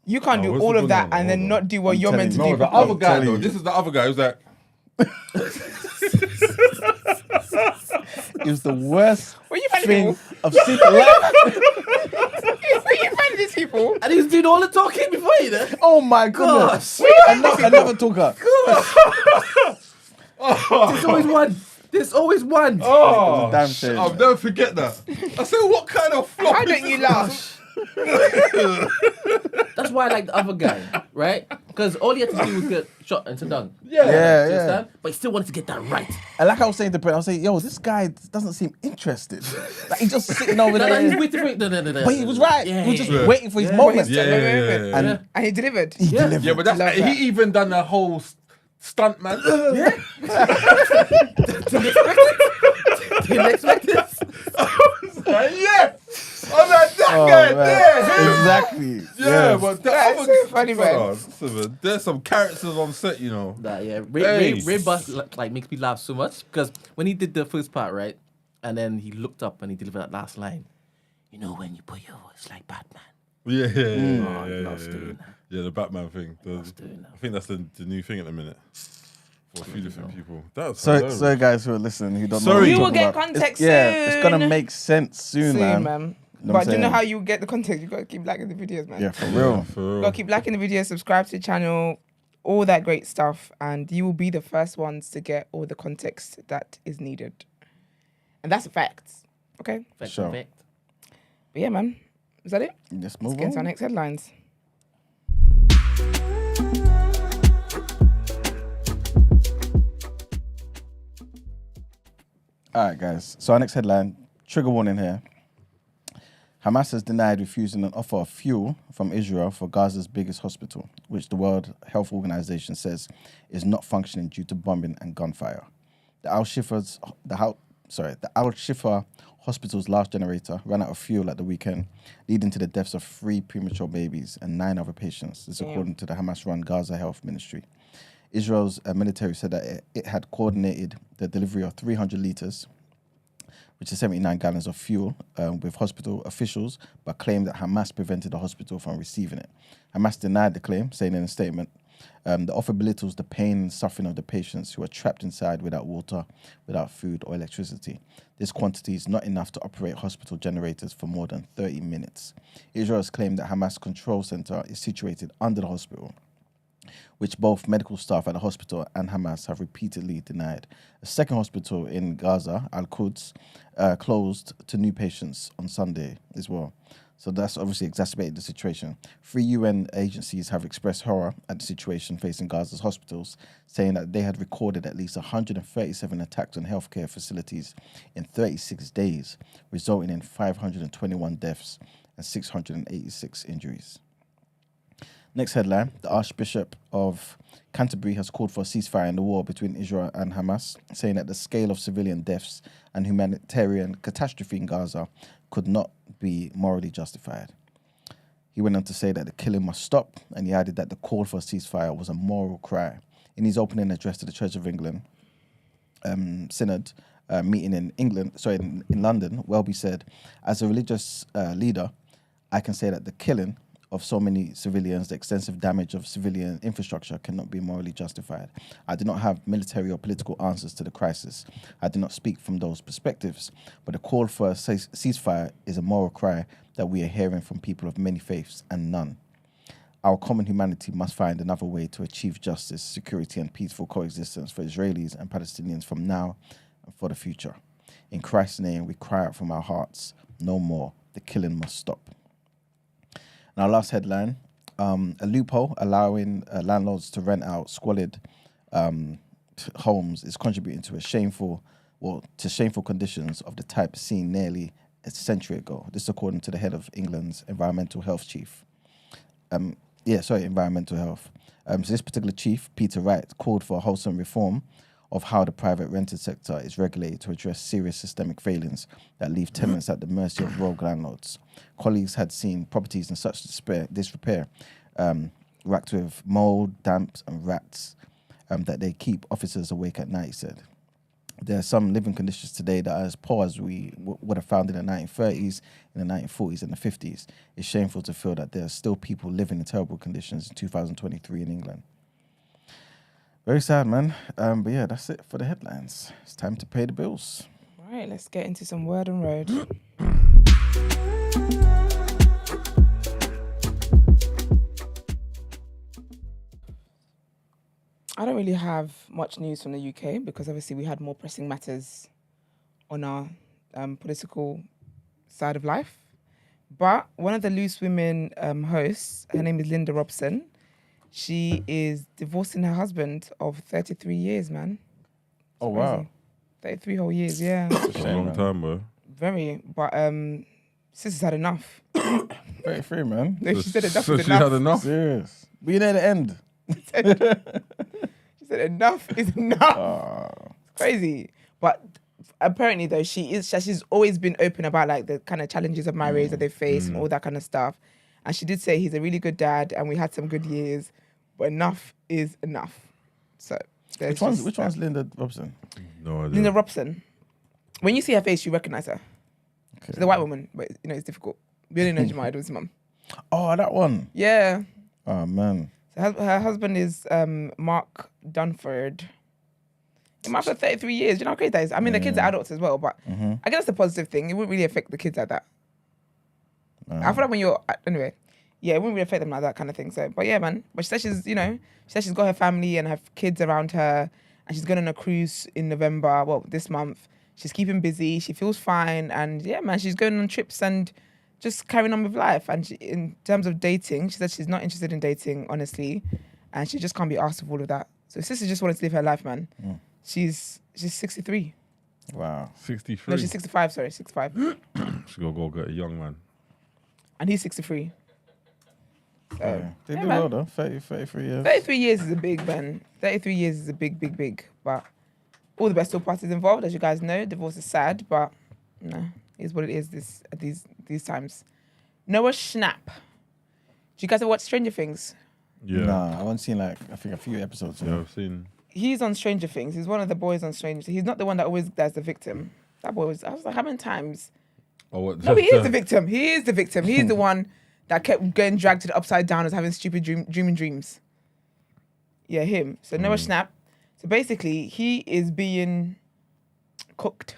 You can't do where's all the of gun that now? and then Hold not do what I'm you're meant to telling do. you. The I'm other guy, telling though. you. This is the other guy who's like, it was the worst Where you finding thing people? I've seen in life. Where you finding these people? And he was doing all the talking before you know. Oh my goodness. Another talker. There's always one. There's always one. oh, Damn shame, I'll man. never forget that. I said, what kind of flop Why is don't you this? laugh? That's why I like the other guy, right? Because all he had to do was get shot and sit down. Yeah, You yeah. understand? But he still wanted to get that right. And like I was saying to Brent, I was saying, yo, this guy doesn't seem interested. Like he's just sitting over No, he's there. waiting for it. No. But he was right. Yeah, he was just yeah, waiting for his Yeah. moment. Yeah. And And he delivered. he Yeah. delivered. Yeah, but that's Love that. he even done the whole stunt, man. Didn't expect this. Yeah. I'm like, that Oh, guy man. there. him. Exactly. Yeah, but that That's other... so funny, man. There's some characters on set, you know. Nah, yeah. Hey. Ray Bus like makes me laugh so much because when he did the first part, right, and then he looked up and he delivered that last line. You know when you put your voice like Batman. Yeah. loves doing that. Yeah, the Batman thing. Loves doing that. I think that's the new thing at the minute. For a few different people. That's So guys who are listening, who don't know Sorry. what You we're will talking get about, context Yeah, it's gonna soon. make sense soon, man. man. Know what But I'm do you know saying? how you get the context? You got to keep liking the videos, man. Yeah, for real. For You real. got to keep liking the videos, subscribe to the channel, all that great stuff, and you will be the first ones to get all the context that is needed. And that's a fact. Okay? Fact, Sure. fact. But yeah, man. Is that it? Let's Let's move get into our on. next headlines. All right, guys. So our next headline, trigger warning here. Hamas has denied refusing an offer of fuel from Israel for Gaza's biggest hospital, which the World Health Organization says is not functioning due to bombing and gunfire. The Al-Shifa hospital's last generator ran out of fuel at the weekend, leading to the deaths of 3 premature babies and 9 other patients. This is according to the Hamas-run Gaza Health Ministry. Israel's military said that it had coordinated the delivery of 300 litres, which is 79 gallons of fuel, with hospital officials, but claimed that Hamas prevented the hospital from receiving it. Hamas denied the claim, saying in a statement, the offer belittles the pain and suffering of the patients who are trapped inside without water, without food or electricity. This quantity is not enough to operate hospital generators for more than 30 minutes. Israel has claimed that Hamas control center is situated under the hospital, which both medical staff at the hospital and Hamas have repeatedly denied. A second hospital in Gaza, Al-Quds, closed to new patients on Sunday as well. So that's obviously exacerbated the situation. 3 UN agencies have expressed horror at the situation facing Gaza's hospitals, saying that they had recorded at least 137 attacks on healthcare facilities in 36 days, resulting in 521 deaths and 686 injuries. Next headline, the Archbishop of Canterbury has called for a ceasefire in the war between Israel and Hamas, saying that the scale of civilian deaths and humanitarian catastrophe in Gaza could not be morally justified. He went on to say that the killing must stop, and he added that the call for a ceasefire was a moral cry. In his opening address to the Church of England Synod meeting in London, Welby said, "As a religious leader, I can say that the killing of so many civilians, the extensive damage of civilian infrastructure cannot be morally justified. I do not have military or political answers to the crisis. I do not speak from those perspectives, but the call for a ceasefire is a moral cry that we are hearing from people of many faiths and none. Our common humanity must find another way to achieve justice, security, and peaceful coexistence for Israelis and Palestinians from now and for the future. In Christ's name, we cry out from our hearts, no more. The killing must stop. And our last headline, a loophole allowing landlords to rent out squalid homes is contributing to shameful conditions of the type seen nearly a century ago. This according to the head of England's environmental health chief. Environmental health. So this particular chief, Peter Wright, called for a wholesome reform of how the private rented sector is regulated to address serious systemic failings that leave tenants at the mercy of rogue landlords. Colleagues had seen properties in such disrepair, racked with mold, damps and rats, that they keep officers awake at night, he said. There are some living conditions today that are as poor as we would have found in the 1930s, in the 1940s and the 50s. It's shameful to feel that there are still people living in terrible conditions in 2023 in England. Very sad, man. But yeah, that's it for the headlines. It's time to pay the bills. All right, let's get into some word on road. I don't really have much news from the UK because obviously we had more pressing matters on our political side of life. But one of the Loose Women hosts, her name is Linda Robson. She is divorcing her husband of 33 years, man. Oh, wow. 33 whole years, yeah. It's a long time, bro. Very. But sister's had enough. 33, man. No, she said enough So is she enough. had enough. Serious. We near the end. She said enough is enough. It's crazy. But apparently, though, she's always been open about like the kind of challenges of marriage that they face and all that kind of stuff. And she did say he's a really good dad and we had some good years, but enough is enough. So Which one's Linda Robson? No idea. Linda Robson. When you see her face, you recognize her. Okay. She's a white woman, but you know it's difficult. We only know Jemima was his mum. Oh, that one. Yeah. Oh, man. So her husband is Mark Dunford. He might have 33 years. Do you know how crazy that is? I mean, the kids are adults as well, but I guess that's a positive thing. It wouldn't really affect the kids like that. I feel like when you're anyway, yeah, it wouldn't really affect them like that kind of thing. So, but yeah, man. But she said she's got her family and her kids around her, and she's going on a cruise in November. Well, this month. She's keeping busy. She feels fine, and yeah, man, she's going on trips and just carrying on with life. And in terms of dating, she said she's not interested in dating, honestly, and she just can't be asked of all of that. So sister just wanted to live her life, man. She's 63. Wow. 63. No, she's 65. Sorry, 65. She gotta go get a young man. And he's 63. So, They yeah, do man. well, though. 33 years. 33 years is a big, man. 33 years is a big, big, big. But all the best all parties involved, as you guys know. Divorce is sad, but it is what it is at these times. Noah Schnapp. Do you guys ever watch Stranger Things? Yeah. Nah, I haven't seen a few episodes. Yeah, I've seen. He's on Stranger Things. He's one of the boys on Stranger Things. He's not the one that always does the victim. That boy was, I was like, how many times? Oh, what? No, he is the victim. He is the victim. He's the one that kept getting dragged to the upside down as having stupid dreaming dreams. Yeah, him. So Noah Schnapp. So basically, he is being cooked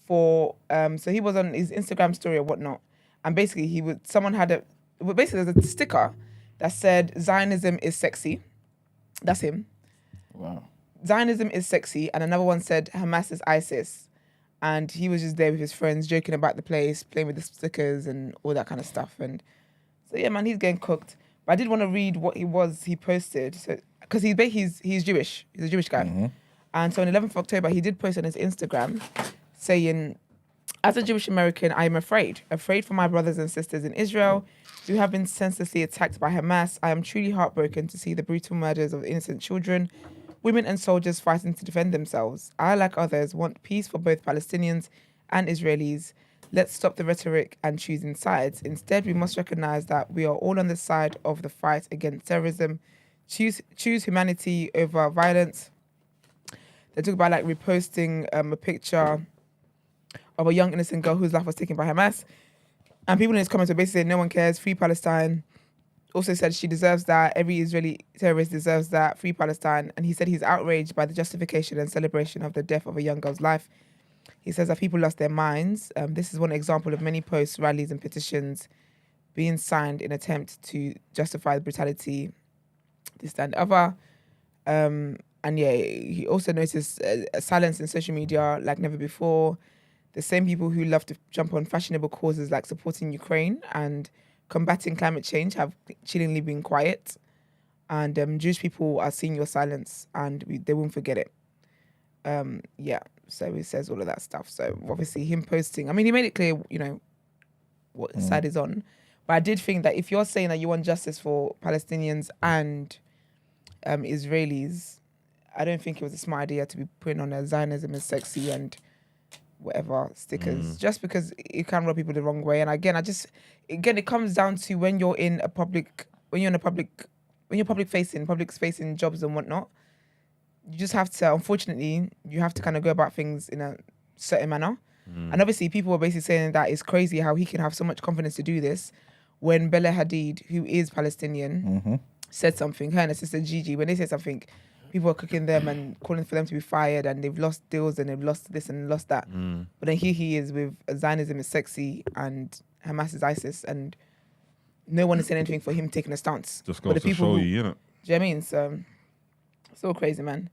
for. So he was on his Instagram story or whatnot, and basically there's a sticker that said Zionism is sexy. That's him. Wow. Zionism is sexy, and another one said Hamas is ISIS. And he was just there with his friends, joking about the place, playing with the stickers and all that kind of stuff. And so yeah, man, he's getting cooked. But I did want to read what he posted. So because he's Jewish. He's a Jewish guy. And so on 11th of October, he did post on his Instagram saying, as a Jewish American, I am afraid for my brothers and sisters in Israel who have been senselessly attacked by Hamas. I am truly heartbroken to see the brutal murders of innocent children, women and soldiers fighting to defend themselves. I, like others, want peace for both Palestinians and Israelis. Let's stop the rhetoric and choosing sides. Instead, we must recognize that we are all on the side of the fight against terrorism. Choose humanity over violence. They talk about like reposting a picture of a young innocent girl whose life was taken by Hamas. And people in his comments were basically saying, no one cares, free Palestine. Also said she deserves that. Every Israeli terrorist deserves that. Free Palestine. And he said he's outraged by the justification and celebration of the death of a young girl's life. He says that people lost their minds. This is one example of many posts, rallies and petitions being signed in attempt to justify the brutality, this, that, and the other. And yeah, he also noticed a silence in social media like never before. The same people who love to jump on fashionable causes like supporting Ukraine and combating climate change have chillingly been quiet. And Jewish people are seeing your silence and they won't forget it. Yeah, so he says all of that stuff. So obviously him posting, I mean, he made it clear, you know, what side is on. But I did think that if you're saying that you want justice for Palestinians and Israelis, I don't think it was a smart idea to be putting on a Zionism is sexy and whatever stickers, just because it can rub people the wrong way. And again, it comes down to when you're public facing jobs and whatnot, you just have to, unfortunately, you have to kind of go about things in a certain manner. And obviously people were basically saying that it's crazy how he can have so much confidence to do this when Bella Hadid, who is Palestinian, said something, her and her sister Gigi, when they said something, people are cooking them and calling for them to be fired and they've lost deals and they've lost this and lost that. But then here he is with Zionism is sexy and Hamas is ISIS and no one is saying anything for him taking a stance. Just goes to show you, innit? Do you know what I mean? So, it's all crazy, man.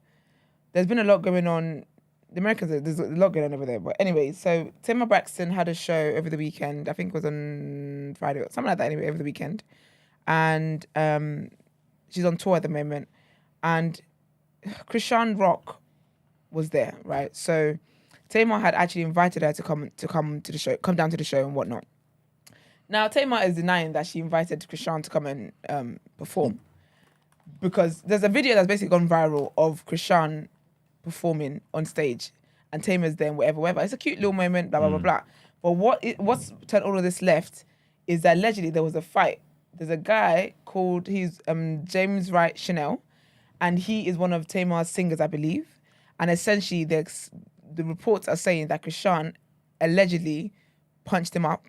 There's been a lot going on. The Americans, there's a lot going on over there. But anyway, so Tamar Braxton had a show over the weekend. I think it was on Friday or something like that anyway, over the weekend. And she's on tour at the moment. And Chrisean Rock was there, right? So Tamar had actually invited her to come to the show, come down to the show and whatnot. Now Tamar is denying that she invited Chrisean to come and perform, because there's a video that's basically gone viral of Chrisean performing on stage and Tamar's there and whatever. It's a cute little moment, blah blah blah blah. But what's turned all of this left is that allegedly there was a fight. There's a guy called James Wright Chanel. And he is one of Tamar's singers, I believe. And essentially, the reports are saying that Chrisean allegedly punched him up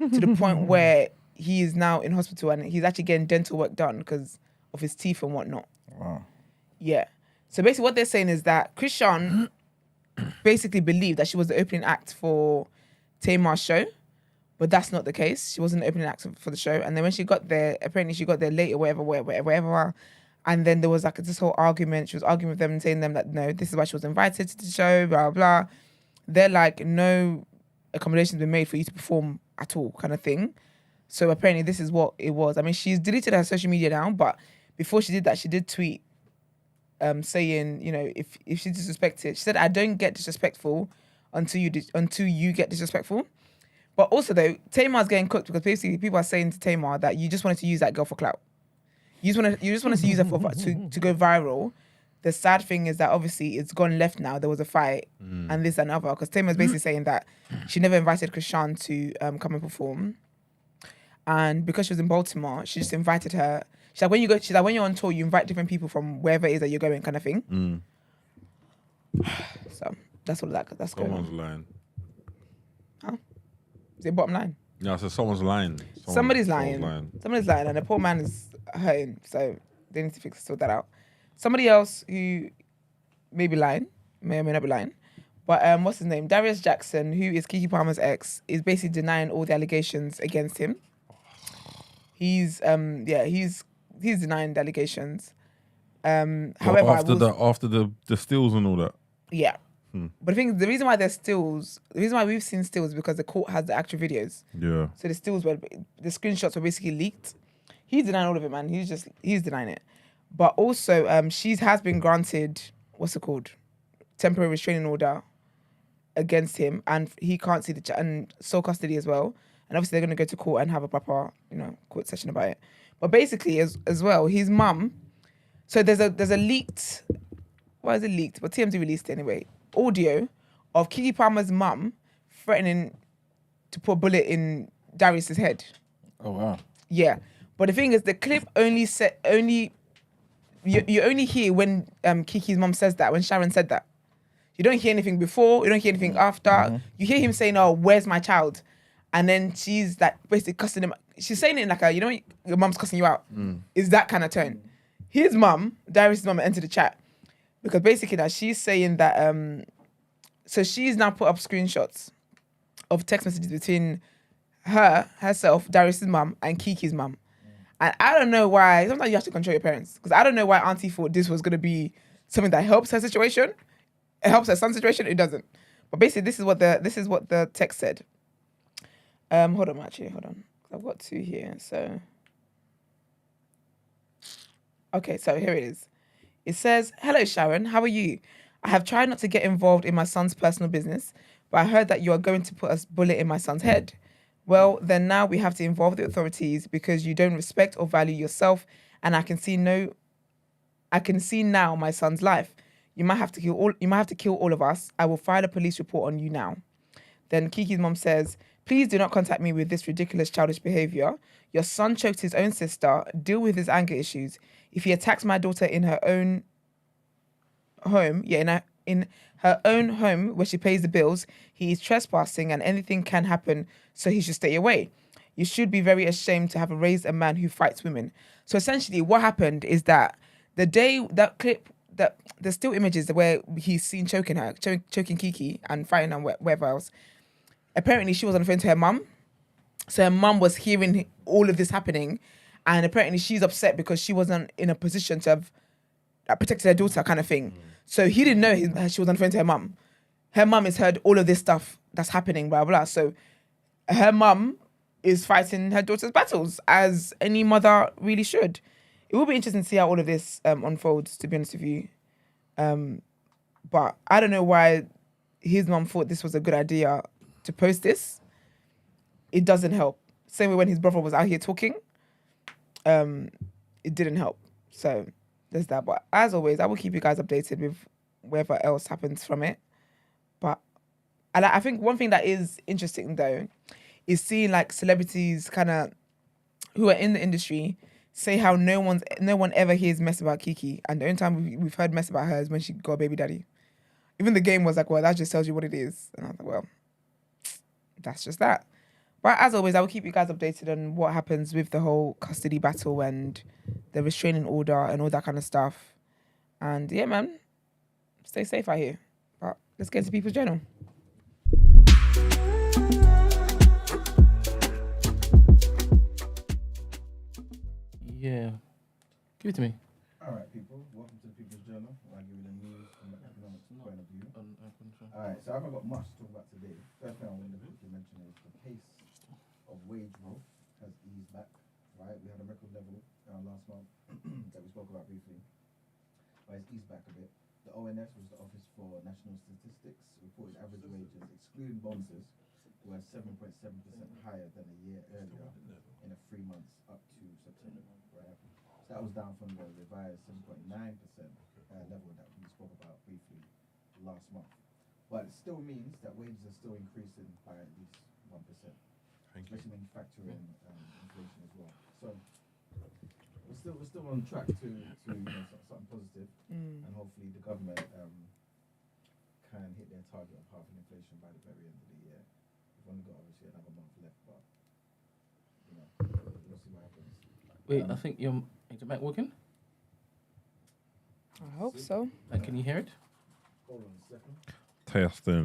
to the point where he is now in hospital and he's actually getting dental work done because of his teeth and whatnot. Wow. Yeah. So basically what they're saying is that Chrisean basically believed that she was the opening act for Tamar's show, but that's not the case. She wasn't the opening act for the show. And then when she got there, apparently she got there late or whatever. And then there was like this whole argument. She was arguing with them and saying them that, no, this is why she was invited to the show, blah, blah, blah. They're like, no accommodations been made for you to perform at all kind of thing. So apparently this is what it was. I mean, she's deleted her social media now, but before she did that, she did tweet saying, you know, if she's disrespected, she said, I don't get disrespectful until you get disrespectful. But also though, Tamar's getting cooked because basically people are saying to Tamar that you just wanted to use that girl for clout. You just wanted to use her to go viral. The sad thing is that obviously it's gone left now. There was a fight and this and other, because Tamar's basically saying that she never invited Chrisean to come and perform. And because she was in Baltimore, she just invited her. She's like, when you're on tour, you invite different people from wherever it is that you're going, kind of thing. So that's all that's going on. Someone's lying. Huh? Is it bottom line? Yeah, so someone's lying. Somebody's lying. Somebody's lying, and the poor man is hurting. So they need to sort that out. Somebody else who may be lying, may or may not be lying, but what's his name? Darius Jackson, who is Keke Palmer's ex, is basically denying all the allegations against him. He's denying the allegations. However, after the stills and all that. Yeah. But the reason why there's stills, the reason why we've seen stills is because the court has the actual videos. Yeah. So the stills the screenshots were basically leaked. He's denying all of it, man. He's denying it. But also, she has been granted, temporary restraining order against him, and he can't see and sole custody as well. And obviously they're going to go to court and have a proper, court session about it. But basically, as well, his mum. So there's a leaked. Why is it leaked? But TMZ released it anyway. Audio of Keke Palmer's mum threatening to put a bullet in Darius's head. Oh wow. Yeah, but the thing is, the clip you only hear when Keke's mum says that, when Sharon said that. You don't hear anything before. You don't hear anything after. You hear him saying, "Oh, where's my child?" And then she's like basically cussing him. She's saying it in like a, you know, your mum's cussing you out. Is that kind of tone. His mum, Darius' mum, entered the chat because basically that she's saying that, so she's now put up screenshots of text messages between herself, Darius' mum, and Kiki's mum. And I don't know why, sometimes you have to control your parents, because I don't know why Auntie thought this was going to be something that helps her situation. It helps her son's situation, it doesn't. But basically, this is what the text said. Hold on. I've got two here. So, okay, so here it is. It says, "Hello, Sharon. How are you? I have tried not to get involved in my son's personal business, but I heard that you are going to put a bullet in my son's head. Well, then now we have to involve the authorities because you don't respect or value yourself, and I can see now my son's life. You might have to kill all of us. I will file a police report on you now." Then Kiki's mom says, "Please do not contact me with this ridiculous childish behavior. Your son choked his own sister. Deal with his anger issues. If he attacks my daughter in her own home, in her own home where she pays the bills, he is trespassing and anything can happen, so he should stay away. You should be very ashamed to have raised a man who fights women." So essentially what happened is that the day that clip, that there's still images where he's seen choking Kiki and fighting and whatever else. Apparently she was on the phone to her mum. So her mum was hearing all of this happening, and apparently she's upset because she wasn't in a position to have protected her daughter kind of thing. So he didn't know she was on the phone to her mum. Her mum has heard all of this stuff that's happening, blah, blah. So her mum is fighting her daughter's battles, as any mother really should. It will be interesting to see how all of this unfolds, to be honest with you. But I don't know why his mum thought this was a good idea to post this. It doesn't help. Same way when his brother was out here talking, it didn't help. So there's that. But as always, I will keep you guys updated with whatever else happens from it. But I think one thing that is interesting though is seeing like celebrities kind of who are in the industry say how no one ever hears mess about Kiki, and the only time we've heard mess about her is when she got a baby daddy. Even the game was like, well, that just tells you what it is. And I was like, well, that's just that. But as always, I will keep you guys updated on what happens with the whole custody battle and the restraining order and all that kind of stuff. And yeah, man, stay safe out here. But let's get to People's Journal. Yeah. Give it to me. All right, people. Welcome to the People's Journal. I'll give you the news from an economic point of view. All right, so I haven't got much to talk about today. First thing I want to quickly mention is the pace of wage growth has eased back. Right, we had a record level last month that we spoke about briefly, but it's eased back a bit. The ONS, which is the Office for National Statistics, reported average wages, excluding bonuses, were 7.7% higher than a year earlier in the 3 months up to September. Right, so that was down from the revised 7.9% level that we spoke about briefly last month. But it still means that wages are still increasing by at least 1%, especially when you factor in inflation as well. So we're still on track to something positive, and hopefully the government can hit their target of halving inflation by the very end of the year. We've only got obviously another month left, but we'll see what happens. Wait, I think is your mic working? I hope so. Can you hear it? Hold on a second.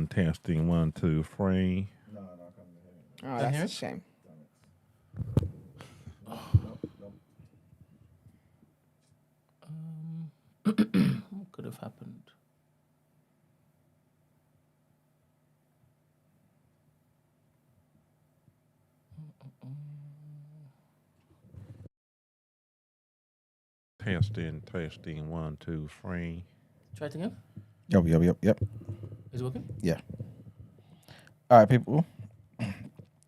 Testing, 1, 2, 3. No, I can't hear it. Oh, that's a shame. What could have happened? Testing, 1, 2, 3. Try it again. Yep. Is it working? Yeah. All right, people.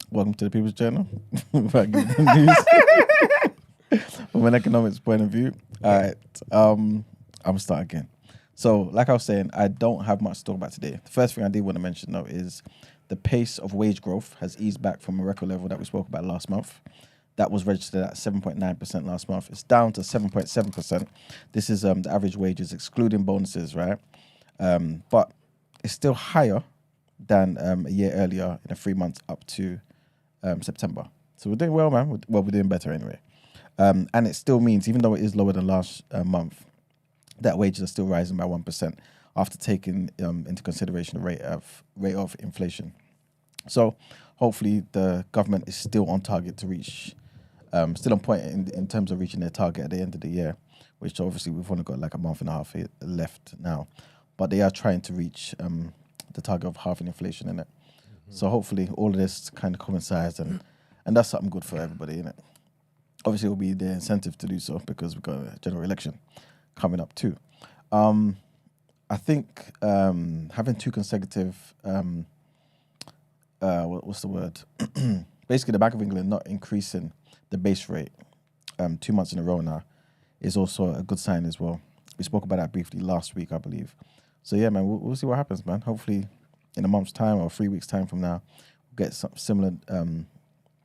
Welcome to the People's Journal. Back in the news from an economics point of view. All right. I'm gonna start again. So, like I was saying, I don't have much to talk about today. The first thing I did want to mention, though, is the pace of wage growth has eased back from a record level that we spoke about last month. That was registered at 7.9% last month. It's down to 7.7%. This is the average wages, excluding bonuses, right? But it's still higher than a year earlier in the 3 months up to September. So we're doing well, man. We're doing better anyway. And it still means, even though it is lower than last month, that wages are still rising by 1% after taking into consideration the rate of inflation. So hopefully the government is still on target to reach, still on point in terms of reaching their target at the end of the year, which obviously we've only got like a month and a half left now. But they are trying to reach the target of halving inflation in it. So hopefully all of this kind of coincides and that's something good for everybody, innit? Obviously, it will be the incentive to do so because we've got a general election coming up too. I think having two consecutive, what's the word? Basically, the Bank of England not increasing the base rate 2 months in a row now is also a good sign as well. We spoke about that briefly last week, I believe. So yeah, man, we'll see what happens, man. Hopefully, in a month's time or 3 weeks' time from now, we'll get some similar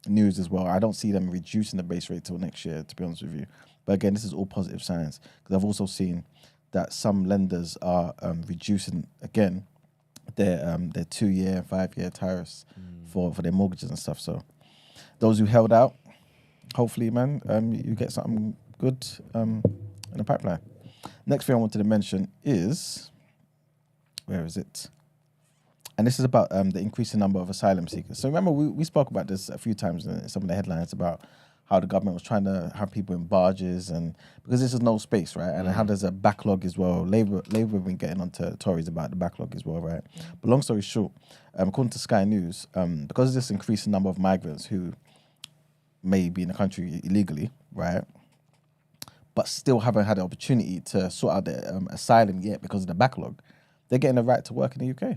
news as well. I don't see them reducing the base rate till next year, to be honest with you. But again, this is all positive signs because I've also seen that some lenders are reducing again their 2-year and 5-year tariffs for their mortgages and stuff. So those who held out, hopefully, man, you get something good in the pipeline. Next thing I wanted to mention is, where is it? And this is about the increasing number of asylum seekers. So remember, we spoke about this a few times in some of the headlines about how the government was trying to have people in barges and because this is no space, right? And how there's a backlog as well. Labour have been getting onto Tories about the backlog as well, right? But long story short, according to Sky News, because of this increasing number of migrants who may be in the country illegally, right, but still haven't had the opportunity to sort out their asylum yet because of the backlog, they're getting the right to work in the UK.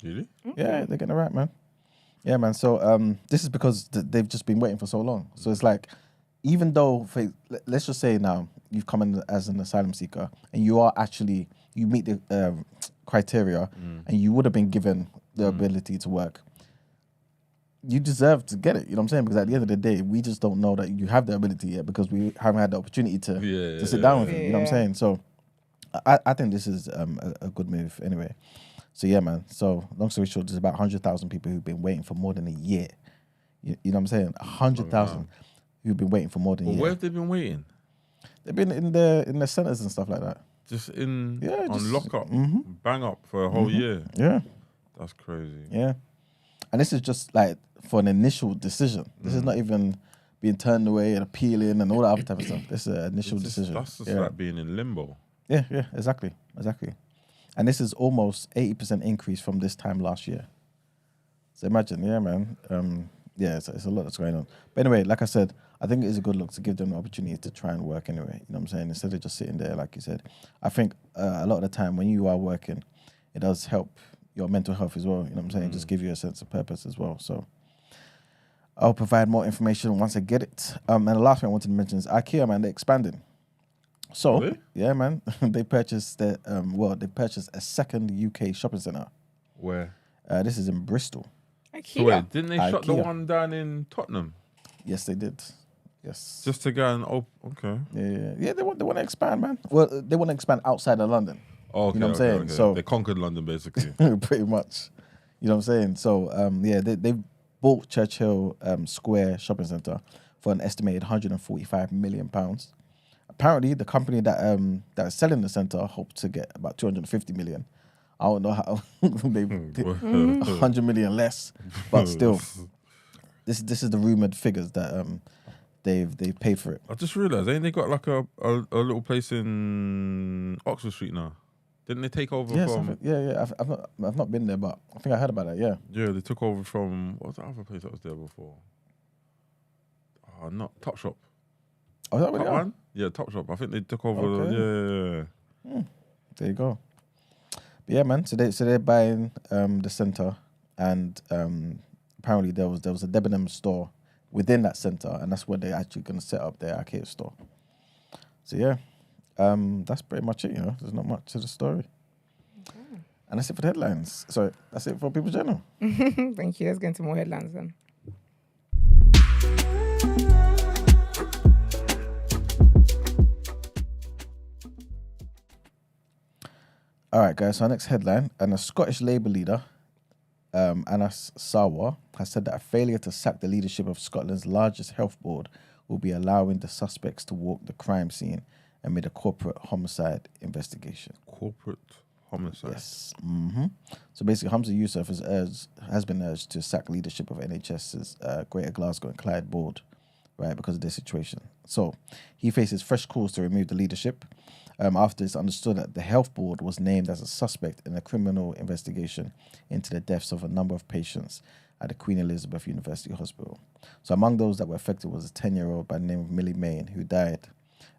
Really? Yeah, they're getting it right, man. Yeah, man. So this is because they've just been waiting for so long. So it's like, even though, let's just say now, you've come in as an asylum seeker and you are actually, you meet the criteria and you would have been given the ability to work, you deserve to get it. You know what I'm saying? Because at the end of the day, we just don't know that you have the ability yet because we haven't had the opportunity to sit down with you. You know what I'm saying? So I think this is a good move anyway. So yeah, man. So long story short, there's about 100,000 people who've been waiting for more than a year. You know what I'm saying? 100,000 who've been waiting for more than a year. Where have they been waiting? They've been in the centres and stuff like that. Just on just, lockup, bang up for a whole year. Yeah, that's crazy. Yeah, and this is just like for an initial decision. This is not even being turned away and appealing and all that other type of stuff. This is an initial decision. That's just like being in limbo. Yeah, exactly. And this is almost 80% increase from this time last year. So imagine, yeah, man. It's a lot that's going on. But anyway, like I said, I think it is a good look to give them the opportunity to try and work anyway. You know what I'm saying? Instead of just sitting there, like you said. I think a lot of the time when you are working, it does help your mental health as well. You know what I'm saying? Just give you a sense of purpose as well. So I'll provide more information once I get it. And the last thing I wanted to mention is IKEA, man. They're expanding. So, really? Yeah, man, they purchased a second UK shopping centre. Where? This is in Bristol. IKEA. So wait, didn't they shut the IKEA. one down in Tottenham? Yes, they did. Yes. Just to go and okay. Yeah. They want to expand, man. Well, they want to expand outside of London. Oh, okay, you know what I'm saying? Okay. So they conquered London, basically. pretty much. You know what I'm saying? So they bought Churchill Square shopping centre for an estimated £145 million. Apparently, the company that is selling the centre hoped to get about 250 million. I don't know how they did 100 million less, but still, this is the rumored figures that they've paid for it. I just realised, ain't they got like a little place in Oxford Street now? Didn't they take over from? I've not been there, but I think I heard about that. Yeah. Yeah, they took over from what was the other place that was there before? Not Topshop. Oh, is that what Top they are? one? Yeah, Topshop. I think they took over. Okay. Yeah. There you go. But yeah, man. So they're buying the centre, and apparently there was a Debenhams store within that centre, and that's where they're actually going to set up their IKEA store. So yeah, that's pretty much it. You know, there's not much to the story. Okay. And that's it for the headlines. So that's it for People's Journal. Thank you. Let's get into more headlines then. All right, guys. So our next headline, and a Scottish Labour leader Anas Sarwar, has said that a failure to sack the leadership of Scotland's largest health board will be allowing the suspects to walk the crime scene amid a corporate homicide investigation. Corporate homicide. Yes. So basically, Humza Yousaf has been urged to sack leadership of NHS's Greater Glasgow and Clyde board, right, because of this situation. So he faces fresh calls to remove the leadership after it's understood that the health board was named as a suspect in a criminal investigation into the deaths of a number of patients at the Queen Elizabeth University Hospital. So among those that were affected was a 10-year-old by the name of Millie Main, who died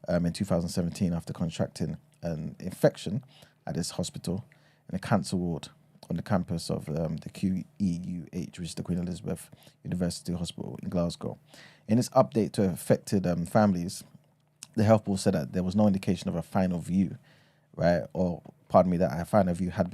in 2017 after contracting an infection at this hospital in a cancer ward on the campus of the QEUH, which is the Queen Elizabeth University Hospital in Glasgow. In its update to affected families, the health board said that there was no indication of a final view, right? Or, pardon me, that a final view had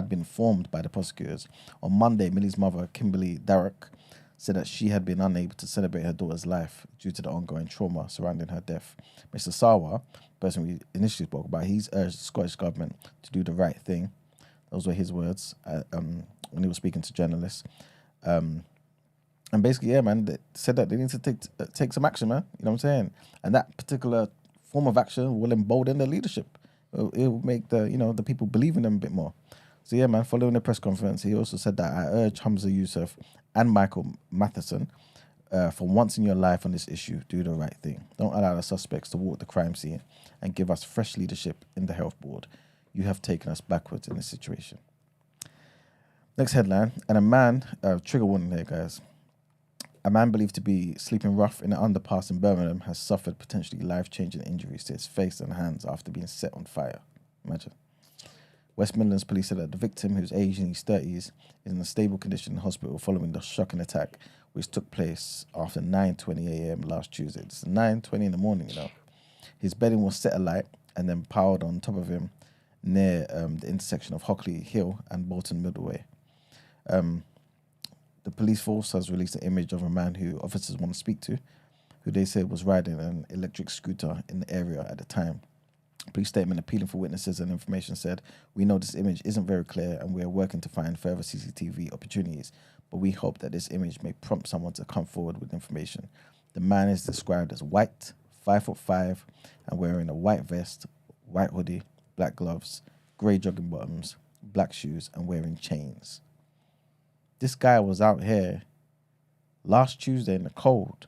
been formed by the prosecutors. On Monday, Millie's mother, Kimberly Darroch, said that she had been unable to celebrate her daughter's life due to the ongoing trauma surrounding her death. Mr. Sarwar, the person we initially spoke about, he's urged the Scottish government to do the right thing. Those were his words when he was speaking to journalists. And basically, yeah, man, they said that they need to take some action, man. You know what I'm saying? And that particular form of action will embolden their leadership. It will make the people believe in them a bit more. So yeah, man, following the press conference, he also said that I urge Humza Yousaf and Michael Matheson, for once in your life on this issue, do the right thing. Don't allow the suspects to walk the crime scene and give us fresh leadership in the health board. You have taken us backwards in this situation. Next headline, and a man, trigger warning here, guys. A man believed to be sleeping rough in an underpass in Birmingham has suffered potentially life-changing injuries to his face and hands after being set on fire. Imagine. West Midlands police said that the victim, who's aged in his 30s, is in a stable condition in hospital following the shocking attack, which took place after 9:20 a.m. last Tuesday. It's 9:20 in the morning, you know. His bedding was set alight and then piled on top of him near the intersection of Hockley Hill and Bolton Middleway. The police force has released an image of a man who officers want to speak to, who they said was riding an electric scooter in the area at the time. Police statement appealing for witnesses and information said, "We know this image isn't very clear and we are working to find further CCTV opportunities, but we hope that this image may prompt someone to come forward with information." The man is described as white, 5'5", and wearing a white vest, white hoodie, black gloves, grey jogging bottoms, black shoes, and wearing chains. This guy was out here last Tuesday in the cold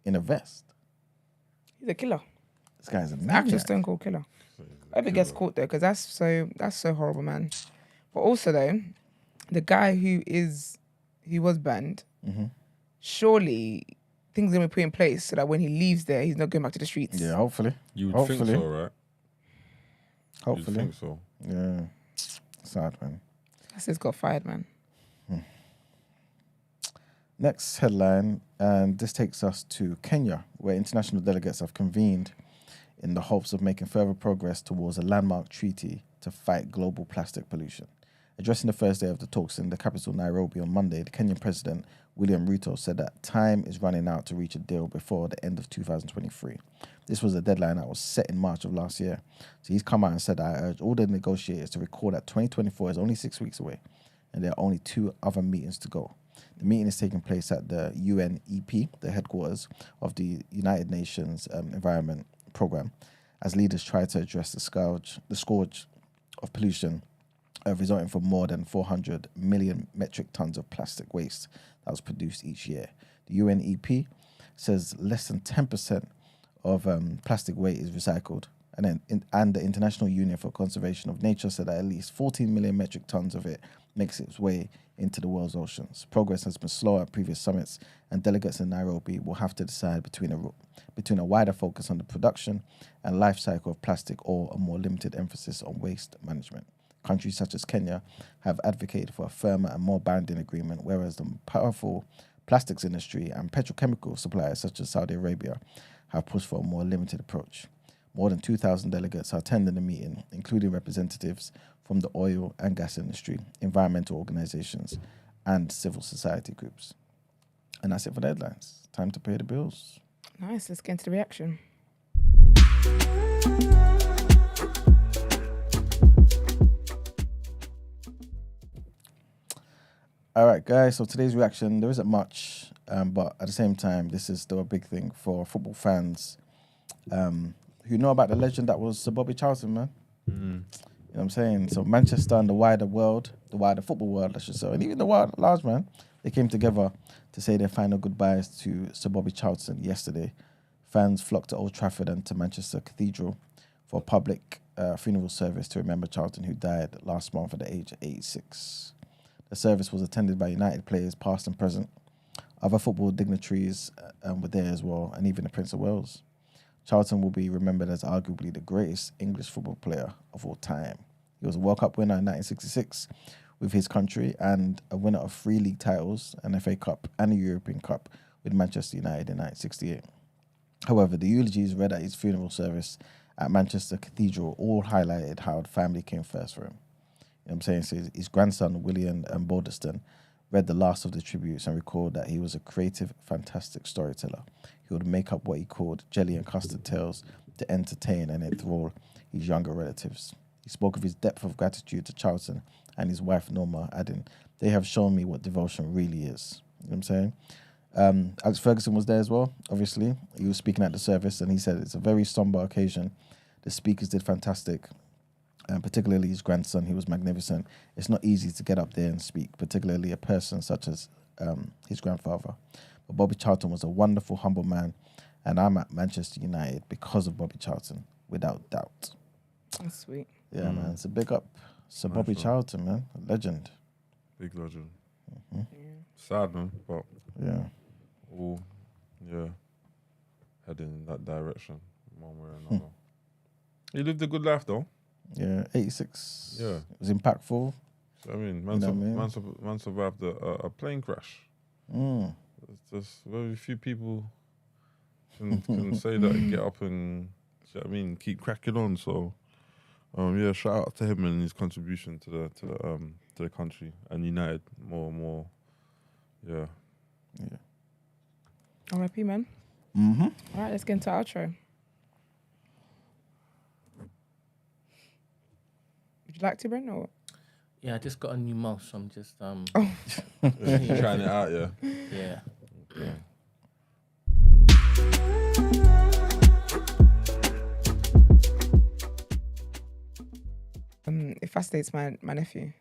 in a vest. He's a killer. This guy's a Actual maniac. stone cold killer. I hope he gets caught though, because that's so horrible, man. But also though, the guy who was banned, surely things are gonna be put in place so that when he leaves there, he's not going back to the streets. Yeah, hopefully. You would think so, right? Hopefully. You'd think so. Yeah. Sad, man. That's just got fired, man. Next headline, and this takes us to Kenya, where international delegates have convened in the hopes of making further progress towards a landmark treaty to fight global plastic pollution. Addressing the first day of the talks in the capital Nairobi on Monday, the Kenyan President William Ruto said that time is running out to reach a deal before the end of 2023. This was a deadline that was set in March of last year. So he's come out and said, "I urge all the negotiators to recall that 2024 is only 6 weeks away and there are only 2 other meetings to go." The meeting is taking place at the UNEP, the headquarters of the United Nations Environment Programme, as leaders try to address the scourge of pollution resulting from more than 400 million metric tons of plastic waste that was produced each year. The UNEP says less than 10% of plastic waste is recycled, and the International Union for Conservation of Nature said that at least 14 million metric tons of it makes its way into the world's oceans. Progress has been slow at previous summits, and delegates in Nairobi will have to decide between a wider focus on the production and life cycle of plastic or a more limited emphasis on waste management. Countries such as Kenya have advocated for a firmer and more binding agreement, whereas the powerful plastics industry and petrochemical suppliers such as Saudi Arabia have pushed for a more limited approach. More than 2,000 delegates are attending the meeting, including representatives from the oil and gas industry, environmental organizations, and civil society groups. And that's it for the headlines. Time to pay the bills. Nice, let's get into the reaction. All right, guys. So today's reaction, there isn't much, but at the same time, this is still a big thing for football fans who know about the legend that was Sir Bobby Charlton, man. You know what I'm saying? So Manchester and the wider world, the wider football world, I should say, and even the world at large, man, they came together to say their final goodbyes to Sir Bobby Charlton yesterday. Fans flocked to Old Trafford and to Manchester Cathedral for a public funeral service to remember Charlton, who died last month at the age of 86. The service was attended by United players, past and present. Other football dignitaries were there as well, and even the Prince of Wales. Charlton will be remembered as arguably the greatest English football player of all time. He was a World Cup winner in 1966 with his country and a winner of 3 league titles, an FA Cup and a European Cup with Manchester United in 1968. However, the eulogies read at his funeral service at Manchester Cathedral all highlighted how the family came first for him. You know what I'm saying? So his grandson, William Balderston, read the last of the tributes and recalled that he was a creative, fantastic storyteller. He would make up what he called jelly and custard tales to entertain and enthrall his younger relatives. He spoke of his depth of gratitude to Charlton and his wife Norma, adding, "They have shown me what devotion really is." You know what I'm saying? Alex Ferguson was there as well, obviously. He was speaking at the service and he said it's a very somber occasion. The speakers did fantastic. Particularly his grandson, he was magnificent. It's not easy to get up there and speak, particularly a person such as his grandfather. But Bobby Charlton was a wonderful, humble man, and I'm at Manchester United because of Bobby Charlton, without doubt. That's sweet. Yeah, man, it's a big up. Sir Bobby Charlton, man, a legend. Big legend. Sad, man, but Yeah. all, heading in that direction, one way or another. He lived a good life, though. Yeah, 86. Yeah. It was impactful. So, I mean, You know what I mean? man survived a plane crash. Mm. It's just very few people can say that and get up and, you know what I mean, keep cracking on. So, shout out to him and his contribution to the country and United more. Yeah. R.I.P. man. Mm-hmm. All right, let's get into our outro. Would you like to, Brent, or? Yeah, I just got a new mouse, so I'm just Trying it out, yeah. yeah. Yeah. It fascinates my nephew.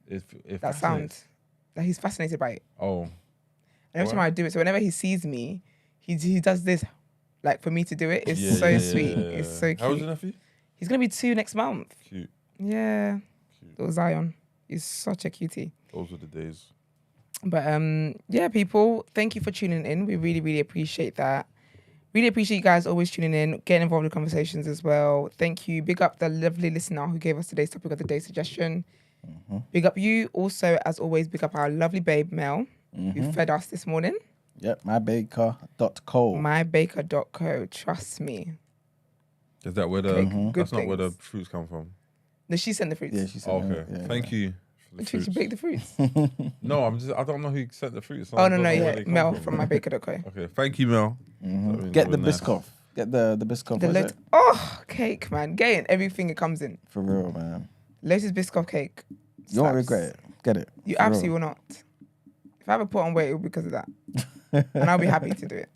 If That sound. That he's fascinated by it. Oh. And every time I do it, so whenever he sees me, he does this, like for me to do it. It's so sweet. It's so cute. How old's your nephew? He's gonna be 2 next month. Cute. Yeah. Little Zion. He's such a cutie. Those were the days. But yeah, people, thank you for tuning in. We really, really appreciate that. Really appreciate you guys always tuning in, getting involved in conversations as well. Thank you. Big up the lovely listener who gave us today's topic of the day suggestion. Big up you. Also, as always, big up our lovely babe Mel, who fed us this morning. Yep, mybaker.co. Mybaker.co. Trust me. Is that where Okay, the good that's not where the things. fruits come from? No, she sent the fruits. Yeah, she said Okay. that. Yeah, Thank you for the Which means she fruits. baked the fruits. No, I don't know who sent the fruits. So Oh, I no, don't no, know where yeah. they come Mel from mybaker.co. Okay, thank you, Mel. Get the That was nice. Biscoff. Get the Biscoff. The what is Lotus. it? Oh, cake, man. Getting everything it comes in. For real, man. Lotus Biscoff cake. You won't Slaps. regret it. Get it. You For absolutely real. will not. If I ever put on weight, it will be because of that. And I'll be happy to do it.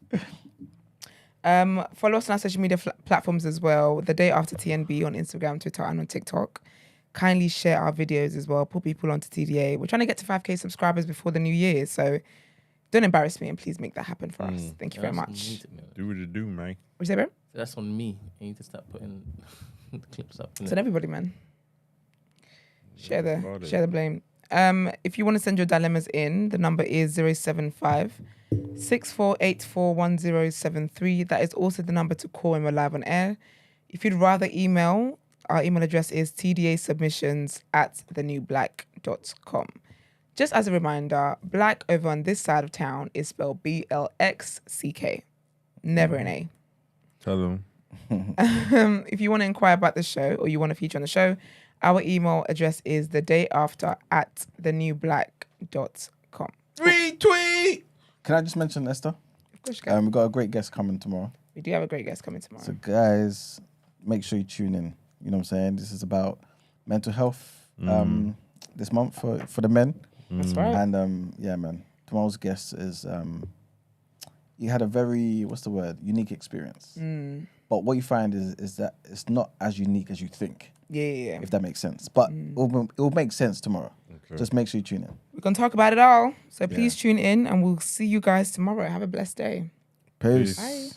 Follow us on our social media platforms as well. The Day After TNB on Instagram, Twitter, and on TikTok. Kindly share our videos as well. Put people onto TDA. We're trying to get to 5K subscribers before the new year. So don't embarrass me and please make that happen for us. Thank you very much. Do what you do, man. What'd you say, bro? That's on me. I need to start putting the clips up. It's on everybody, man. Share about it. the blame. If you want to send your dilemmas in, the number is 075 64841073. That is also the number to call when we're live on air. If you'd rather email, our email address is tdasubmissions@thenewblack.com. Just as a reminder, black over on this side of town is spelled BLXCK. Never an A. Tell them. If you want to inquire about the show or you want to feature on the show, our email address is thedayafter@thenewblack.com. Retweet. Can I just mention, Esther? Of course you can. We've got a great guest coming tomorrow. We do have a great guest coming tomorrow. So, guys, make sure you tune in. You know what I'm saying? This is about mental health this month for the men. That's right. And yeah, man, tomorrow's guest is he had a very unique experience. But what you find is that it's not as unique as you think. Yeah. If that makes sense. But it will make sense tomorrow. Okay. Just make sure you tune in. We're going to talk about it all. So please tune in and we'll see you guys tomorrow. Have a blessed day. Peace. Bye.